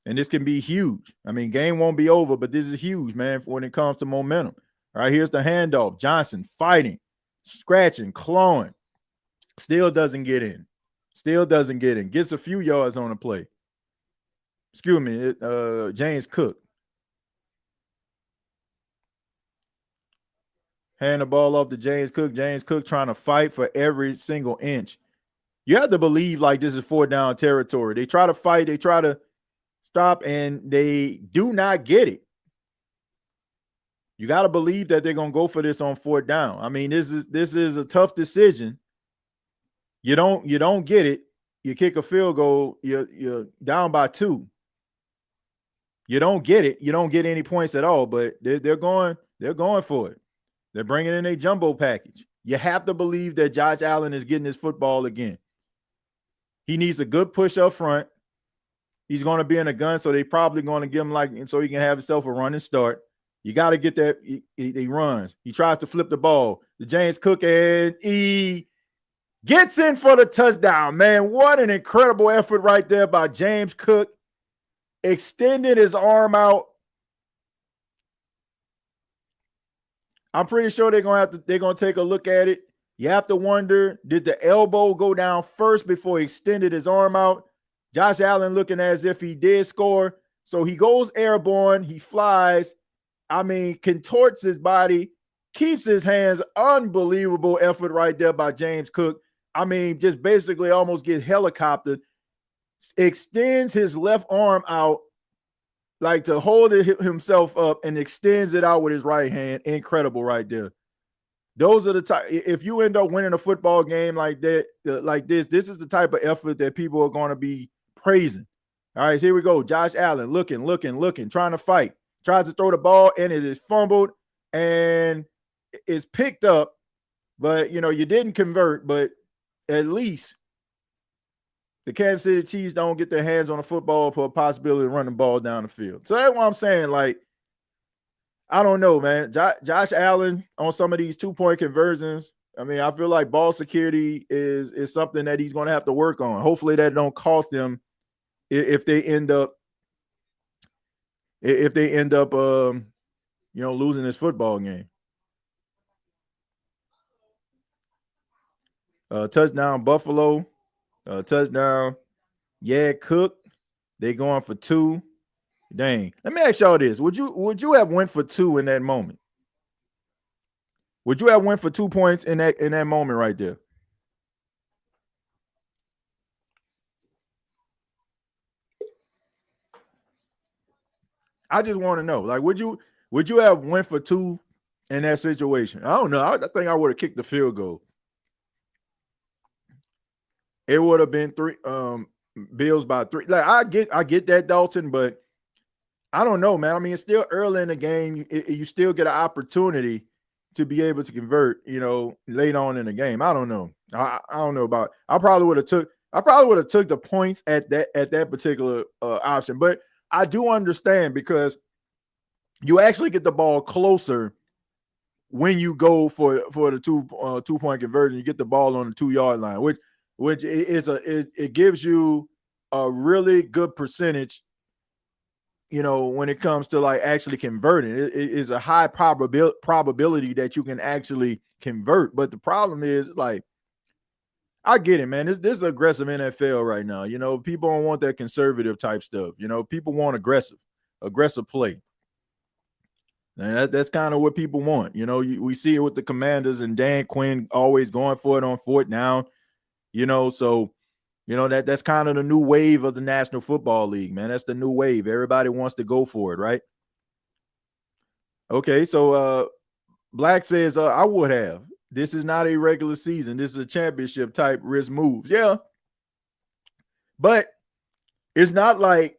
And this can be huge. I mean, game won't be over, but this is huge, man, when it comes to momentum. All right, here's the handoff. Johnson fighting, scratching, clawing. Still doesn't get in. Gets a few yards on the play. Excuse me, James Cook. Hand the ball off to James Cook. James Cook trying to fight for every single inch. You have to believe like this is 4th down territory. They try to fight. They try to stop, and they do not get it. You got to believe that they're going to go for this on 4th down. I mean, this is a tough decision. You don't get it. You kick a field goal. You're down by 2. You don't get it. You don't get any points at all. But they're going for it. They're bringing in a jumbo package. You have to believe that Josh Allen is getting his football again. He needs a good push up front. He's going to be in a gun, so they probably going to give him so he can have himself a running start. You got to get that. He runs. He tries to flip the ball. The James Cook, and he gets in for the touchdown. Man, what an incredible effort right there by James Cook. Extended his arm out. I'm pretty sure they're gonna take a look at it. You have to wonder, did the elbow go down first before he extended his arm out? Josh Allen looking as if he did score. So he goes airborne, he flies, contorts his body, keeps his hands. Unbelievable effort right there by James Cook. Just basically almost get helicoptered. Extends his left arm out like to hold himself up and extends it out with his right hand. Incredible right there. Those are the type. If you end up winning a football game like that, this is the type of effort that people are going to be praising. All right, here we go. Josh Allen looking, trying to fight. Tries to throw the ball, and it is fumbled, and it's picked up. But, you didn't convert, but at least the Kansas City Chiefs don't get their hands on the football for a possibility of running the ball down the field. So that's what I'm saying. I don't know, man. Josh Allen on some of these 2-point conversions. I feel like ball security is something that he's going to have to work on. Hopefully that don't cost them if they end up losing this football game. Touchdown Buffalo. Touchdown. Yeah, Cook. They going for 2. Dang. Let me ask y'all this. Would you have went for 2 in that moment? Would you have went for 2 points in that moment right there? I just want to know. Would you have went for 2 in that situation? I don't know. I think I would have kicked the field goal. It would have been 3 Bills by 3. I get that, Dalton, but I don't know, man. It's still early in the game. You still get an opportunity to be able to convert, late on in the game. I don't know. I don't know about. I probably would have took the points at that particular option. But I do understand because you actually get the ball closer when you go for the 2-point conversion. You get the ball on the 2-yard line, which it gives you a really good percentage, when it comes to actually converting. It is a high probability that you can actually convert. But the problem is I get it, man. This is aggressive NFL right now. People don't want that conservative type stuff. People want aggressive play. And that's kind of what people want. We see it with the Commanders and Dan Quinn always going for it on 4th down. So that's kind of the new wave of the National Football League, man. That's the new wave. Everybody wants to go for it, right? Okay, so Black says I would have. This is not a regular season. This is a championship type risk move. Yeah. But it's not like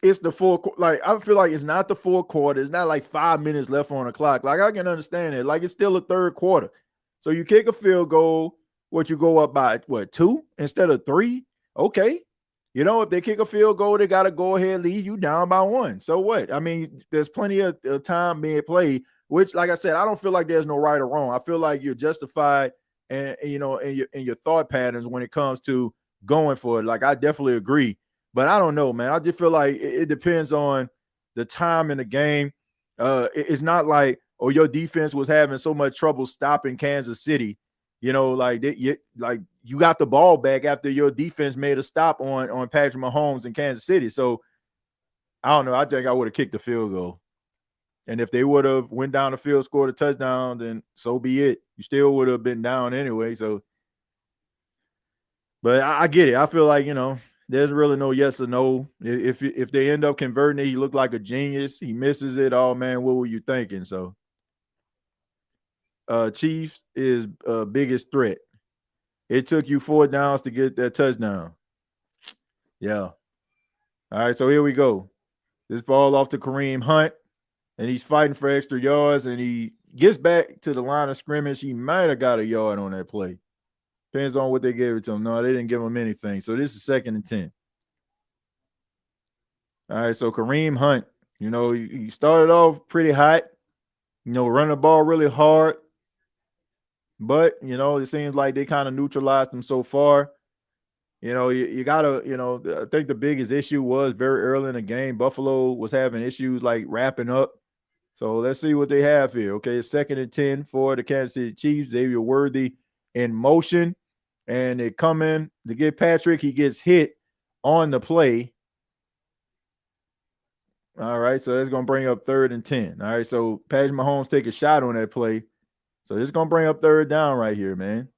it's the full, I feel like it's not the full quarter. It's not 5 minutes left on the clock. I can understand it. It's still a third quarter. So you kick a field goal. You go up by 2 instead of 3? Okay. If they kick a field goal, they got to go ahead and leave you down by 1. So what? There's plenty of time being played, which, like I said, I don't feel like there's no right or wrong. I feel like you're justified and in your thought patterns when it comes to going for it. Like, I definitely agree, but I don't know, man. I just feel like it depends on the time in the game. It's not like, oh, your defense was having so much trouble stopping Kansas City. Like you got the ball back after your defense made a stop on Patrick Mahomes in Kansas City. So I don't know. I think I would have kicked the field goal. And if they would have went down the field, scored a touchdown, then so be it. You still would have been down anyway. So, but I get it. I feel like, there's really no yes or no. If they end up converting it, he looked like a genius. He misses it. Oh, man, what were you thinking? So, Chiefs is biggest threat. It took you 4 downs to get that touchdown. Yeah. All right, so here we go. This ball off to Kareem Hunt, and he's fighting for extra yards, and he gets back to the line of scrimmage. He might have got a yard on that play. Depends on what they gave it to him. No, they didn't give him anything. So this is 2nd and 10. All right, so Kareem Hunt, he started off pretty hot, running the ball really hard. But, it seems like they kind of neutralized him so far. You got to, I think the biggest issue was very early in the game. Buffalo was having issues like wrapping up. So let's see what they have here. Okay, it's 2nd and 10 for the Kansas City Chiefs. Xavier Worthy in motion. And they come in to get Patrick. He gets hit on the play. All right, so that's going to bring up 3rd and 10. All right, so Patrick Mahomes take a shot on that play. So this is going to bring up 3rd down right here, man.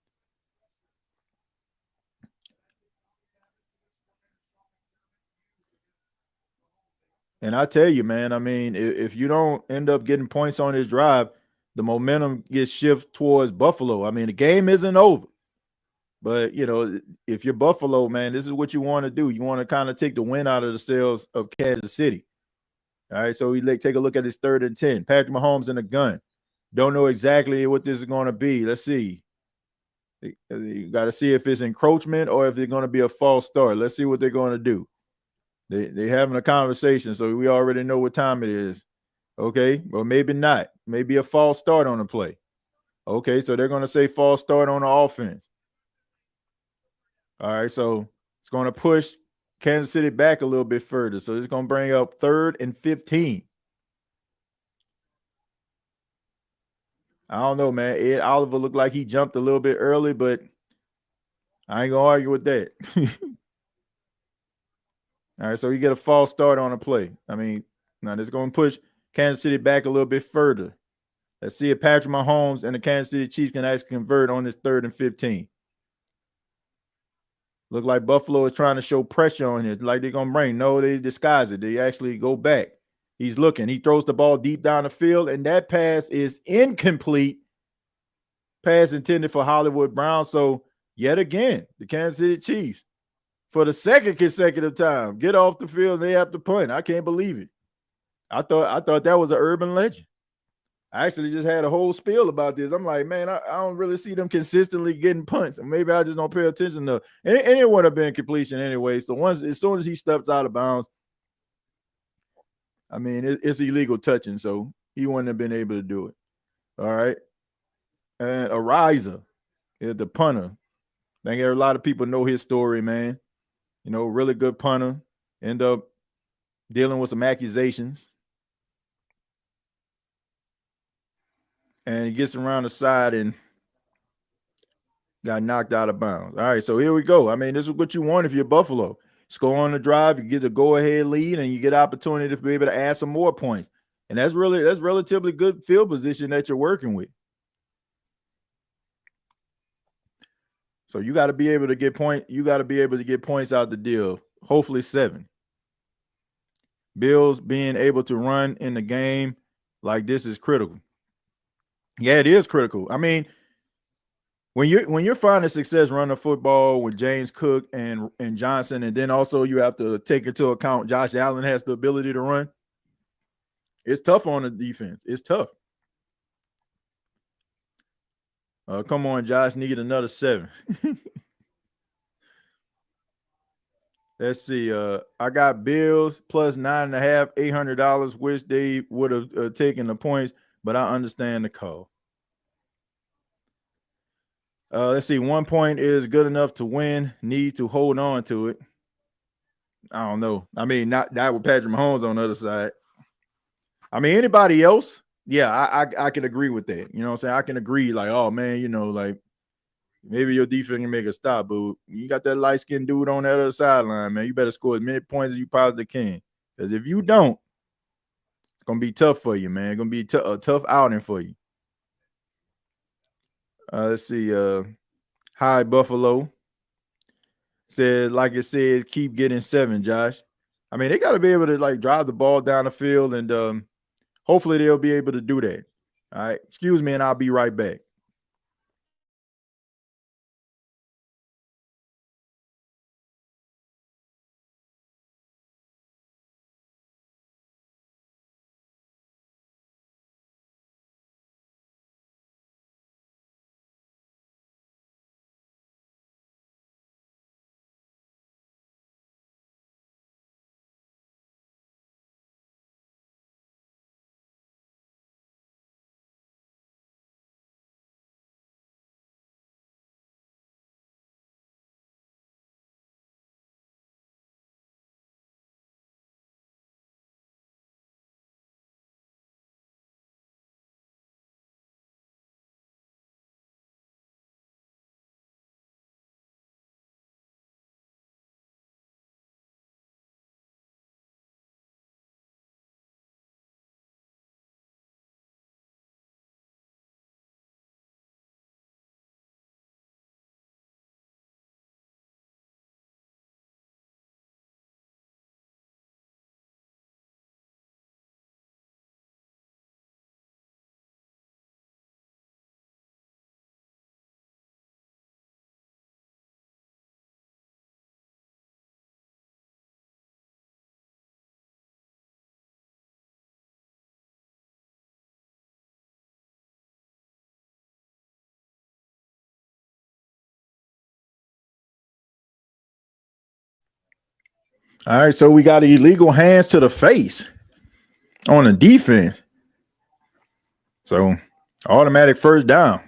And I tell you, man, I mean, if you don't end up getting points on this drive, the momentum gets shifted towards Buffalo. I mean, the game isn't over. But, if you're Buffalo, man, this is what you want to do. You want to kind of take the win out of the sails of Kansas City. All right, so we take a look at this 3rd and 10. Patrick Mahomes in the gun. Don't know exactly what this is going to be. Let's see. You got to see if it's encroachment or if they're going to be a false start. Let's see what they're going to do. They're having a conversation, so we already know what time it is. Okay, or maybe not. Maybe a false start on the play. Okay, so they're going to say false start on the offense. All right, so it's going to push Kansas City back a little bit further. So it's going to bring up 3rd and 15. I don't know, man. Ed Oliver looked like he jumped a little bit early, but I ain't going to argue with that. All right, so you get a false start on a play. I mean, now this is going to push Kansas City back a little bit further. Let's see if Patrick Mahomes and the Kansas City Chiefs can actually convert on this 3rd and 15. Look like Buffalo is trying to show pressure on it, like they're going to bring. No, they disguise it. They actually go back. He's looking. He throws the ball deep down the field, and that pass is incomplete. Pass intended for Hollywood Brown. So, yet again, the Kansas City Chiefs, for the 2nd consecutive time, get off the field and they have to punt. I can't believe it. I thought that was an urban legend. I actually just had a whole spiel about this. I'm like, man, I don't really see them consistently getting punts. And maybe I just don't pay attention to and it would have been completion anyway. So as soon as he steps out of bounds, I mean, it's illegal touching, so he wouldn't have been able to do it. All right. And Ariza is the punter. I think a lot of people know his story, man. Really good punter. End up dealing with some accusations. And he gets around the side and got knocked out of bounds. All right, so here we go. I mean, this is what you want if you're Buffalo. Score on the drive, you get a go-ahead lead, and you get opportunity to be able to add some more points. And that's relatively good field position that you're working with. So you got to be able to get points out the deal. Hopefully 7. Bills being able to run in the game like this is critical. Yeah, it is critical. I mean, when you're finding success running football with James Cook and Johnson, and then also you have to take into account Josh Allen has the ability to run, it's tough on the defense. It's tough. Come on, Josh, need another 7. Let's see. I got Bills plus 9.5, $800. Wish they would have taken the points, but I understand the call. Let's see. 1 point is good enough to win. Need to hold on to it. I don't know. I mean, not with Patrick Mahomes on the other side. I mean, anybody else? Yeah, I can agree with that. You know what I'm saying? I can agree, like, oh man, like maybe your defense can make a stop, but you got that light-skinned dude on that other sideline, man. You better score as many points as you possibly can. Because if you don't, it's gonna be tough for you, man. It's gonna be a tough outing for you. Let's see. Hi Buffalo said, like it said, keep getting 7, Josh. I mean, they got to be able to like drive the ball down the field, and hopefully they'll be able to do that. All right. Excuse me, and I'll be right back. All right, so we got illegal hands to the face on the defense. So automatic first down.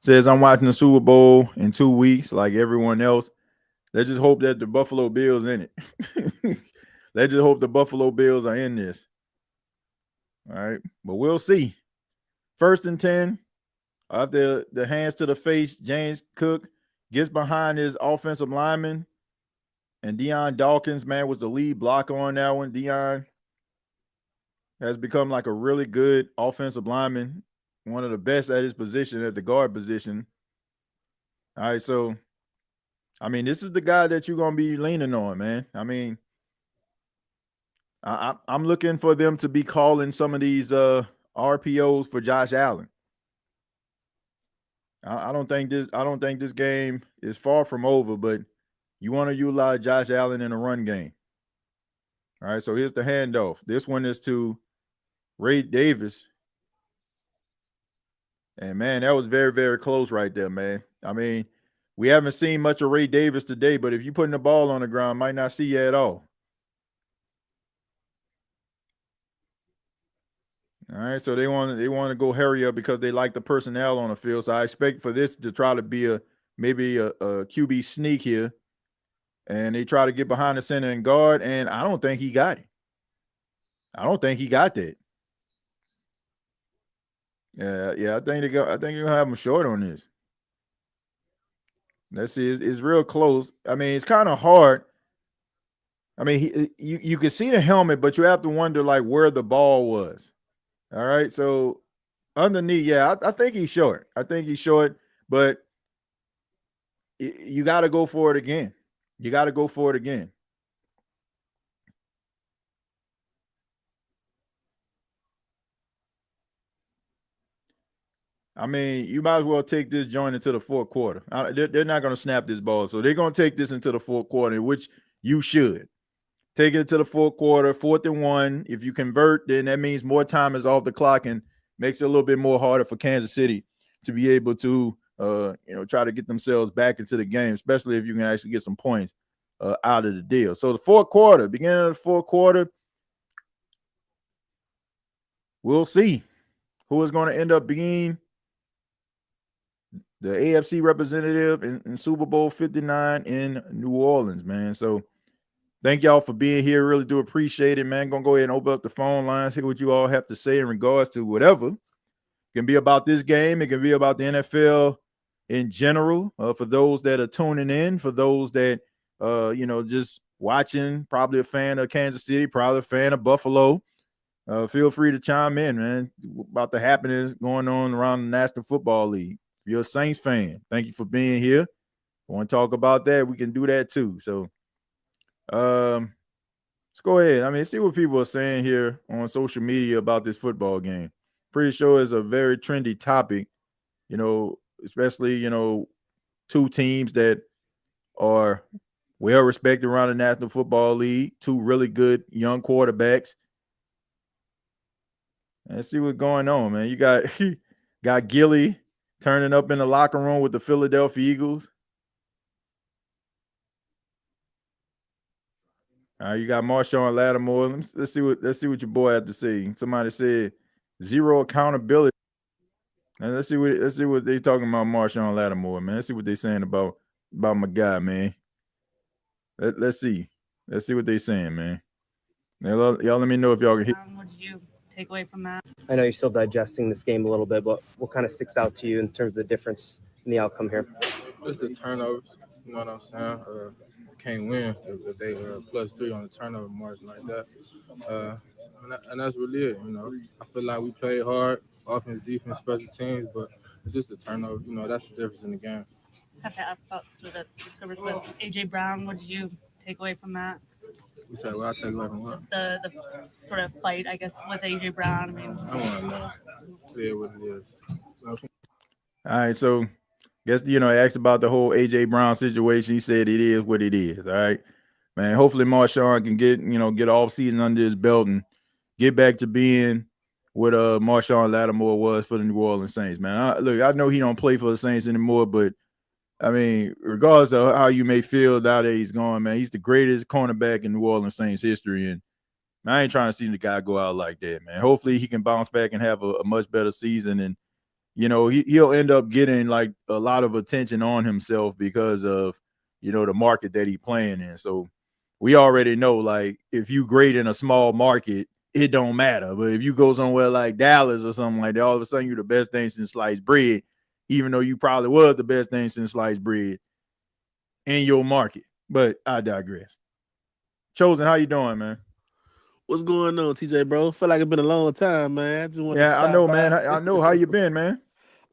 Says I'm watching the Super Bowl in 2 weeks, like everyone else. Let's just hope that the Buffalo Bills in it. Let's just hope the Buffalo Bills are in this. All right, but we'll see. 1st and 10. After the hands to the face, James Cook gets behind his offensive lineman. And Deion Dawkins, man, was the lead blocker on that one. Deion has become like a really good offensive lineman, one of the best at his position, at the guard position. All right, so, I mean, this is the guy that you're going to be leaning on, man. I mean, I'm looking for them to be calling some of these RPOs for Josh Allen. I don't think this game is far from over, but you want to utilize Josh Allen in a run game. All right, so here's the handoff. This one is to Ray Davis. And, man, that was very, very close right there, man. I mean, we haven't seen much of Ray Davis today, but if you're putting the ball on the ground, might not see you at all. All right, so they want to go hurry up because they like the personnel on the field. So I expect for this to try to be maybe a QB sneak here. And they try to get behind the center and guard, and I don't think he got it. I don't think he got that. Yeah. I think you're gonna have him short on this. Let's see. It's real close. I mean, it's kind of hard. I mean, you can see the helmet, but you have to wonder like where the ball was. All right, so underneath, yeah, I think he's short. But you got to go for it again. I mean, you might as well take this joint into the 4th quarter. They're not going to snap this ball, so they're going to take this into the 4th quarter, which you should. Take it to the 4th quarter, 4th and 1. If you convert, then that means more time is off the clock and makes it a little bit more harder for Kansas City to be able to, try to get themselves back into the game, especially if you can actually get some points out of the deal. So the 4th quarter, beginning of the 4th quarter, we'll see. who is going to end up being the AFC representative in Super Bowl 59 in New Orleans, man. So thank y'all for being here. Really do appreciate it, man. Gonna go ahead and open up the phone lines, hear what you all have to say in regards to whatever. It can be about this game. It can be about the NFL in general. For those that are tuning in, for those that just watching, probably a fan of Kansas City, probably a fan of Buffalo. Feel free to chime in, man, about the happenings going on around the National Football League. If you're a Saints fan, thank you for being here. Want to talk about that? We can do that too. So let's go ahead. I mean, see what people are saying here on social media about this football game. Pretty sure it's a very trendy topic, especially, two teams that are well respected around the National Football League, two really good young quarterbacks. Let's see what's going on, man. You got Gilly turning up in the locker room with the Philadelphia Eagles. You got Marshawn Lattimore. Let's see what your boy had to say. Somebody said zero accountability. And let's see what they talking about Marshawn Lattimore, man. Let's see what they saying about my guy, man. Let's see. Let's see what they saying, man. Y'all let me know if y'all can hear. What did you take away from that? I know you're still digesting this game a little bit, but what kind of sticks out to you in terms of the difference in the outcome here? Just the turnovers, you know what I'm saying? Can't win if they +3 on the turnover margin like that. And that's really it, I feel like we played hard, offense, defense, special teams, but it's just a turnover. That's the difference in the game. I have to ask about the discoveries with A.J. Brown. What did you take away from that? You said, well, I take away from what? The sort of fight, I guess, with A.J. Brown. I want to know. Yeah, what it is. All right, so guess, I asked about the whole A.J. Brown situation. He said it is what it is, all right? Man, hopefully Marshawn can get off season under his belt and get back to being what Marshawn Lattimore was for the New Orleans Saints, man. I know he don't play for the Saints anymore, but I mean, regardless of how you may feel now that he's gone, man, he's the greatest cornerback in New Orleans Saints history, and I ain't trying to see the guy go out like that, man. Hopefully he can bounce back and have a much better season, and he'll end up getting like a lot of attention on himself because of the market that he's playing in. So we already know, like, if you great in a small market, it don't matter. But if you go somewhere like Dallas or something like that, all of a sudden you're the best thing since sliced bread, even though you probably was the best thing since sliced bread in your market. But I digress. Chosen, how you doing, man? What's going on, TJ, bro? Feel like it's been a long time, man. I just want to I know, man. I know. How you been, man?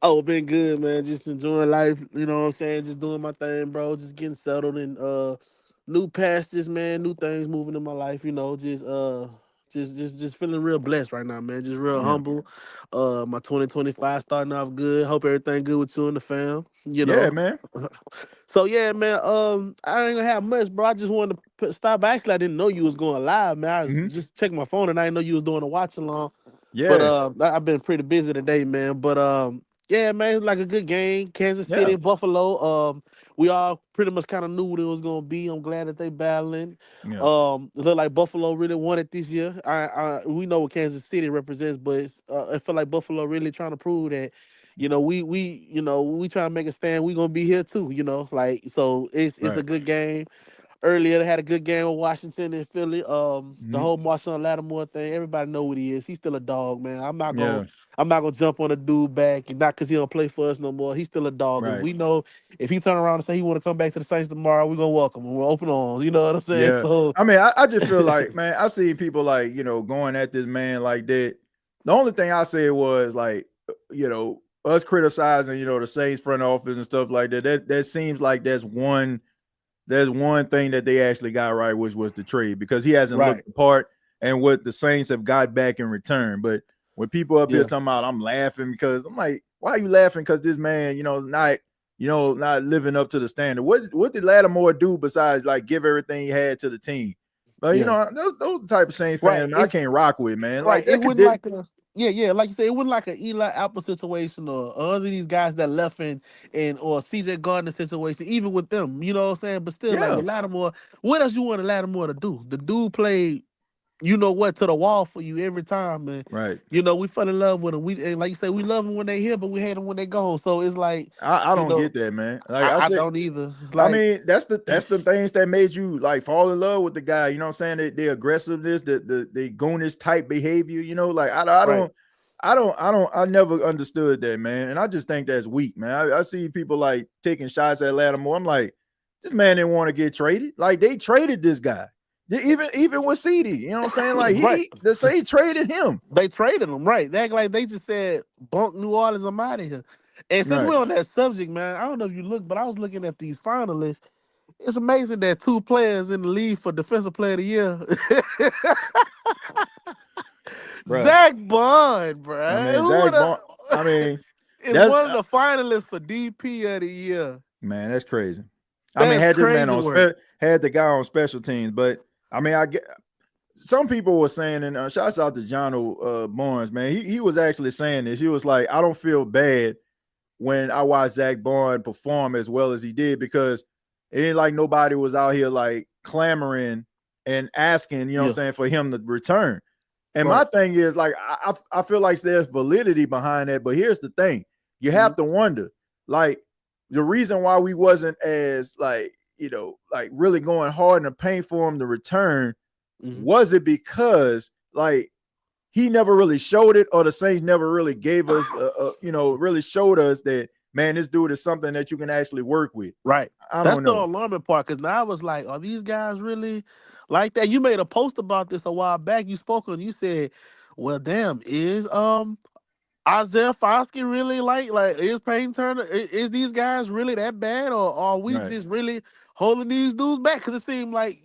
Oh, been good, man. Just enjoying life, you know what I'm saying? Just doing my thing, bro. Just getting settled in new pastures, man. New things moving in my life, just feeling real blessed right now, man. Just real humble. My 2025 starting off good. Hope everything good with you and the fam. Yeah, man. So yeah, man. I ain't gonna have much, bro. I just wanted to stop. Actually, I didn't know you was going live, man. I was just checking my phone and I didn't know you was doing a watch along. Yeah. But I've been pretty busy today, man. But yeah, man, it's like a good game. Kansas City, Buffalo. We all pretty much kind of knew what it was gonna be. I'm glad that they battling. Yeah. It looked like Buffalo really won it this year. We know what Kansas City represents, but I feel like Buffalo really trying to prove that, we trying to make a stand. We gonna be here too, so it's a good game. Earlier, they had a good game with Washington and Philly. The whole Marshawn Lattimore thing, everybody know what he is. He's still a dog, man. I'm not gonna jump on a dude back, and not because he don't play for us no more. He's still a dog. Right. And we know if he turn around and say he want to come back to the Saints tomorrow, we're gonna welcome him. We're open arms. You know what I'm saying? Yeah. So I mean, I just feel like, man, I see people like, going at this man like that. The only thing I said was like, us criticizing, the Saints front office and stuff like that. That seems like there's one thing that they actually got right, which was the trade, because he hasn't looked the part and what the Saints have got back in return. But when people up here talking about, I'm laughing because I'm like, why are you laughing? Because this man, not living up to the standard. What did Lattimore do besides like give everything he had to the team? But those type of Saints fans, I can't rock with, man. Right, like it wouldn't like a like you said, it wasn't like an Eli Apple situation or other these guys that left or CJ Gardner situation, even with them, you know what I'm saying? But still, like with Lattimore, what else you wanted Lattimore to do? The dude played you know what, to the wall for you every time, man. Right. You know, we fell in love with them. And like you said, we love them when they here, but we hate them when they gone. So it's like I don't get that, man. Like I said, don't either. Like, I mean, that's the things that made you like fall in love with the guy. You know what I'm saying? The aggressiveness, the goonish type behavior. You know, like I never understood that, man. And I just think that's weak, man. I see people like taking shots at Lattimore. I'm like, this man didn't want to get traded. Like they traded this guy. Even with CD, you know what I'm saying? Like they traded him. They traded him, right? They act like they just said bunk New Orleans, I'm out of here. And since we're on that subject, man, I don't know if you look, but I was looking at these finalists. It's amazing that 2 players in the league for Defensive Player of the Year. Zach Bond, bro. I mean, is one of the finalists for DP of the year. Man, that's crazy. I mean, had the guy on special teams, but I mean, I get some people were saying, and shouts out to Jono Barnes, man. He was actually saying this. He was like, I don't feel bad when I watched Zach Bond perform as well as he did, because it ain't like nobody was out here like clamoring and asking, you know what I'm saying, for him to return. And my thing is, like, I feel like there's validity behind that. But here's the thing. You have to wonder, like, the reason why we wasn't as, like, you know, like really going hard in the paint for him to return, was it because, like, he never really showed it, or the Saints never really gave us, you know, really showed us that, man, this dude is something that you can actually work with. Right. I That's don't know. the alarming part, because now I was like, are these guys really like that? You made a post about this a while back. You spoke on, you said, well, damn, is Isaiah Foskey really like is Payne Turner, is these guys really that bad, or are we just really holding these dudes back? Because it seemed like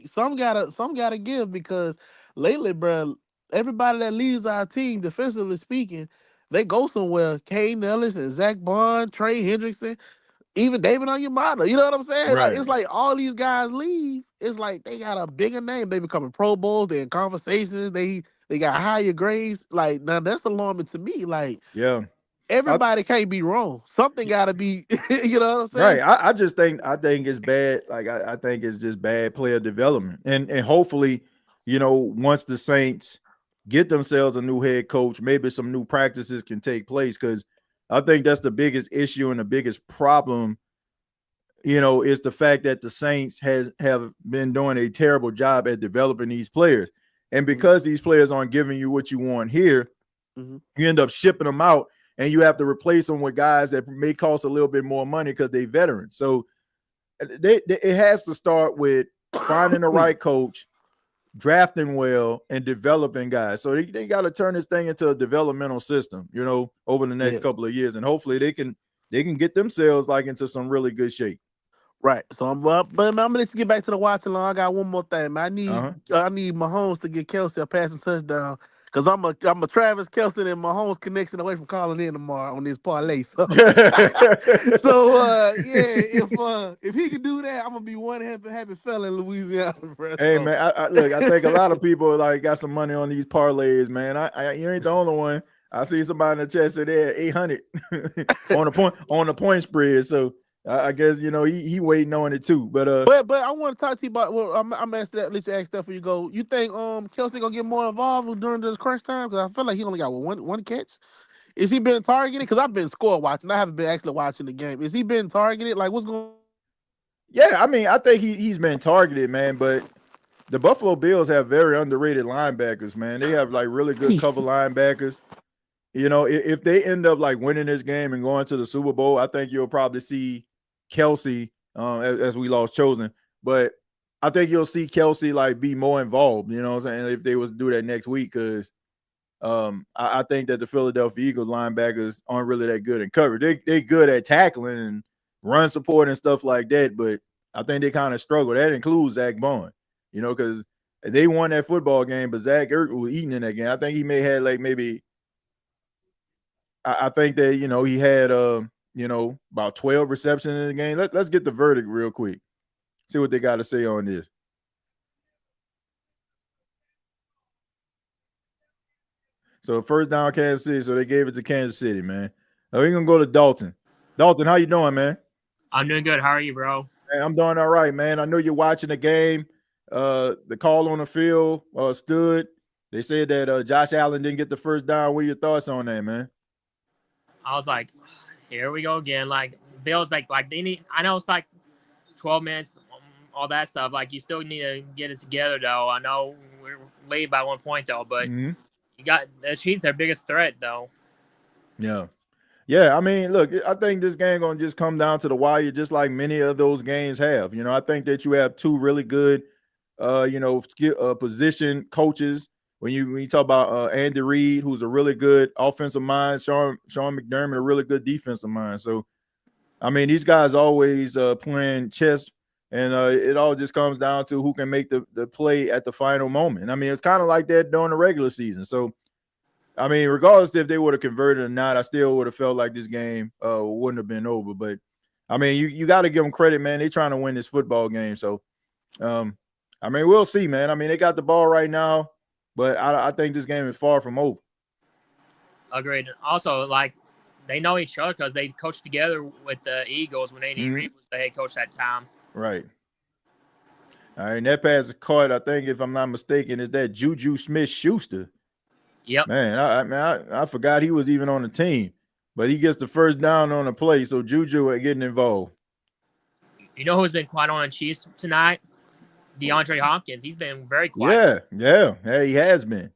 some gotta give, because lately, bro, everybody that leaves our team, defensively speaking, they go somewhere. Kane Ellis and Zach Bond, Trey Hendrickson, even David Onyemata. You know what I'm saying? Right. Like, it's like all these guys leave. It's like they got a bigger name. They becoming Pro Bowls. They in conversations. They got higher grades. Like, now that's alarming to me. Like, everybody can't be wrong. Something got to be. You know what I'm saying? Right. I just think it's bad. Like, I think it's just bad player development, and hopefully, you know, once the Saints get themselves a new head coach, maybe some new practices can take place, because I think that's the biggest issue and the biggest problem, you know, is the fact that the Saints have been doing a terrible job at developing these players. And because these players aren't giving you what you want here, you end up shipping them out, and you have to replace them with guys that may cost a little bit more money because they're veterans. So it has to start with finding the right coach, drafting well, and developing guys. So they got to turn this thing into a developmental system, you know, over the next couple of years, and hopefully they can get themselves like into some really good shape. Right. So I'm gonna let you get back to the watching long. I got one more thing, man. I need Mahomes to get Kelsey a passing touchdown, because I'm a Travis Kelce and Mahomes connection away from calling in tomorrow on this parlay. So, if he can do that, I'm gonna be one happy fella in Louisiana, bro. Hey, man, I think a lot of people like got some money on these parlays, man. You ain't the only one. I see somebody in the chat say they're 800 on the point spread. So I guess, you know, he waiting on it too. But I want to talk to you about. Well, I'm asking that. Let you ask that before you go. You think Kelsey gonna get more involved during this crunch time? Because I feel like he only got one catch. Is he been targeted? Because I've been score watching. I haven't been actually watching the game. Is he been targeted? Like, what's going? Yeah, I mean, I think he's been targeted, man. But the Buffalo Bills have very underrated linebackers, man. They have like really good cover linebackers. You know, if they end up like winning this game and going to the Super Bowl, I think you'll probably see Kelsey, as we lost Chosen, but I think you'll see Kelsey like be more involved, you know what I'm saying, if they was to do that next week, because I think that the Philadelphia Eagles linebackers aren't really that good in coverage. They good at tackling and run support and stuff like that, but I think they kind of struggle. That includes Zach Bond, you know, because they won that football game, but Zach Ertz was eating in that game. I think he may have like maybe I think that, you know, he had you know, about 12 receptions in the game. Let's get the verdict real quick. See what they got to say on this. So first down, Kansas City. So they gave it to Kansas City, man. Now we're going to go to Dalton. Dalton, how you doing, man? I'm doing good. How are you, bro? Hey, I'm doing all right, man. I know you're watching the game. the call on the field stood. They said that Josh Allen didn't get the first down. What are your thoughts on that, man? I was like, here we go again. Like Bills, like they need. I know it's like 12 minutes, all that stuff. Like you still need to get it together, though. I know we're late by 1 point, though, but you got the Chiefs, their biggest threat, though. Yeah. Yeah, I mean, look, I think this game going to just come down to the wire, just like many of those games have. I think that you have two really good, position coaches. When you talk about Andy Reid, who's a really good offensive mind, Sean McDermott, a really good defensive mind. So, I mean, these guys always playing chess, and it all just comes down to who can make the play at the final moment. I mean, it's kind of like that during the regular season. So, I mean, regardless if they would have converted or not, I still would have felt like this game wouldn't have been over. But, I mean, you got to give them credit, man. They're trying to win this football game. So, I mean, we'll see, man. I mean, they got the ball right now, but I think this game is far from over. Agreed. Also, like, they know each other because they coached together with the Eagles when Andy Reid was the head coach that time. Right. All right, and that pass is caught, I think, if I'm not mistaken, is that Juju Smith-Schuster. Yep. Man, I forgot he was even on the team, but he gets the first down on the play, so Juju getting involved. You know who's been quiet on the Chiefs tonight? DeAndre Hopkins. He's been very quiet. Yeah, he has been.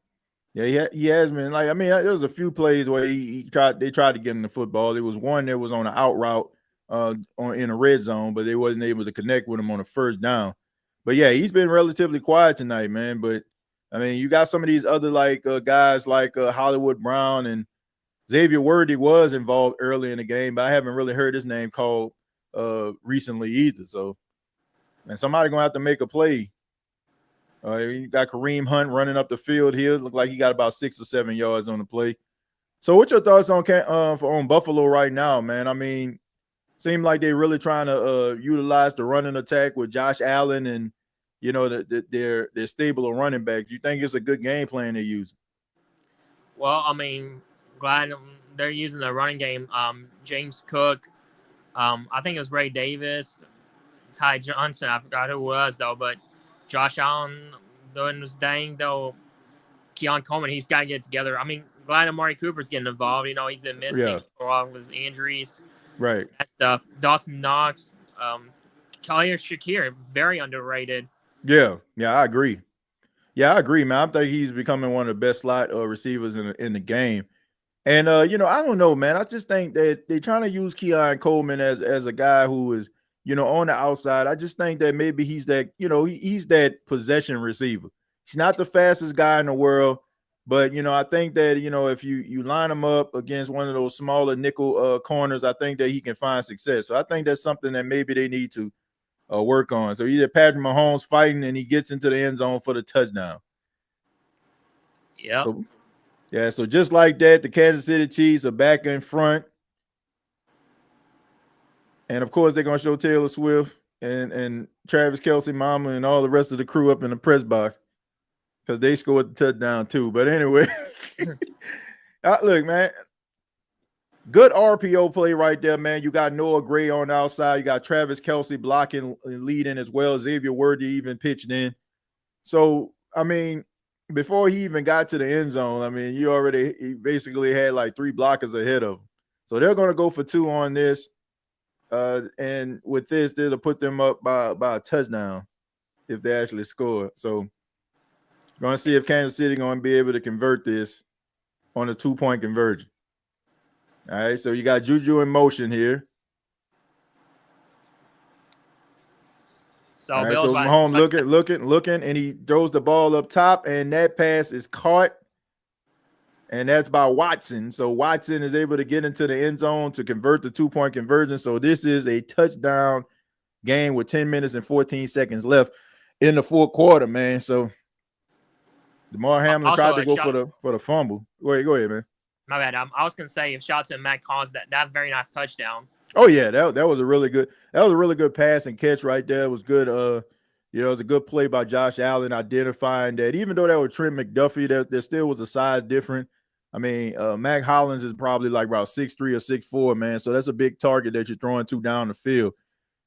Yeah, he has been. Like, I mean, there was a few plays where they tried to get him the football. There was one that was on an out route in a red zone, but they wasn't able to connect with him on the first down. But yeah, he's been relatively quiet tonight, man. But I mean, you got some of these other guys like Hollywood Brown and Xavier Worthy was involved early in the game, but I haven't really heard his name called recently either. So, and somebody gonna have to make a play. You got Kareem Hunt running up the field here. Looked like he got about 6 or 7 yards on the play. So, what's your thoughts on Buffalo right now, man? I mean, seem like they're really trying to utilize the running attack with Josh Allen and they're stable of running back. Do you think it's a good game plan they're using? Well, I mean, glad they're using the running game. James Cook, I think it was Ray Davis, Ty Johnson. I forgot who it was though, but Josh Allen doing his dang though. Keon Coleman, he's got to get together. I mean, glad Amari Cooper's getting involved. He's been missing for all of his injuries. Right. That stuff. Dawson Knox, Khalil Shakir, very underrated. Yeah, I agree. Yeah, I agree, man. I think he's becoming one of the best slot receivers in the game. And I don't know, man. I just think that they're trying to use Keon Coleman as a guy who is, on the outside. I just think that maybe he's that, he's that possession receiver. He's not the fastest guy in the world, but I think that if you line him up against one of those smaller nickel corners, I think that he can find success. So I think that's something that maybe they need to work on. So either Patrick Mahomes fighting and he gets into the end zone for the touchdown. Yeah. So just like that, the Kansas City Chiefs are back in front. And of course, they're gonna show Taylor Swift and Travis Kelce mama and all the rest of the crew up in the press box because they scored the touchdown too. But anyway, look, man. Good RPO play right there, man. You got Noah Gray on the outside. You got Travis Kelce blocking and leading as well. Xavier Worthy even pitched in. So, I mean, before he even got to the end zone, I mean, he basically had like 3 blockers ahead of him. So they're going to go for 2 on this. And with this, they'll put them up by a touchdown if they actually score. So, going to see if Kansas City going to be able to convert this on a 2-point conversion. All right, so you got Juju in motion here. So Mahomes looking, and he throws the ball up top, and that pass is caught, and that's by Watson. So Watson is able to get into the end zone to convert the 2-point conversion. So this is a touchdown game with 10 minutes and 14 seconds left in the fourth quarter, man. So DeMar Hamlin tried to go for the fumble. Go ahead, man. My bad. I was gonna say, if shout out to Matt Collins, that very nice touchdown. Oh yeah, that was a really good pass and catch right there. It was good. It was a good play by Josh Allen identifying that even though that was Trent McDuffie, there still was a size difference. I mean, Mac Hollins is probably like about 6'3" or 6'4", man. So that's a big target that you're throwing to down the field.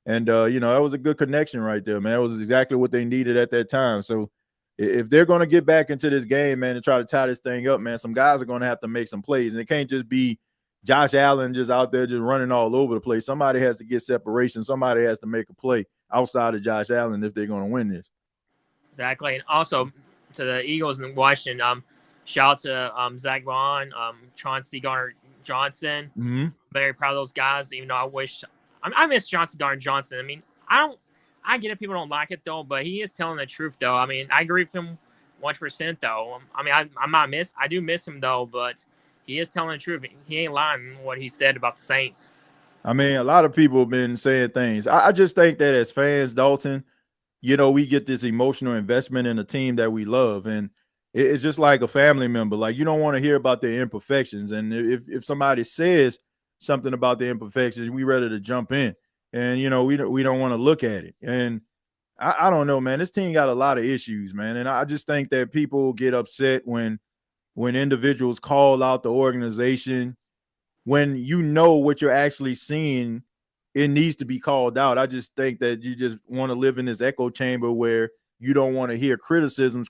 And, that was a good connection right there, man. It was exactly what they needed at that time. So if they're going to get back into this game, man, and try to tie this thing up, man, some guys are going to have to make some plays. And it can't just be Josh Allen just out there just running all over the place. Somebody has to get separation. Somebody has to make a play outside of Josh Allen if they're going to win this. Exactly. And also to the Eagles in Washington, shout out to Zach Vaughn, Chauncey Gardner-Johnson. Mm-hmm. Very proud of those guys, even though I miss Chauncey Gardner-Johnson. I mean, I get it, people don't like it though, but he is telling the truth though. I mean, I agree with him 100% though. I mean, I do miss him though, but he is telling the truth. He ain't lying what he said about the Saints. I mean, a lot of people have been saying things. I just think that as fans, Dalton, we get this emotional investment in a team that we love. And it's just like a family member. Like, you don't want to hear about their imperfections. And if somebody says something about their imperfections, we ready to jump in. And, we don't want to look at it. And I don't know, man. This team got a lot of issues, man. And I just think that people get upset when individuals call out the organization, when what you're actually seeing, it needs to be called out. I just think that you just want to live in this echo chamber where you don't want to hear criticisms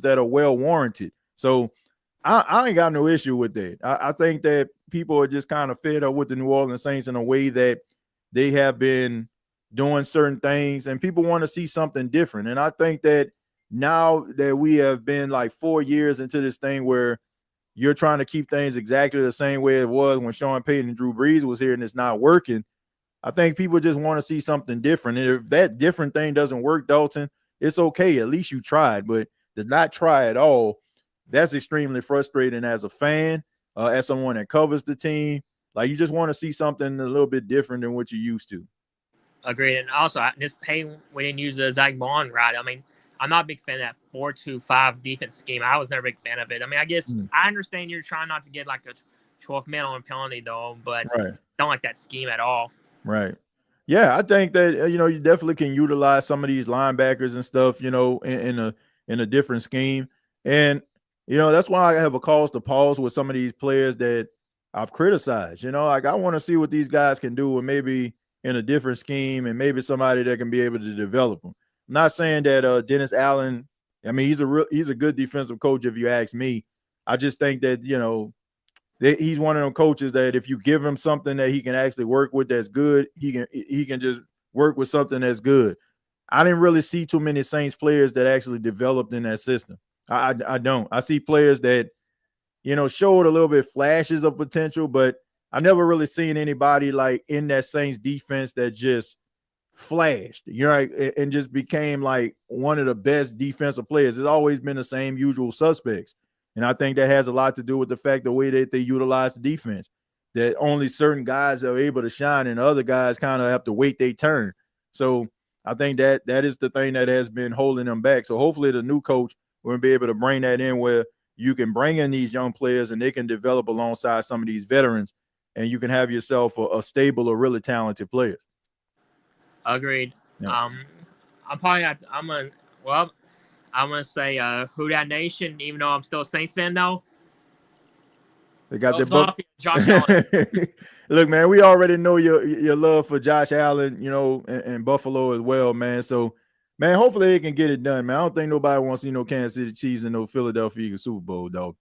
that are well warranted. So I ain't got no issue with that. I think that people are just kind of fed up with the New Orleans Saints in a way that they have been doing certain things, and people want to see something different. And I think that now that we have been like 4 years into this thing where you're trying to keep things exactly the same way it was when Sean Payton and Drew Brees was here and it's not working, I think people just want to see something different. And if that different thing doesn't work, Dalton, it's okay. At least you tried. But to not try at all, that's extremely frustrating as a fan, as someone that covers the team. Like, you just want to see something a little bit different than what you used to. Agreed. And also, we didn't use Zach Vaughn right. I mean, I'm not a big fan of that 4-2-5 defense scheme. I was never a big fan of it. I mean, I guess I understand you're trying not to get like a 12th man on a penalty, though, but don't like that scheme at all. Right. Yeah, I think that, you definitely can utilize some of these linebackers and stuff, in a different scheme. And, that's why I have a cause to pause with some of these players that I've criticized. Like, I want to see what these guys can do, and maybe in a different scheme, and maybe somebody that can be able to develop them. I'm not saying that Dennis Allen, I mean, he's a good defensive coach if you ask me. I just think that, he's one of them coaches that if you give him something that he can actually work with that's good, he can just work with something that's good. I didn't really see too many Saints players that actually developed in that system. I don't. I see players that, showed a little bit flashes of potential, but I never really seen anybody like in that Saints defense that just flashed, and just became like one of the best defensive players. It's always been the same usual suspects. And I think that has a lot to do with the fact the way that they utilize the defense, that only certain guys are able to shine and other guys kind of have to wait their turn. So I think that is the thing that has been holding them back. So hopefully the new coach will be able to bring that in where you can bring in these young players and they can develop alongside some of these veterans, and you can have yourself a stable or really talented players. Agreed. Yeah. I'm gonna say Who Dat Nation, even though I'm still a Saints fan though. They got their book. Josh Allen. Look, man, we already know your love for Josh Allen, and Buffalo as well, man. So, man, hopefully they can get it done, man. I don't think nobody wants to see no Kansas City Chiefs and no Philadelphia Eagles Super Bowl, though.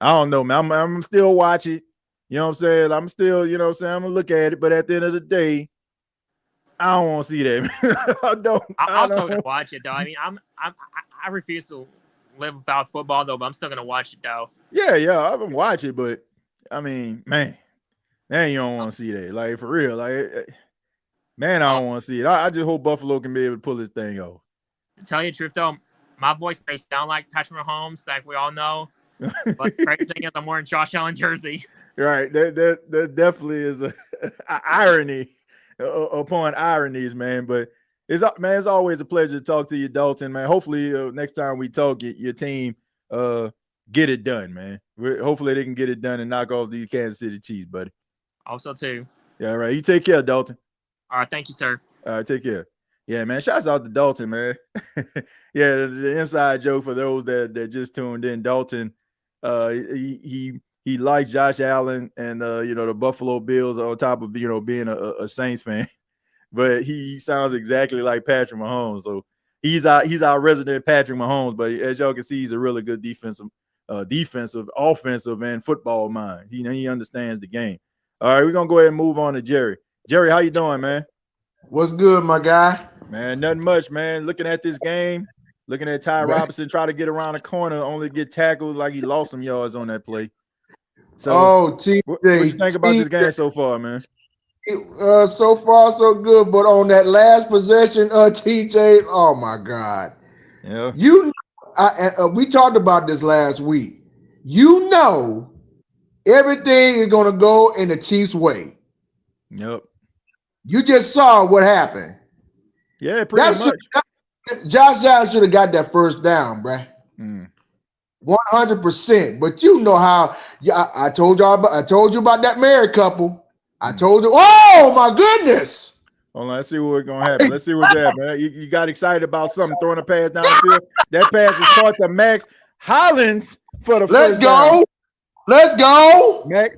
I don't know, man. I'm still watching. You know what I'm saying? I'm still, I'm gonna look at it, but at the end of the day, I don't want to see that. I'm still gonna watch it though. I mean, I refuse to live without football though, but I'm still gonna watch it though. Yeah, I've been watching, but I mean, man, you don't want to see that. Like, for real, like, man, I don't want to see it. I just hope Buffalo can be able to pull this thing off. To tell you the truth though, my voice may sound like Patrick Mahomes, like we all know. But the crazy thing is, I'm wearing Josh Allen jersey. Right, that definitely is a irony upon ironies, man. But it's always a pleasure to talk to you, Dalton, man. Hopefully, next time we talk, your team get it done, man. Hopefully, they can get it done and knock off the Kansas City Chiefs, buddy. Also, too. Yeah, all right. You take care, Dalton. All right, thank you, sir. All right, take care. Yeah, man. Shouts out to Dalton, man. Yeah, the inside joke for those that just tuned in. Dalton, he likes Josh Allen and the Buffalo Bills on top of being a Saints fan. but he sounds exactly like Patrick Mahomes. So he's our resident Patrick Mahomes. But as y'all can see, he's a really good defensive, offensive, and football mind. He understands the game. All right, we're gonna go ahead and move on to Jerry. Jerry, how you doing, man? What's good, my guy? Man, nothing much, man. Looking at this game, looking at Ty Robinson try to get around the corner, only get tackled like he lost some yards on that play. So, TJ, what you think about this game so far, man? So far, so good. But on that last possession, TJ, oh my God. Yeah. We talked about this last week. You know, everything is going to go in the Chiefs' way. Yep. You just saw what happened. Yeah, pretty much. Josh Allen should have got that first down, bruh. 100%. But you know how I told you about that married couple. I told you, oh my goodness. Hold on, let's see what's gonna happen. Let's see what's happening. You got excited about something, throwing a pass down the field. That pass was caught to Max Hollins for the first down. Let's go. Mac.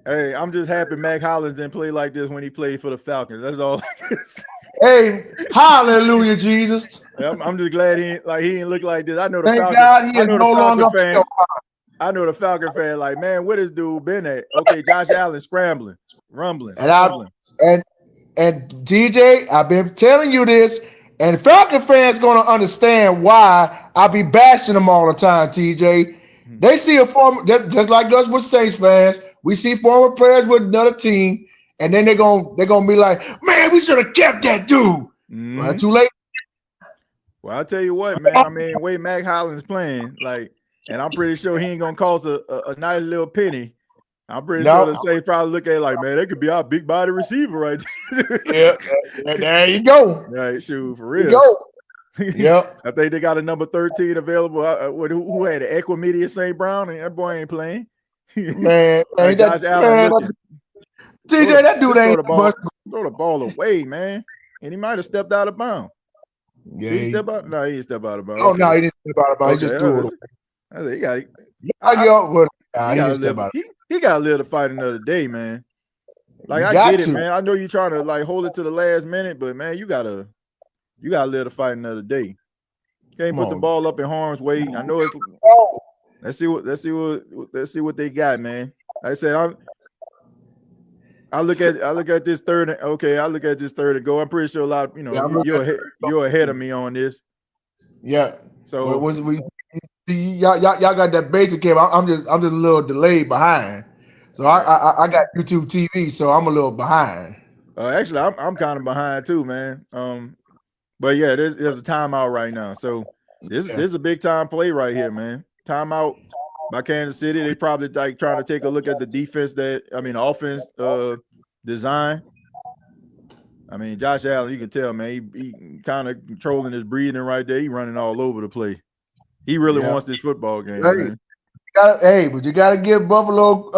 Hey, I'm just happy Mac Hollins didn't play like this when he played for the Falcons. That's all. Hey, hallelujah, Jesus. I'm just glad he didn't look like this. I know the Thank Falcon, God he is no longer fan. I know the Falcon fan, like, man, where this dude been at? Okay, Josh Allen scrambling, rumbling. And DJ, I've been telling you this, and Falcon fans gonna understand why I be bashing them all the time, TJ. They see a former, just like us with Saints fans, we see former players with another team, and then they're gonna be like, man, we should have kept that dude. Well, too late. Well, I'll tell you what, man. I mean, the way Mac Hollins playing, like, and I'm pretty sure he ain't gonna cost a nice little penny. I'm pretty sure the Saints probably look at it like, man, that could be our big body receiver right there. Yeah, there you go. Right, shoot, for real. Yep. I think they got a number 13 available. Who had an Equimedia St. Brown, and that boy ain't playing. Man, Josh Allen. TJ, that dude ain't throw the ball away, man. And he might have stepped out of bounds. Yeah, he step out. No, he didn't step out of bounds. Oh no, he didn't step out of bounds. He just threw it away. He got it. He got to live to fight another day, man. Like, I get it, man. I know you're trying to like hold it to the last minute, but man, you gotta live to fight another day. You can't put the ball up in harm's way. I know it's. Let's see what they got, man. Like I said, I look at this third. Okay, I look at this third and go. I'm pretty sure a lot of you're ahead of me on this. Yeah. So y'all got that basic game. I'm just a little delayed behind. So I got YouTube TV, so I'm a little behind. Actually, I'm kind of behind too, man. But yeah, there's a timeout right now. So this is a big time play right here, man. Timeout by Kansas City. They probably like trying to take a look at the defense offense design. I mean, Josh Allen, you can tell, man, he kind of controlling his breathing right there. He running all over the place. He really wants this football game, man. But you gotta give Buffalo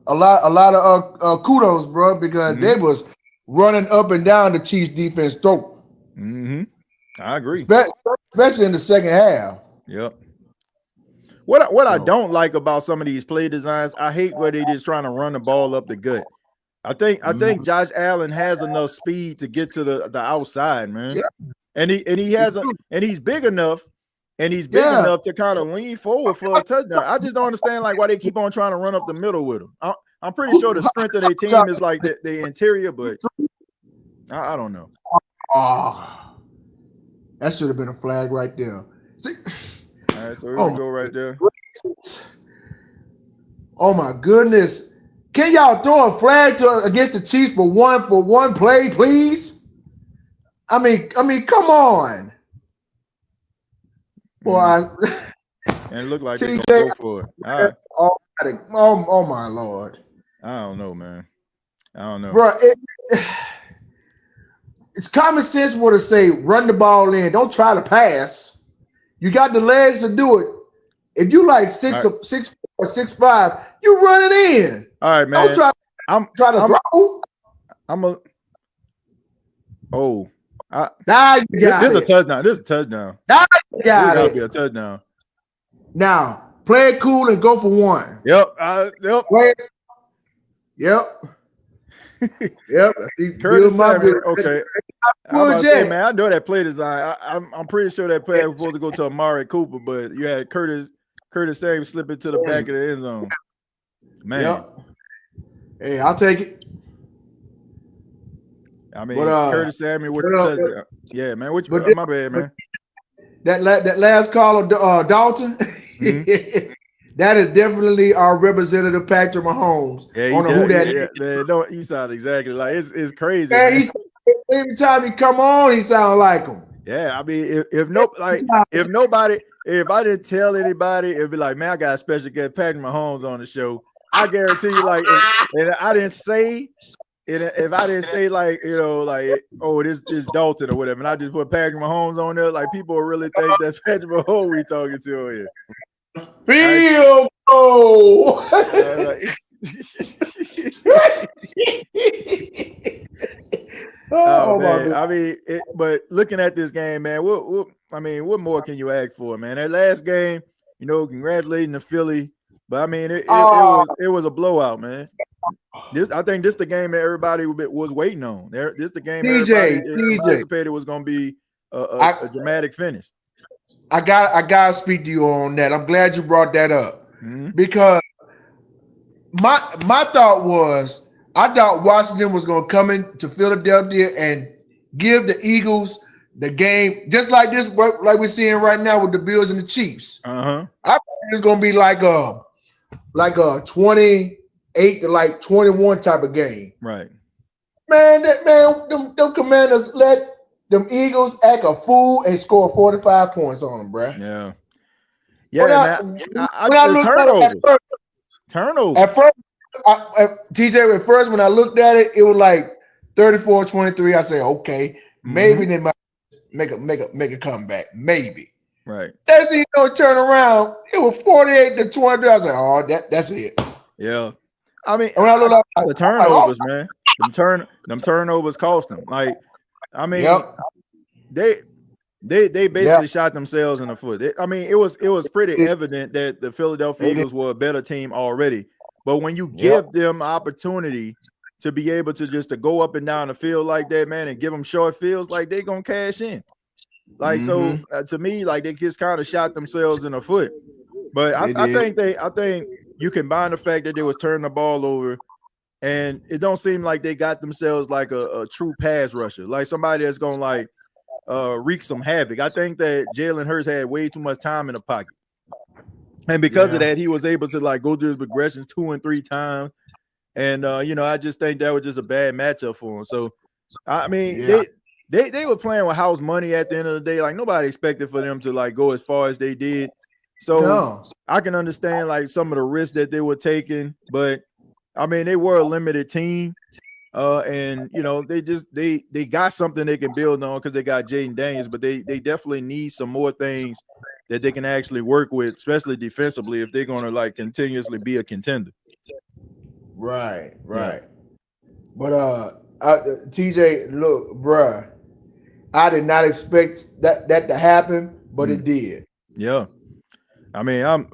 a lot of kudos, bro, because they was running up and down the Chiefs defense throat. I agree, especially in the second half. Yep. What I don't like about some of these play designs, I hate where they just trying to run the ball up the gut. I think Josh Allen has enough speed to get to the outside, man. And he's big enough. And he's big enough to kind of lean forward for a touchdown. I just don't understand like why they keep on trying to run up the middle with him. I'm pretty sure the strength of their team is like the interior, but I don't know. Oh, that should have been a flag right there. See? All right, so we're gonna go right there. Oh my goodness! Can y'all throw a flag against the Chiefs for one play, please? I mean, come on. Boy, and it looked like they're gonna go for it. All right. Oh my Lord. I don't know, man. I don't know. Bro, it's common sense what to say, run the ball in. Don't try to pass. You got the legs to do it. If you like 6'4", 6'5", you run it in. All right, man. Don't try to throw. Now you got this is a touchdown. This is a touchdown. Now you got it. Be a touchdown. Now play it cool and go for one. Yep. Yep. Yep. Curtis Samuel. Okay. I'm Well, about to say, Jay. man, I know that play design. I'm pretty sure that play was supposed to go to Amari Cooper, but you had Curtis Samuel slip into the back of the end zone. Man. Yep. Hey, I'll take it. I mean, Curtis Samuel with the touchdown. Yeah, man. My bad, man. That last call of Dalton, that is definitely our representative Patrick Mahomes. Yeah, he sounds exactly like it's crazy. Yeah, every time he come on, he sounds like him. Yeah, I mean, if I didn't tell anybody, it'd be like, man, I got a special guest Patrick Mahomes on the show. I guarantee you, like, and I didn't say. If I didn't say like, oh, this is Dalton or whatever, and I just put Patrick Mahomes on there, like people will really think that's Patrick Mahomes we talking to here. Field goal. Man. I mean, but looking at this game, man, what more can you ask for, man? That last game, congratulating the Philly, but I mean, it was a blowout, man. I think this the game that everybody was waiting on. This the game everybody anticipated was going to be a dramatic finish. I gotta speak to you on that. I'm glad you brought that up because my thought was I thought Washington was going to come into Philadelphia and give the Eagles the game just like this, like we're seeing right now with the Bills and the Chiefs. I thought it was going to be like a 28 to like 21 type of game. Right. Man, them Commanders let them Eagles act a fool and score 45 points on them, bro. Yeah. Yeah, turnovers. At first, TJ, at first when I looked at it, it was like 34-23. I said, okay, maybe they might make a comeback. Maybe. Right. That's turn around. It was 48-23. I was like, oh, that's it. Yeah. I mean, when I look up, the turnovers, man. Them turnovers cost them. Like, I mean, they basically shot themselves in the foot. It was pretty evident that the Philadelphia Eagles were a better team already. But when you give them opportunity to be able to go up and down the field like that, man, and give them short fields, like they gonna cash in. Like so, to me, like they just kind of shot themselves in the foot. But I think you combine the fact that they was turning the ball over, and it don't seem like they got themselves like a true pass rusher, like somebody that's gonna like wreak some havoc. I think that Jalen Hurts had way too much time in the pocket, and because of that, he was able to like go through his progressions 2 and 3 times. And I just think that was just a bad matchup for him. So I mean, they were playing with house money at the end of the day. Like nobody expected for them to like go as far as they did. So I can understand like some of the risks that they were taking, but I mean they were a limited team, and they got something they can build on because they got Jaden Daniels, but they definitely need some more things that they can actually work with, especially defensively, if they're going to like continuously be a contender. Right. But TJ, look, bruh, I did not expect that to happen, but it did. Yeah. I mean, I'm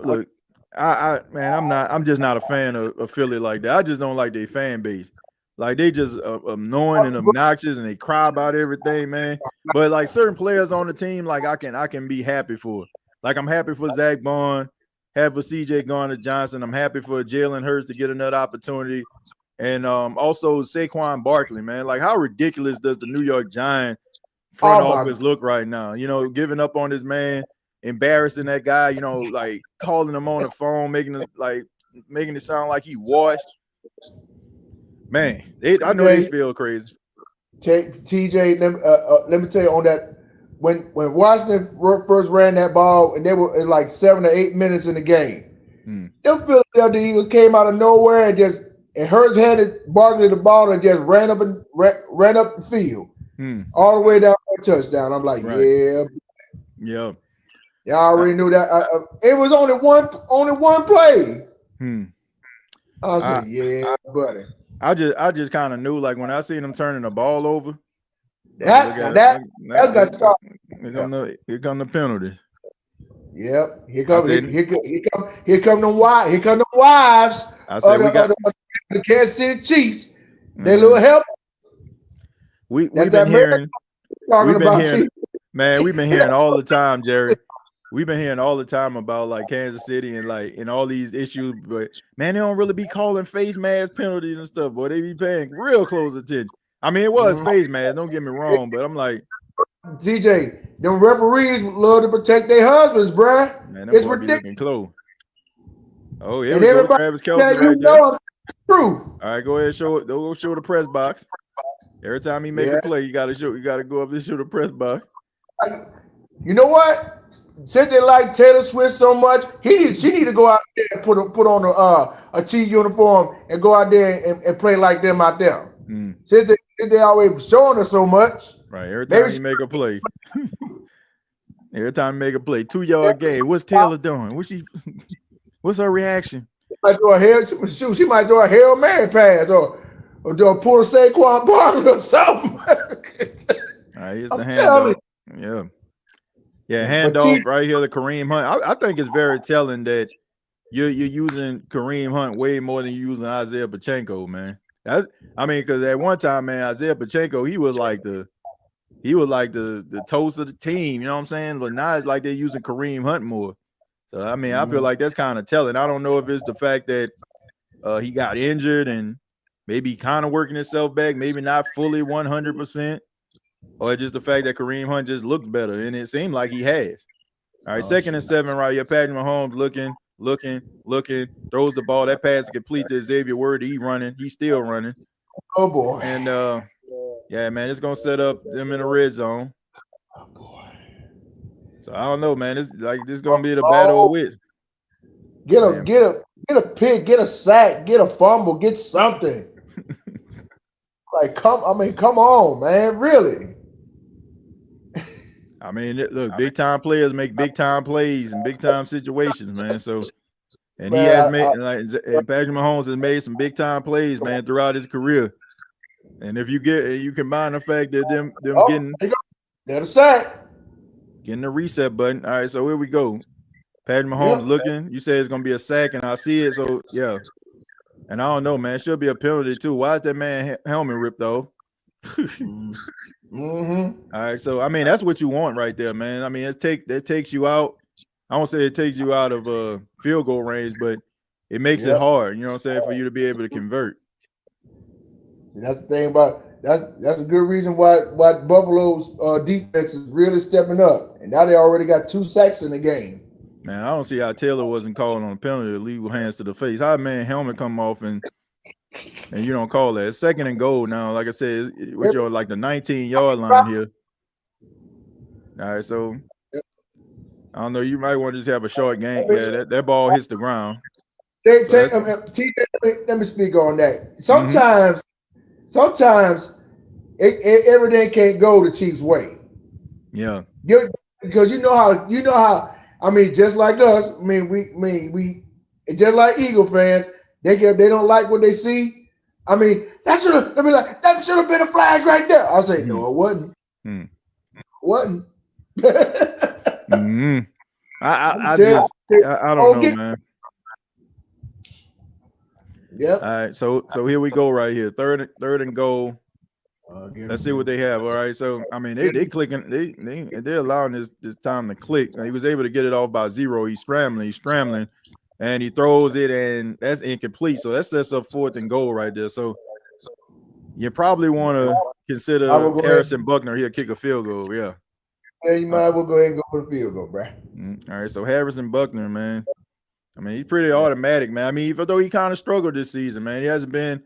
just not a fan of Philly like that. I just don't like their fan base. Like they just annoying and obnoxious, and they cry about everything, man. But like certain players on the team, like I can be happy for. Like I'm happy for Zach Bond, happy for CJ Gardner-Johnson. I'm happy for Jalen Hurts to get another opportunity, and also Saquon Barkley, man. Like how ridiculous does the New York Giants front office look right now? Giving up on this man. Embarrassing that guy, like calling him on the phone, making it sound like he washed. Man, I know they feel crazy. TJ, let me tell you on that. When Washington first ran that ball, and they were in like 7 or 8 minutes in the game, them Philadelphia Eagles came out of nowhere and Hurts handed Barkley the ball and just ran up the field, all the way down for a touchdown. I'm like, yeah. Y'all already knew that. It was only one play. I was like, yeah, buddy. I just kind of knew, like when I seen them turning the ball over. That got stopped. Here come the penalties. Yep. Here come the wives. I said the Kansas City Chiefs. They little help. We've been hearing man, we've been hearing all the time, Jerry. We've been hearing all the time about like Kansas City and all these issues, but man, they don't really be calling face mask penalties and stuff, boy. They be paying real close attention. I mean, it was face mask, don't get me wrong, but I'm like, TJ, them referees love to protect their husbands, bruh. Man, it's ridiculous. Close. Oh, yeah, we go. Travis Kelce right there. Truth. All right, go ahead, go show the press box. Every time he make a play, you gotta go up and show the press box. You know what? Since they like Taylor Swift so much, she need to go out there and put on a Chief uniform and go out there and play like them out there. Since they always showing her so much. Right. Every time you make a play. Every time you make a play, 2-yard gain. What's Taylor doing? What's her reaction? She might do a Hail Mary pass or do a pull Saquon Barkley or something. All right, here's the handoff. Yeah, handoff right here to Kareem Hunt. I think it's very telling that you're using Kareem Hunt way more than you're using Isaiah Pacheco, man. Because at one time, man, Isaiah Pacheco, he was like the toast of the team, you know what I'm saying? But now it's like they're using Kareem Hunt more. So I feel like that's kind of telling. I don't know if it's the fact that he got injured and maybe kind of working himself back, maybe not fully 100%, or just the fact that Kareem Hunt just looked better, and it seemed like he has. All right, 2nd and 7 right here. Patrick Mahomes looking, throws the ball. That pass is complete to Xavier Word. He's still running. Oh, boy. And, yeah, man, it's going to set up them in the red zone. Oh, boy. So I don't know, man. This is going to be the battle of wits. Get a pick, get a sack, get a fumble, get something. Come on, man, really. Look, big time players make big time plays in big time situations, man. So, and he has made Patrick Mahomes has made some big time plays, man, throughout his career. And if you combine the fact that them getting the sack, getting the reset button. All right, so here we go. Patrick Mahomes looking. You say it's gonna be a sack, and I see it. So yeah. And I don't know, man. It should be a penalty too. Why is that man helmet ripped though? All right, so that's what you want right there, man. That takes you out. I won't say it takes you out of field goal range, but it makes it hard. You know what I'm saying, for you to be able to convert. See, that's the thing about that's a good reason why Buffalo's defense is really stepping up, and now they already got 2 sacks in the game. Man, I don't see how Taylor wasn't calling on a penalty to leave with hands to the face. How man helmet come off and you don't call that? It's 2nd and goal now. Like I said, with your the 19-yard line here. All right, so I don't know. You might want to just have a short game. Yeah, that ball hits the ground. Let me speak on that. Sometimes everything can't go the Chiefs' way. Yeah, because you know how. Just like us. We just like Eagle fans. They don't like what they see. That should have been a flag right there. I'll say no, it wasn't. It wasn't. I don't know, man. Yeah. All right, so here we go right here. Third and goal. Let's see what they have. All right, so they clicking. They're allowing this time to click. He was able to get it off by 0. He's scrambling, and he throws it, and that's incomplete. So that sets up 4th and goal right there. So you probably want to consider Harrison Buckner. He'll kick a field goal. Yeah. Yeah, you might as well go ahead and go for the field goal, bro. All right, so Harrison Buckner, man. He's pretty automatic, man. Even though he kind of struggled this season, man, he hasn't been.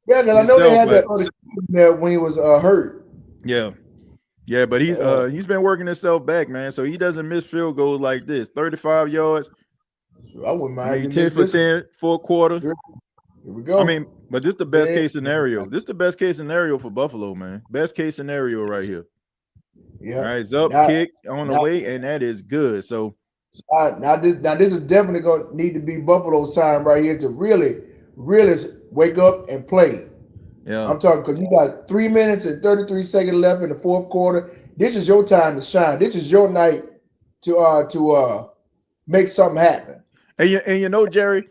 Yeah, because I know they had that when he was hurt. Yeah, but he's been working himself back, man. So he doesn't miss field goals like this. 35 yards. I wouldn't mind. 10 for 10, 4 quarter. Here we go. But this is the best case scenario. This is the best case scenario for Buffalo, man. Best case scenario right here. Yeah. All right, Zup kick on the way, and that is good. So now this is definitely going to need to be Buffalo's time right here to really wake up and play. Yeah, I'm talking because you got 3 minutes and 33 seconds left in the 4th quarter. This is your time to shine. This is your night to make something happen. And you know, Jerry,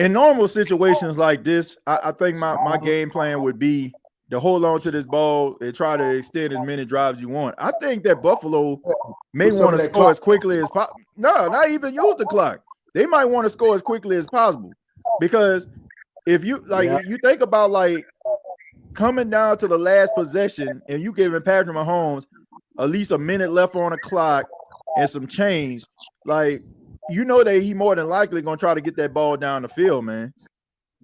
In normal situations like this, I think my game plan would be to hold on to this ball and try to extend as many drives you want. I think that Buffalo may want to score as quickly as possible. No, not even use the clock. They might want to score as quickly as possible, because if you you think about like coming down to the last possession and you giving Patrick Mahomes at least a minute left on the clock and some change, like, you know that he more than likely gonna try to get that ball down the field, man.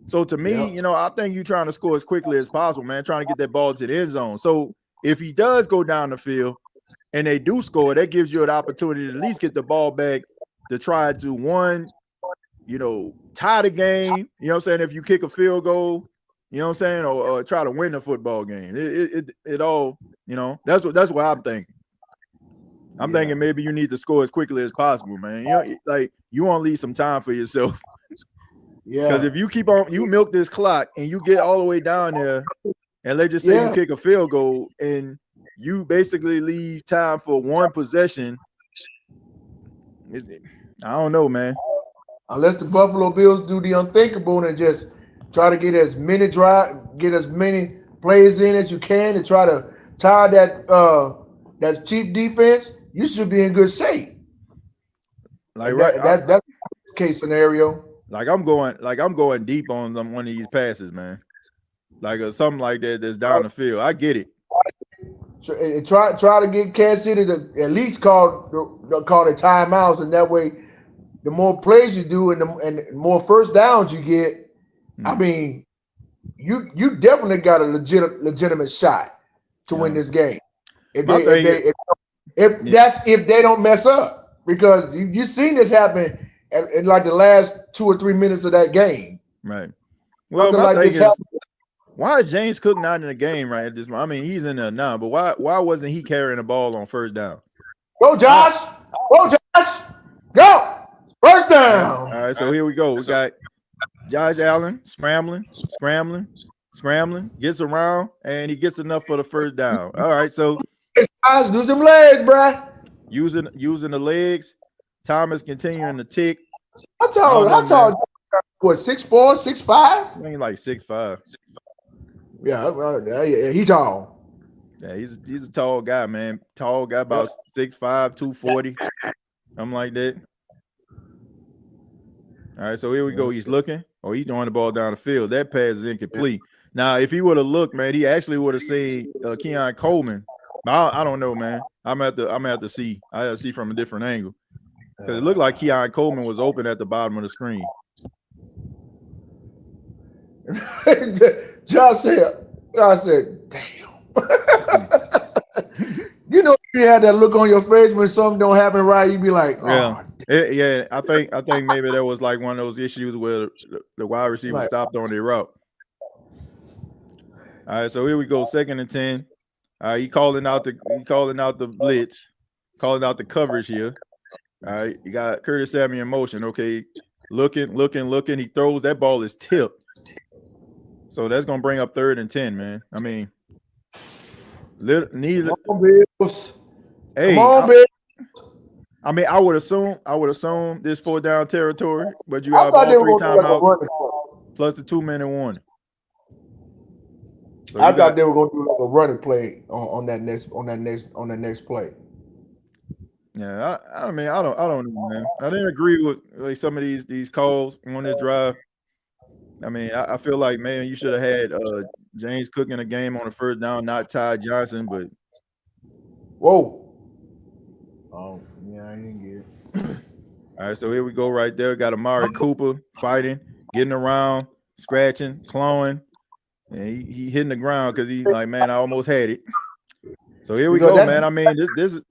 So to me, you know, I think you're trying to score as quickly as possible, man, trying to get that ball to the end zone. So if he does go down the field and they do score, that gives you an opportunity to at least get the ball back to try to, one, you know, tie the game, you know what I'm saying, if you kick a field goal, you know what I'm saying, or try to win the football game. It all, you know, that's what I'm thinking. I'm thinking maybe you need to score as quickly as possible, man. You know, like, you want to leave some time for yourself. Because if you keep on, you milk this clock and you get all the way down there, and let's just say you kick a field goal and you basically leave time for one possession, I don't know, man. Unless the Buffalo Bills do the unthinkable and just try to get as many plays in as you can to try to tie that cheap defense, you should be in good shape. Like that's the case scenario. Like I'm going deep on one of these passes, man. Like something like that that's down the field. I get it. Try to get Kansas City to at least call the timeouts, and that way, the more plays you do and the more first downs you get, I mean, you definitely got a legitimate shot to win this game. If they don't mess up, because you've seen this happen in like the last 2 or 3 minutes of that game. Right. Well, my thing is, why is James Cook not in the game right at this moment? I mean, he's in there now, but why wasn't he carrying the ball on first down? Go, Josh! Go, Josh! Go! First down! All right, so here we go. We got Josh Allen scrambling, gets around, and he gets enough for the first down. All right, so Josh, do some legs, bro. Using the legs. Thomas continuing to tick. How tall? What, 6'4", 6'5"? I think like 6'5". Yeah, he's tall. Yeah, he's a tall guy, man. Tall guy, about 6'5", 240, something like that. All right, so here we go. He's looking. He's throwing the ball down the field. That pass is incomplete. Now, if he would have looked, man, he actually would have seen Keon Coleman. I don't know, man. I'm at to see. I have to see from a different angle. Because it looked like Keon Coleman was open at the bottom of the screen. Josh said, damn. You know, you had that look on your face when something don't happen right, you be like, oh. Yeah. I think maybe that was like one of those issues where the wide receiver stopped on their route. All right, so here we go, 2nd and 10. He calling out the blitz, calling out the coverage here. All right, you got Curtis Samuel in motion. Okay, looking. He throws, that ball is tipped. So that's gonna bring up 3rd and 10, man. I mean, neither. Come on, Bills. Hey, come on, Bills. I mean, I would assume this 4th down territory, but you have all 3 timeouts plus the 2-minute warning. So I thought they were going to do like a running play on that next play. Yeah, I mean, I don't know, man. I didn't agree with like some of these calls on this drive. I mean, I feel like, man, you should have had James Cook in a game on the 1st down, not Ty Johnson. But whoa, oh yeah, I didn't get it. All right, so here we go, right there. Got Amari Cooper fighting, getting around, scratching, clawing. And he hitting the ground because he's like, man, I almost had it. So here we go, man. I mean, this is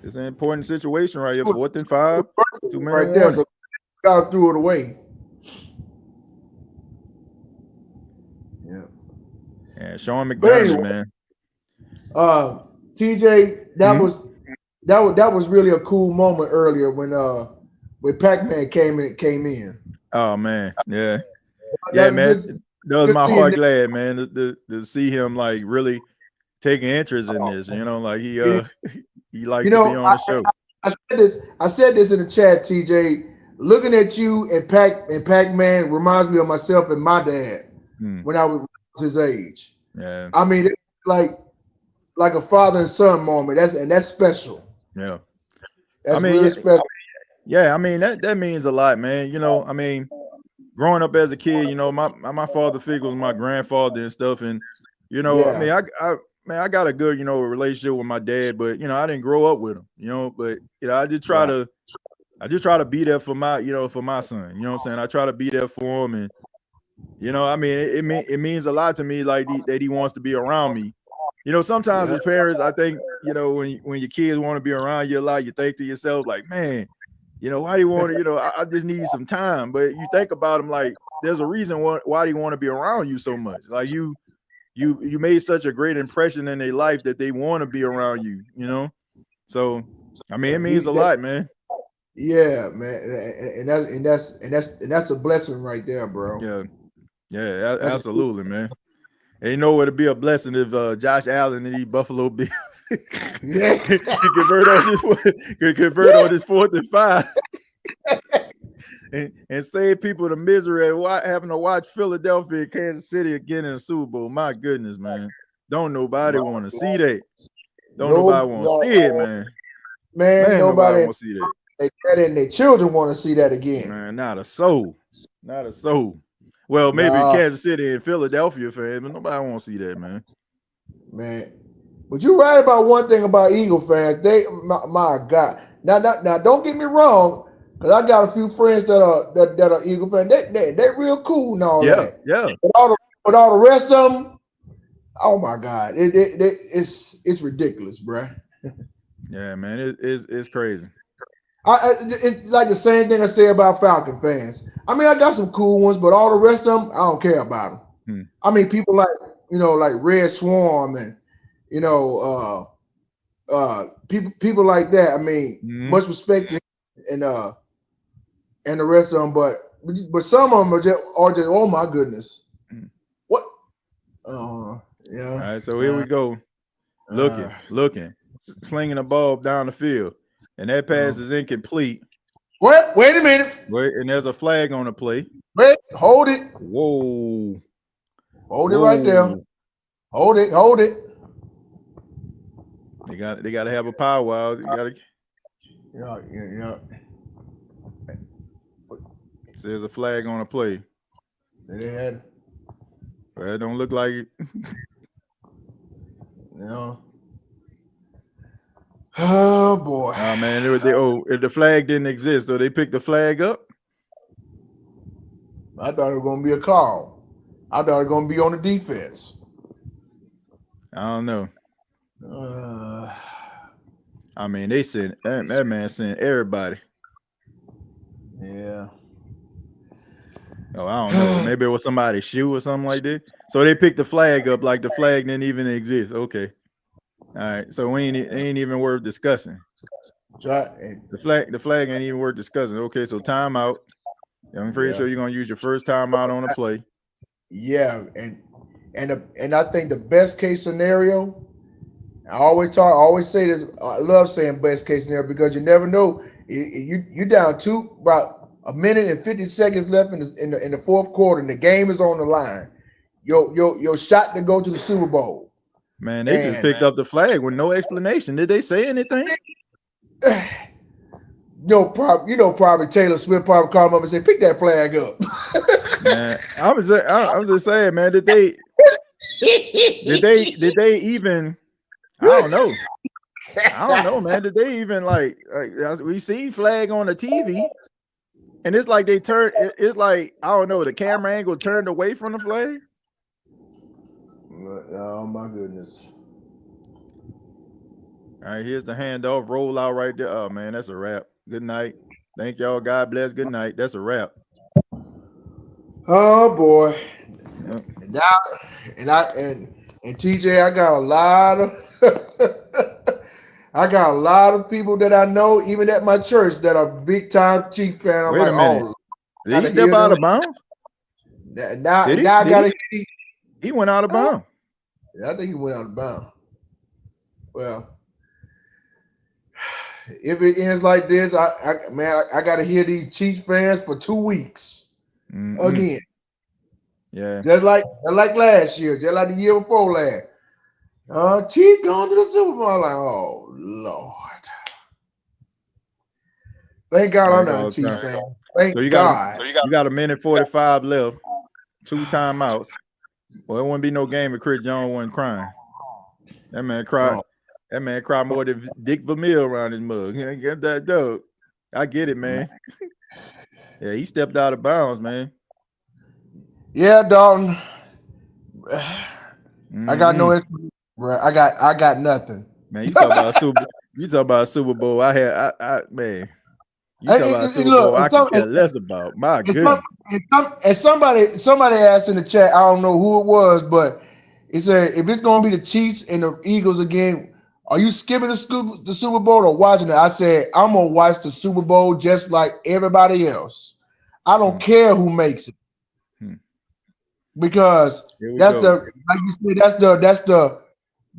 it's an important situation right here. 4th and 5, 2-minute right there. So God threw it away. Yeah, Sean McDermott, man. TJ, that was really a cool moment earlier when Pac-Man came in. Oh man, yeah, man. That was my heart glad, man, to see him like really taking interest in this. You know, like he likes to be on the show. I said this in the chat, TJ. looking at you and Pac-Man reminds me of myself and my dad when I was his age. Yeah. I mean, it's like a father and son moment. That's special. Yeah. That's really special. Yeah, I mean that means a lot, man. You know, I mean, growing up as a kid, you know, my father figure was my grandfather and stuff, and you know, I mean, I got a good, you know, relationship with my dad, but you know, I didn't grow up with him, you know, but you know, I just try to be there for my, you know, for my son. You know what I'm saying? I try to be there for him, and you know, I mean, it means a lot to me, like that he wants to be around me. You know, sometimes as parents, I think, you know, when your kids want to be around you a lot, you think to yourself, like, man, you know, why do you want to, you know, I just need some time. But you think about them like there's a reason why do you want to be around you so much? Like you made such a great impression in their life that they want to be around you, you know? So, I mean, it means a lot, man. Yeah, man. And that's a blessing right there, bro. Yeah. Yeah, absolutely, man. And you know it'd be a blessing if Josh Allen and these Buffalo Bills could convert on this 4th and 5 and save people the misery of having to watch Philadelphia and Kansas City again in the Super Bowl. My goodness, man. Don't nobody want to see that. Nobody want to see it, man. Man, nobody want to see that. And their children want to see that again. Man, not a soul. Not a soul. Well, maybe Kansas City and Philadelphia fans, but nobody want to see that, man. Man, but you're right about one thing about Eagle fans. My God. Now, don't get me wrong, because I got a few friends that are Eagle fans. They real cool and all that. Yeah. But all the rest of them, oh my God, it's ridiculous, bro. Yeah, man, it's crazy. It's like the same thing I say about Falcon fans. I mean, I got some cool ones, but all the rest of them, I don't care about them. I mean, people like, you know, like Red Swarm and, you know, people like that. I mean, much respect to him and the rest of them, but some of them are just oh my goodness. What? Yeah. All right, so here we go. Looking, slinging the ball down the field. And that pass is incomplete. Wait a minute. Wait, and there's a flag on the play. Wait, hold it. Whoa. Hold it right there. Hold it. They got to have a powwow. Yeah. So there's a flag on the play. So they had. Well, it don't look like it. No. Oh boy! Oh man, if the flag didn't exist, so they picked the flag up. I thought it was gonna be a call. I thought it was gonna be on the defense. I don't know. I mean, they sent that man sent everybody. Yeah. Oh, I don't know. Maybe it was somebody's shoe or something like that. So they picked the flag up like the flag didn't even exist. Okay. All right, so we ain't even worth discussing. The flag ain't even worth discussing. Okay, so timeout. I'm pretty sure you're gonna use your first timeout on a play. Yeah, and I think the best case scenario. I always say this. I love saying best case scenario because you never know. You down about a minute and 50 seconds left in the 4th quarter, and the game is on the line. Your shot to go to the Super Bowl. Man, they just picked up the flag with no explanation. Did they say anything? Probably Taylor Swift probably called him up and said, "Pick that flag up." Man, I was just saying, man. Did they even? I don't know, man. Did they even like we see flag on the TV, and it's like they turned. It's like I don't know. The camera angle turned away from the flag. Oh my goodness! All right, here's the handoff. Roll out right there. Oh man, that's a wrap. Good night. Thank y'all. God bless. Good night. That's a wrap. Oh boy. Yep. And TJ, I got a lot of people that I know, even at my church, that are big time Chief fan. I'm Wait a minute. Did he step out of bounds? Now I gotta. He went out of bounds. I think he went out of bounds. Well, if it ends like this, I got to hear these Chiefs fans for 2 weeks again. Yeah, just like last year, just like the year before last. Chiefs going to the Super Bowl. I'm like, oh Lord. Thank God I'm not a Chiefs fan. Thank God. You got a minute 45 left, 2 timeouts. Well, it wouldn't be no game if Chris Jones wasn't crying. That man cried. That man cried more than Dick Vermeil around his mug. Get that dog. I get it, man. Yeah, he stepped out of bounds, man. Yeah, Dalton. I got no explanation, bro. I got nothing. Man, you talk about Super Bowl. Man. You talk about Super Bowl, I can care less about. My goodness. And somebody asked in the chat, I don't know who it was, but it said, if it's going to be the Chiefs and the Eagles again, are you skipping the Super Bowl or watching it? I said, I'm going to watch the Super Bowl just like everybody else. I don't care who makes it. Because that's like you said,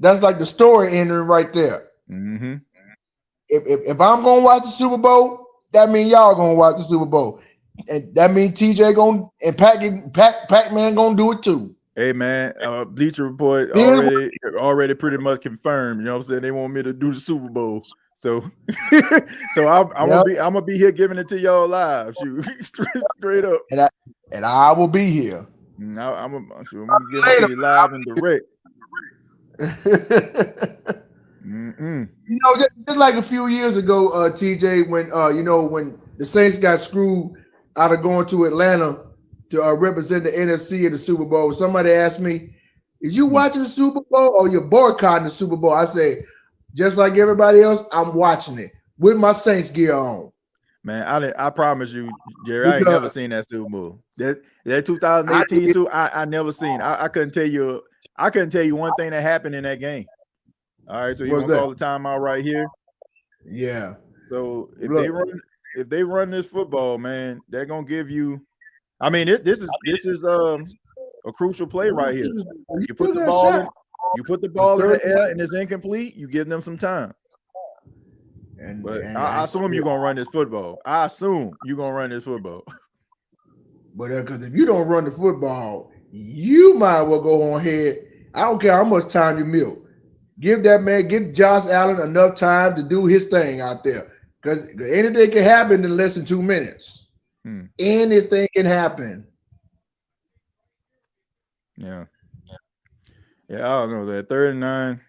that's like the story ending right there. Mm-hmm. If I'm going to watch the Super Bowl, that means y'all gonna watch the Super Bowl, and that means TJ gonna and Pac-Man gonna do it too. Hey man, Bleacher Report already pretty much confirmed. You know what I'm saying? They want me to do the Super Bowl, so I'm gonna be here giving it to y'all live, shoot, straight up. And I will be here. I'm gonna give it to you live and direct. You know, just like a few years ago, TJ, when when the Saints got screwed out of going to Atlanta to represent the NFC in the Super Bowl, somebody asked me, "Is you watching the Super Bowl or you're boycotting the Super Bowl?" I said, just like everybody else, I'm watching it with my Saints gear on. Man, I promise you, Jerry, I ain't never seen that Super Bowl. That 2018 Super, I never seen. I couldn't tell you. I couldn't tell you one thing that happened in that game. All right, so you gonna call the timeout right here? Yeah. So if they run this football, man, they're gonna give you. I mean, this is a crucial play right here. You put the ball in. You put the ball in the air and it's incomplete. You give them some time. But I assume you're gonna run this football. But because if you don't run the football, you might as well go on ahead. I don't care how much time you milk. Give Josh Allen enough time to do his thing out there. Because anything can happen in less than 2 minutes. Anything can happen. Yeah, I don't know. That 39.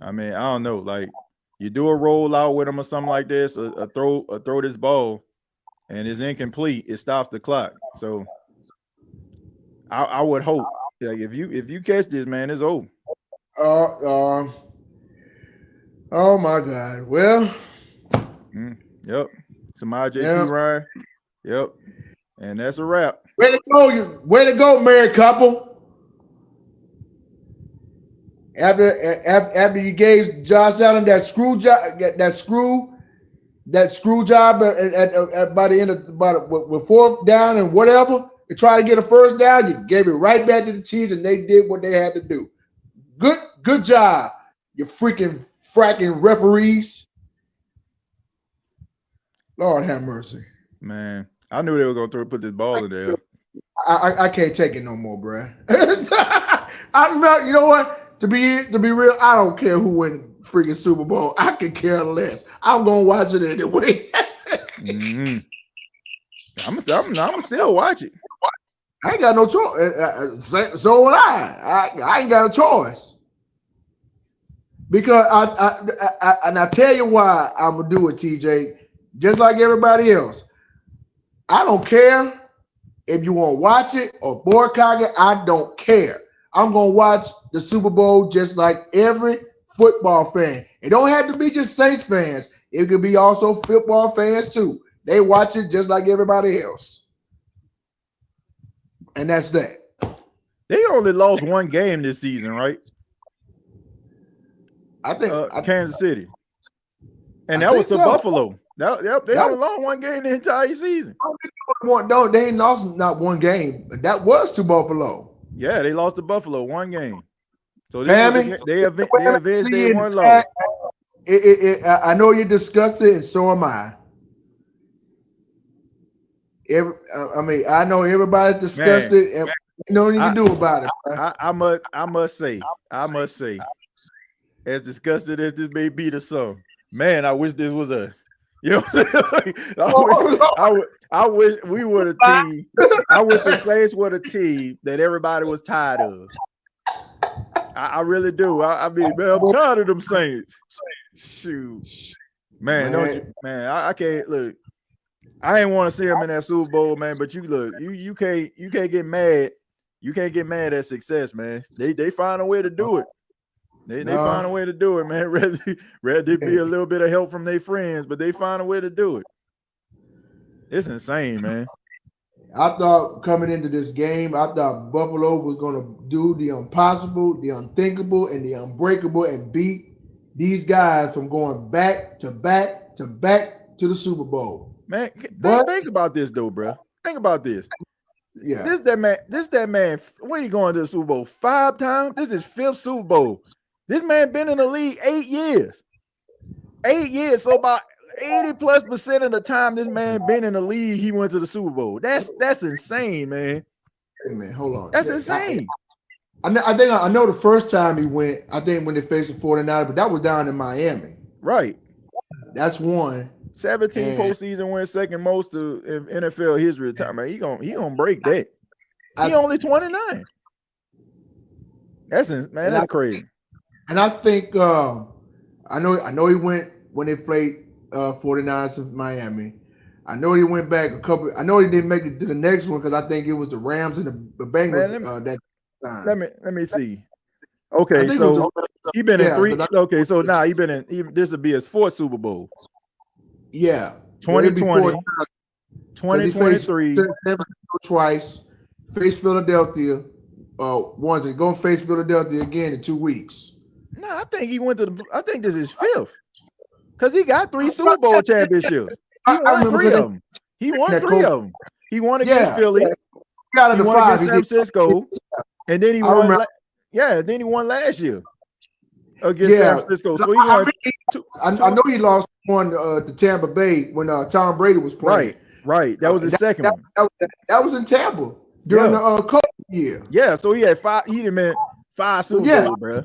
I mean, I don't know. Like you do a rollout with him or something like this, a throw this ball, and it's incomplete. It stops the clock. So I would hope, like if you catch this, man, it's over. Oh my God. Well, yep. Amari Cooper, Ryan. Yep. And that's a wrap. Way to go, married couple. After you gave Josh Allen that screw job, at by the end of with 4th down and whatever, to try to get a 1st down, you gave it right back to the Chiefs, and they did what they had to do. Good job, you fracking referees. Lord have mercy. Man, I knew they were gonna put this ball in there. I can't take it no more, bro. You know what? To be real, I don't care who wins freaking Super Bowl. I can care less. I'm gonna watch it anyway. I'm still watch it. I ain't got no choice. So would I. I ain't got a choice. Because I tell you why I'm gonna do it, TJ. Just like everybody else. I don't care if you want to watch it or boycott it. I don't care. I'm gonna watch the Super Bowl just like every football fan. It don't have to be just Saints fans. It could be also football fans too. They watch it just like everybody else. And that's that. They only lost one game this season, right? I think Kansas City. And that was to Buffalo. They only lost one game the entire season. No, they ain't lost not one game. That was to Buffalo. Yeah, they lost to Buffalo one game. So they avenged their one loss. I know you're disgusted, and so am I. I know everybody's disgusted, and nothing you can do about it. I must say, as disgusted as this may be to some, man, I wish this was us. You know, I wish we were a team. I wish the Saints were the team that everybody was tired of. I really do. I mean, man, I'm tired of them Saints. Shoot, man, don't you, man? I can't look. I ain't want to see him in that Super Bowl, man. But you look, you can't get mad. You can't get mad at success, man. They find a way to do it. They find a way to do it, man. Rather be a little bit of help from their friends, but they find a way to do it. It's insane, man. I thought coming into this game, I thought Buffalo was going to do the impossible, the unthinkable, and the unbreakable and beat these guys from going back to back to back to the Super Bowl. Man, think about this, though, bro. Think about this. Yeah. This that man, when he going to the Super Bowl? 5 times? This is 5th Super Bowl. This man been in the league 8 years. 8 years. So about 80+% of the time this man been in the league, he went to the Super Bowl. That's insane, man. Hey, man, hold on. That's insane. I know the first time he went, I think when they faced the 49ers, but that was down in Miami. Right. That's one. 17 postseason wins, second most in NFL history. Man, he gonna break that. He only 29. That's crazy. And I think I know he went when they played 49ers of Miami. I know he went back a couple. I know he didn't make it to the next one because I think it was the Rams and the Bengals that time. Let me see. Okay, so he been in 3. Okay, so now he been in. This will be his 4th Super Bowl. Yeah, 2020, 2023, twice. Face Philadelphia. Once and go face Philadelphia again in 2 weeks. No, I think he went to I think this is 5th. Because he got 3 Super Bowl championships. He won 3 of them. He won 3 of them. He won against Philly. He won against San Francisco. And then he won. Then he won last year against San Francisco. So he won. I know he lost one to Tampa Bay when Tom Brady was playing. Right. That was his second one. That was in Tampa during the COVID year. Yeah, so he had 5. He didn't mean 5 Super Bowls, bro.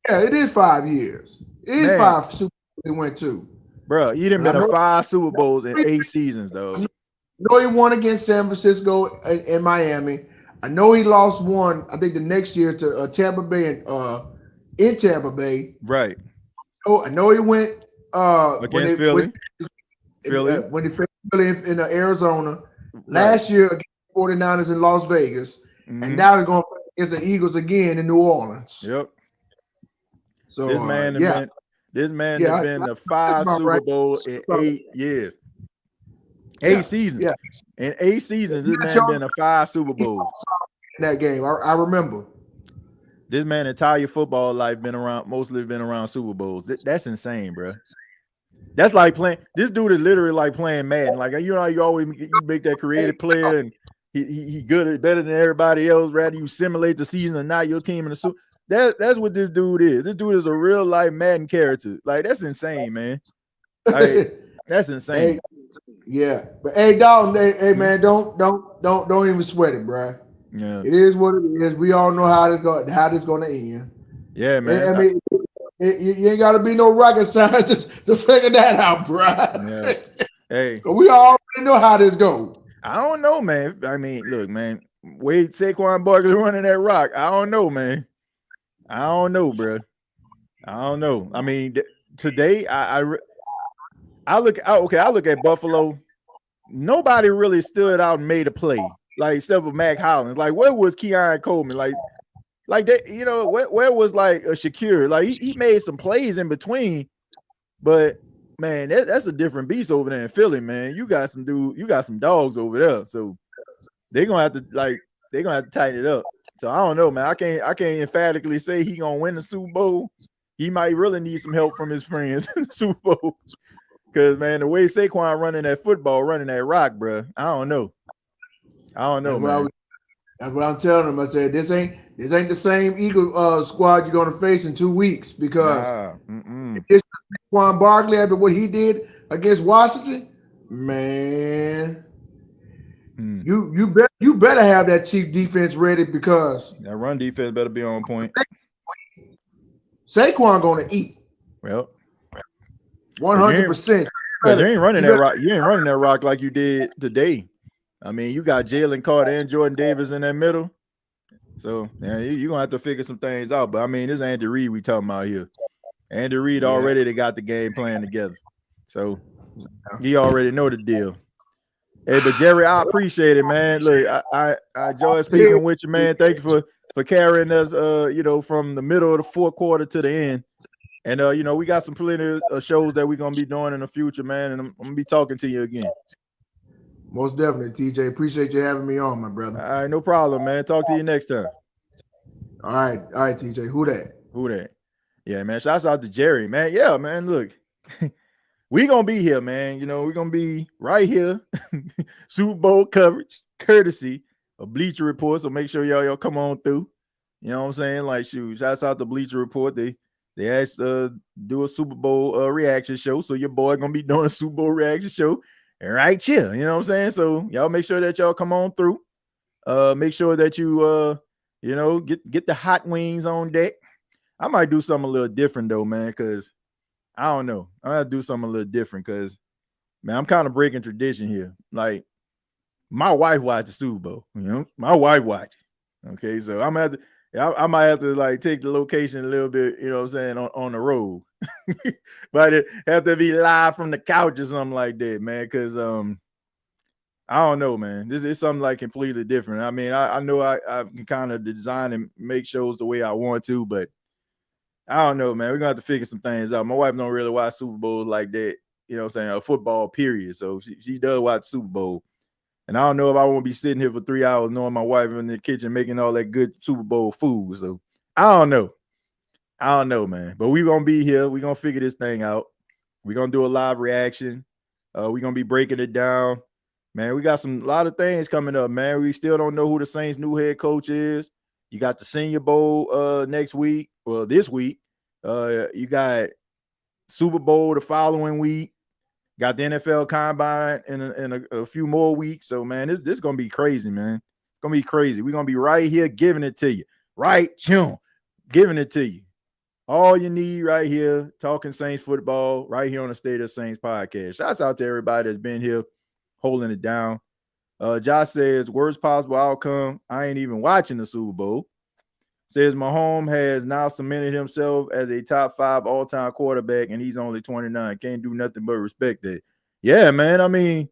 Yeah, it is 5 years. It is 5 Super Bowls he went to. Bro, he didn't been 5 Super Bowls in 8 seasons, though. I know he won against San Francisco and Miami. I know he lost one, I think the next year to Tampa Bay in Tampa Bay. Right. Oh, I know he went against Philly. When he faced Philly in Arizona. Last year against 49ers in Las Vegas. Mm-hmm. And now they're going against the Eagles again in New Orleans. Yep. So this man has been to 5 Super Bowls in 8 years. 8 seasons. Yeah. In 8 seasons, this man been to 5 Super Bowls. In that game, I remember. This man entire football life mostly been around Super Bowls. That's insane, bro. That's like playing. This dude is literally like playing Madden. Like, you know, you always make that creative player, and he good at better than everybody else. Rather you simulate the season and not your team in the Super. That's what this dude is. This dude is a real life Madden character. Like, that's insane, man. Like, that's insane. Yeah, but hey, Dalton, hey man, don't even sweat it, bro. Yeah, it is what it is. We all know how this going to end. Yeah, man. I mean, you ain't got to be no rocket scientist to figure that out, bro. Yeah. Hey, we already know how this goes. I don't know, man. I mean, look, man. Wade Saquon Barkley running that rock. I don't know, man. I don't know, bro. I don't know. I mean, today I look at Buffalo. Nobody really stood out and made a play, like except for Mac Hollins. Like, where was Keon Coleman? Like that, you know, where was like a Shakir? Like he made some plays in between, but man, that's a different beast over there in Philly, man. You got some dogs over there, so they're gonna have to tighten it up. So I don't know, man. I can't emphatically say he gonna win the Super Bowl. He might really need some help from his friends in the Super Bowl. Because, man, the way Saquon running that rock, bro, I don't know, man. That's what I'm telling him. I said, this ain't the same Eagle squad you're going to face in 2 weeks because Saquon Barkley after what he did against Washington, man. You better have that Chief defense ready because that run defense better be on point. Saquon gonna eat. Well, 100%. But you ain't running that rock. You ain't running that rock like you did today. I mean, you got Jalen Carter and Jordan Davis in that middle. So yeah, you're gonna have to figure some things out. But I mean, this is Andy Reid we talking about here. Andy Reid already they got the game plan together. So he already know the deal. Hey, but Jerry, I appreciate it, man. Look, I enjoy speaking with you, man. Thank you for carrying us from the middle of the fourth quarter to the end. And we got some plenty of shows that we're gonna be doing in the future, man. And I'm gonna be talking to you again. Most definitely, TJ. Appreciate you having me on, my brother. All right, no problem, man. Talk to you next time. All right, TJ. Who that? Yeah, man. Shouts out to Jerry, man. Yeah, man. Look, we gonna be here, man. We're gonna be right here. Super Bowl coverage, courtesy of Bleacher Report. So make sure y'all come on through. You know what I'm saying? Like, shoot, shouts out to Bleacher Report. They asked do a Super Bowl reaction show. So your boy gonna be doing a Super Bowl reaction show right here. You know what I'm saying? So y'all make sure that y'all come on through. Make sure that you get the hot wings on deck. I might do something a little different though, man, because I don't know. I gotta do something a little different because, man, I'm kind of breaking tradition here. Like, my wife watched the Super Bowl. My wife watched it. Okay, so I might have to like take the location a little bit. You know what I'm saying, on the road, but it have to be live from the couch or something like that, man. Because I don't know, man. This is something like completely different. I mean, I know I can kind of design and make shows the way I want to, but I don't know, man. We're gonna have to figure some things out. My wife don't really watch Super Bowls like that, you know what I'm saying, a football period. So she does watch Super Bowl. And I don't know if I want to be sitting here for 3 hours knowing my wife in the kitchen making all that good Super Bowl food. So I don't know, man. But we're gonna be here. We're gonna figure this thing out. We're gonna do a live reaction. We're gonna be breaking it down. Man, we got a lot of things coming up, man. We still don't know who the Saints' new head coach is. You got the Senior Bowl next week. Well, this week. You got Super Bowl the following week. Got the NFL Combine in a few more weeks. So, man, this is going to be crazy, man. It's going to be crazy. We're going to be right here giving it to you. Right, giving it to you. All you need right here, talking Saints football, right here on the State of Saints podcast. Shouts out to everybody that's been here holding it down. Josh says, worst possible outcome, I ain't even watching the Super Bowl. Says Mahomes has now cemented himself as a top 5 all-time quarterback, and he's only 29. Can't do nothing but respect that. Yeah, man. I mean,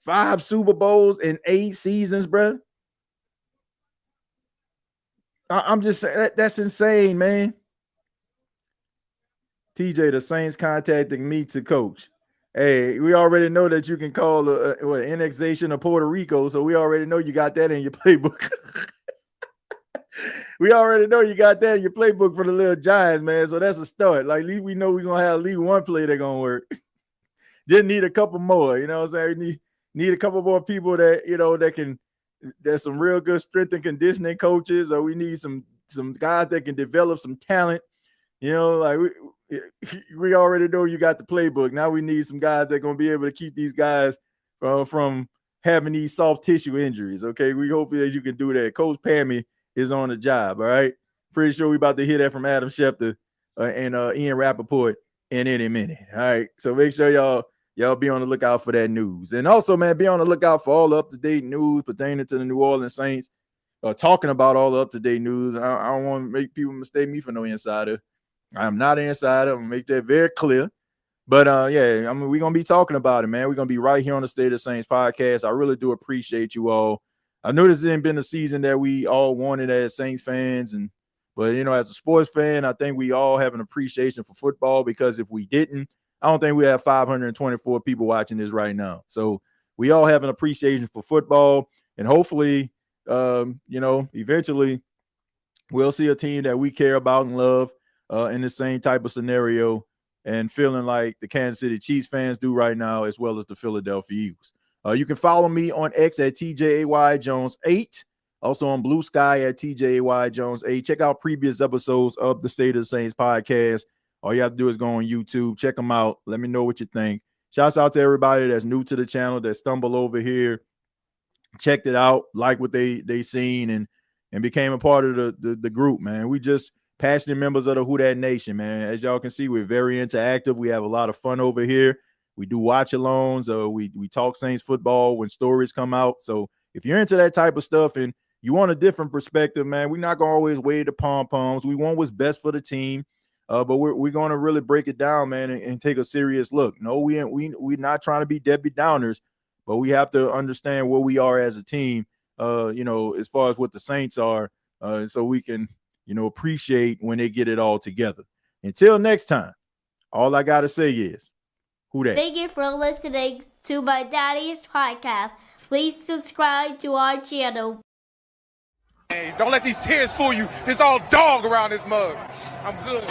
5 Super Bowls in 8 seasons, bro. I'm just saying, that's insane, man. TJ, the Saints contacting me to coach. Hey, we already know that you can call an annexation of Puerto Rico, so we already know you got that in your playbook. We already know you got that in your playbook for the little Giants, man. So that's a start. Like, at least we know we're gonna have at least one play that's gonna work. Just need a couple more, you know what I'm saying? We need a couple more people that there's some real good strength and conditioning coaches, or we need some guys that can develop some talent. You know, like we already know you got the playbook. Now we need some guys that are gonna be able to keep these guys from having these soft tissue injuries. Okay, we hope that you can do that. Coach Pammy is on the job. All right. Pretty sure we about to hear that from Adam Schefter and Ian Rappaport in any minute. All right. So make sure y'all be on the lookout for that news. And also, man, be on the lookout for all the up-to-date news pertaining to the New Orleans Saints. Talking about all the up-to-date news. I don't want to make people mistake me for no insider. I'm not an insider. I'm gonna make that very clear. But yeah, I mean, we're gonna be talking about it, man. We're gonna be right here on the State of Saints podcast. I really do appreciate you all. I know this hasn't been the season that we all wanted as Saints fans, but as a sports fan, I think we all have an appreciation for football, because if we didn't, I don't think we have 524 people watching this right now. So we all have an appreciation for football, and hopefully, eventually we'll see a team that we care about and love in the same type of scenario and feeling like the Kansas City Chiefs fans do right now, as well as the Philadelphia Eagles. You can follow me on X at TJAYJones8. Also on Blue Sky at TJAYJones8. Check out previous episodes of the State of the Saints podcast all you have to do is go on YouTube, check them out. Let me know what you think. Shouts out to everybody that's new to the channel, that stumbled over here, checked it out, like what they seen, and became a part of the group, man. We just passionate members of the Who Dat Nation, man. As y'all can see, we're very interactive. We have a lot of fun over here. We do watch-alongs. We talk Saints football when stories come out. So if you're into that type of stuff and you want a different perspective, man, we're not going to always wave the pom-poms. We want what's best for the team. But we're going to really break it down, man, and take a serious look. No, we're not trying to be Debbie Downers, but we have to understand where we are as a team, as far as what the Saints are, so we can, appreciate when they get it all together. Until next time, all I got to say is, who dat? Thank you for listening to my daddy's podcast. Please subscribe to our channel. Hey, don't let these tears fool you. It's all dog around this mug. I'm good.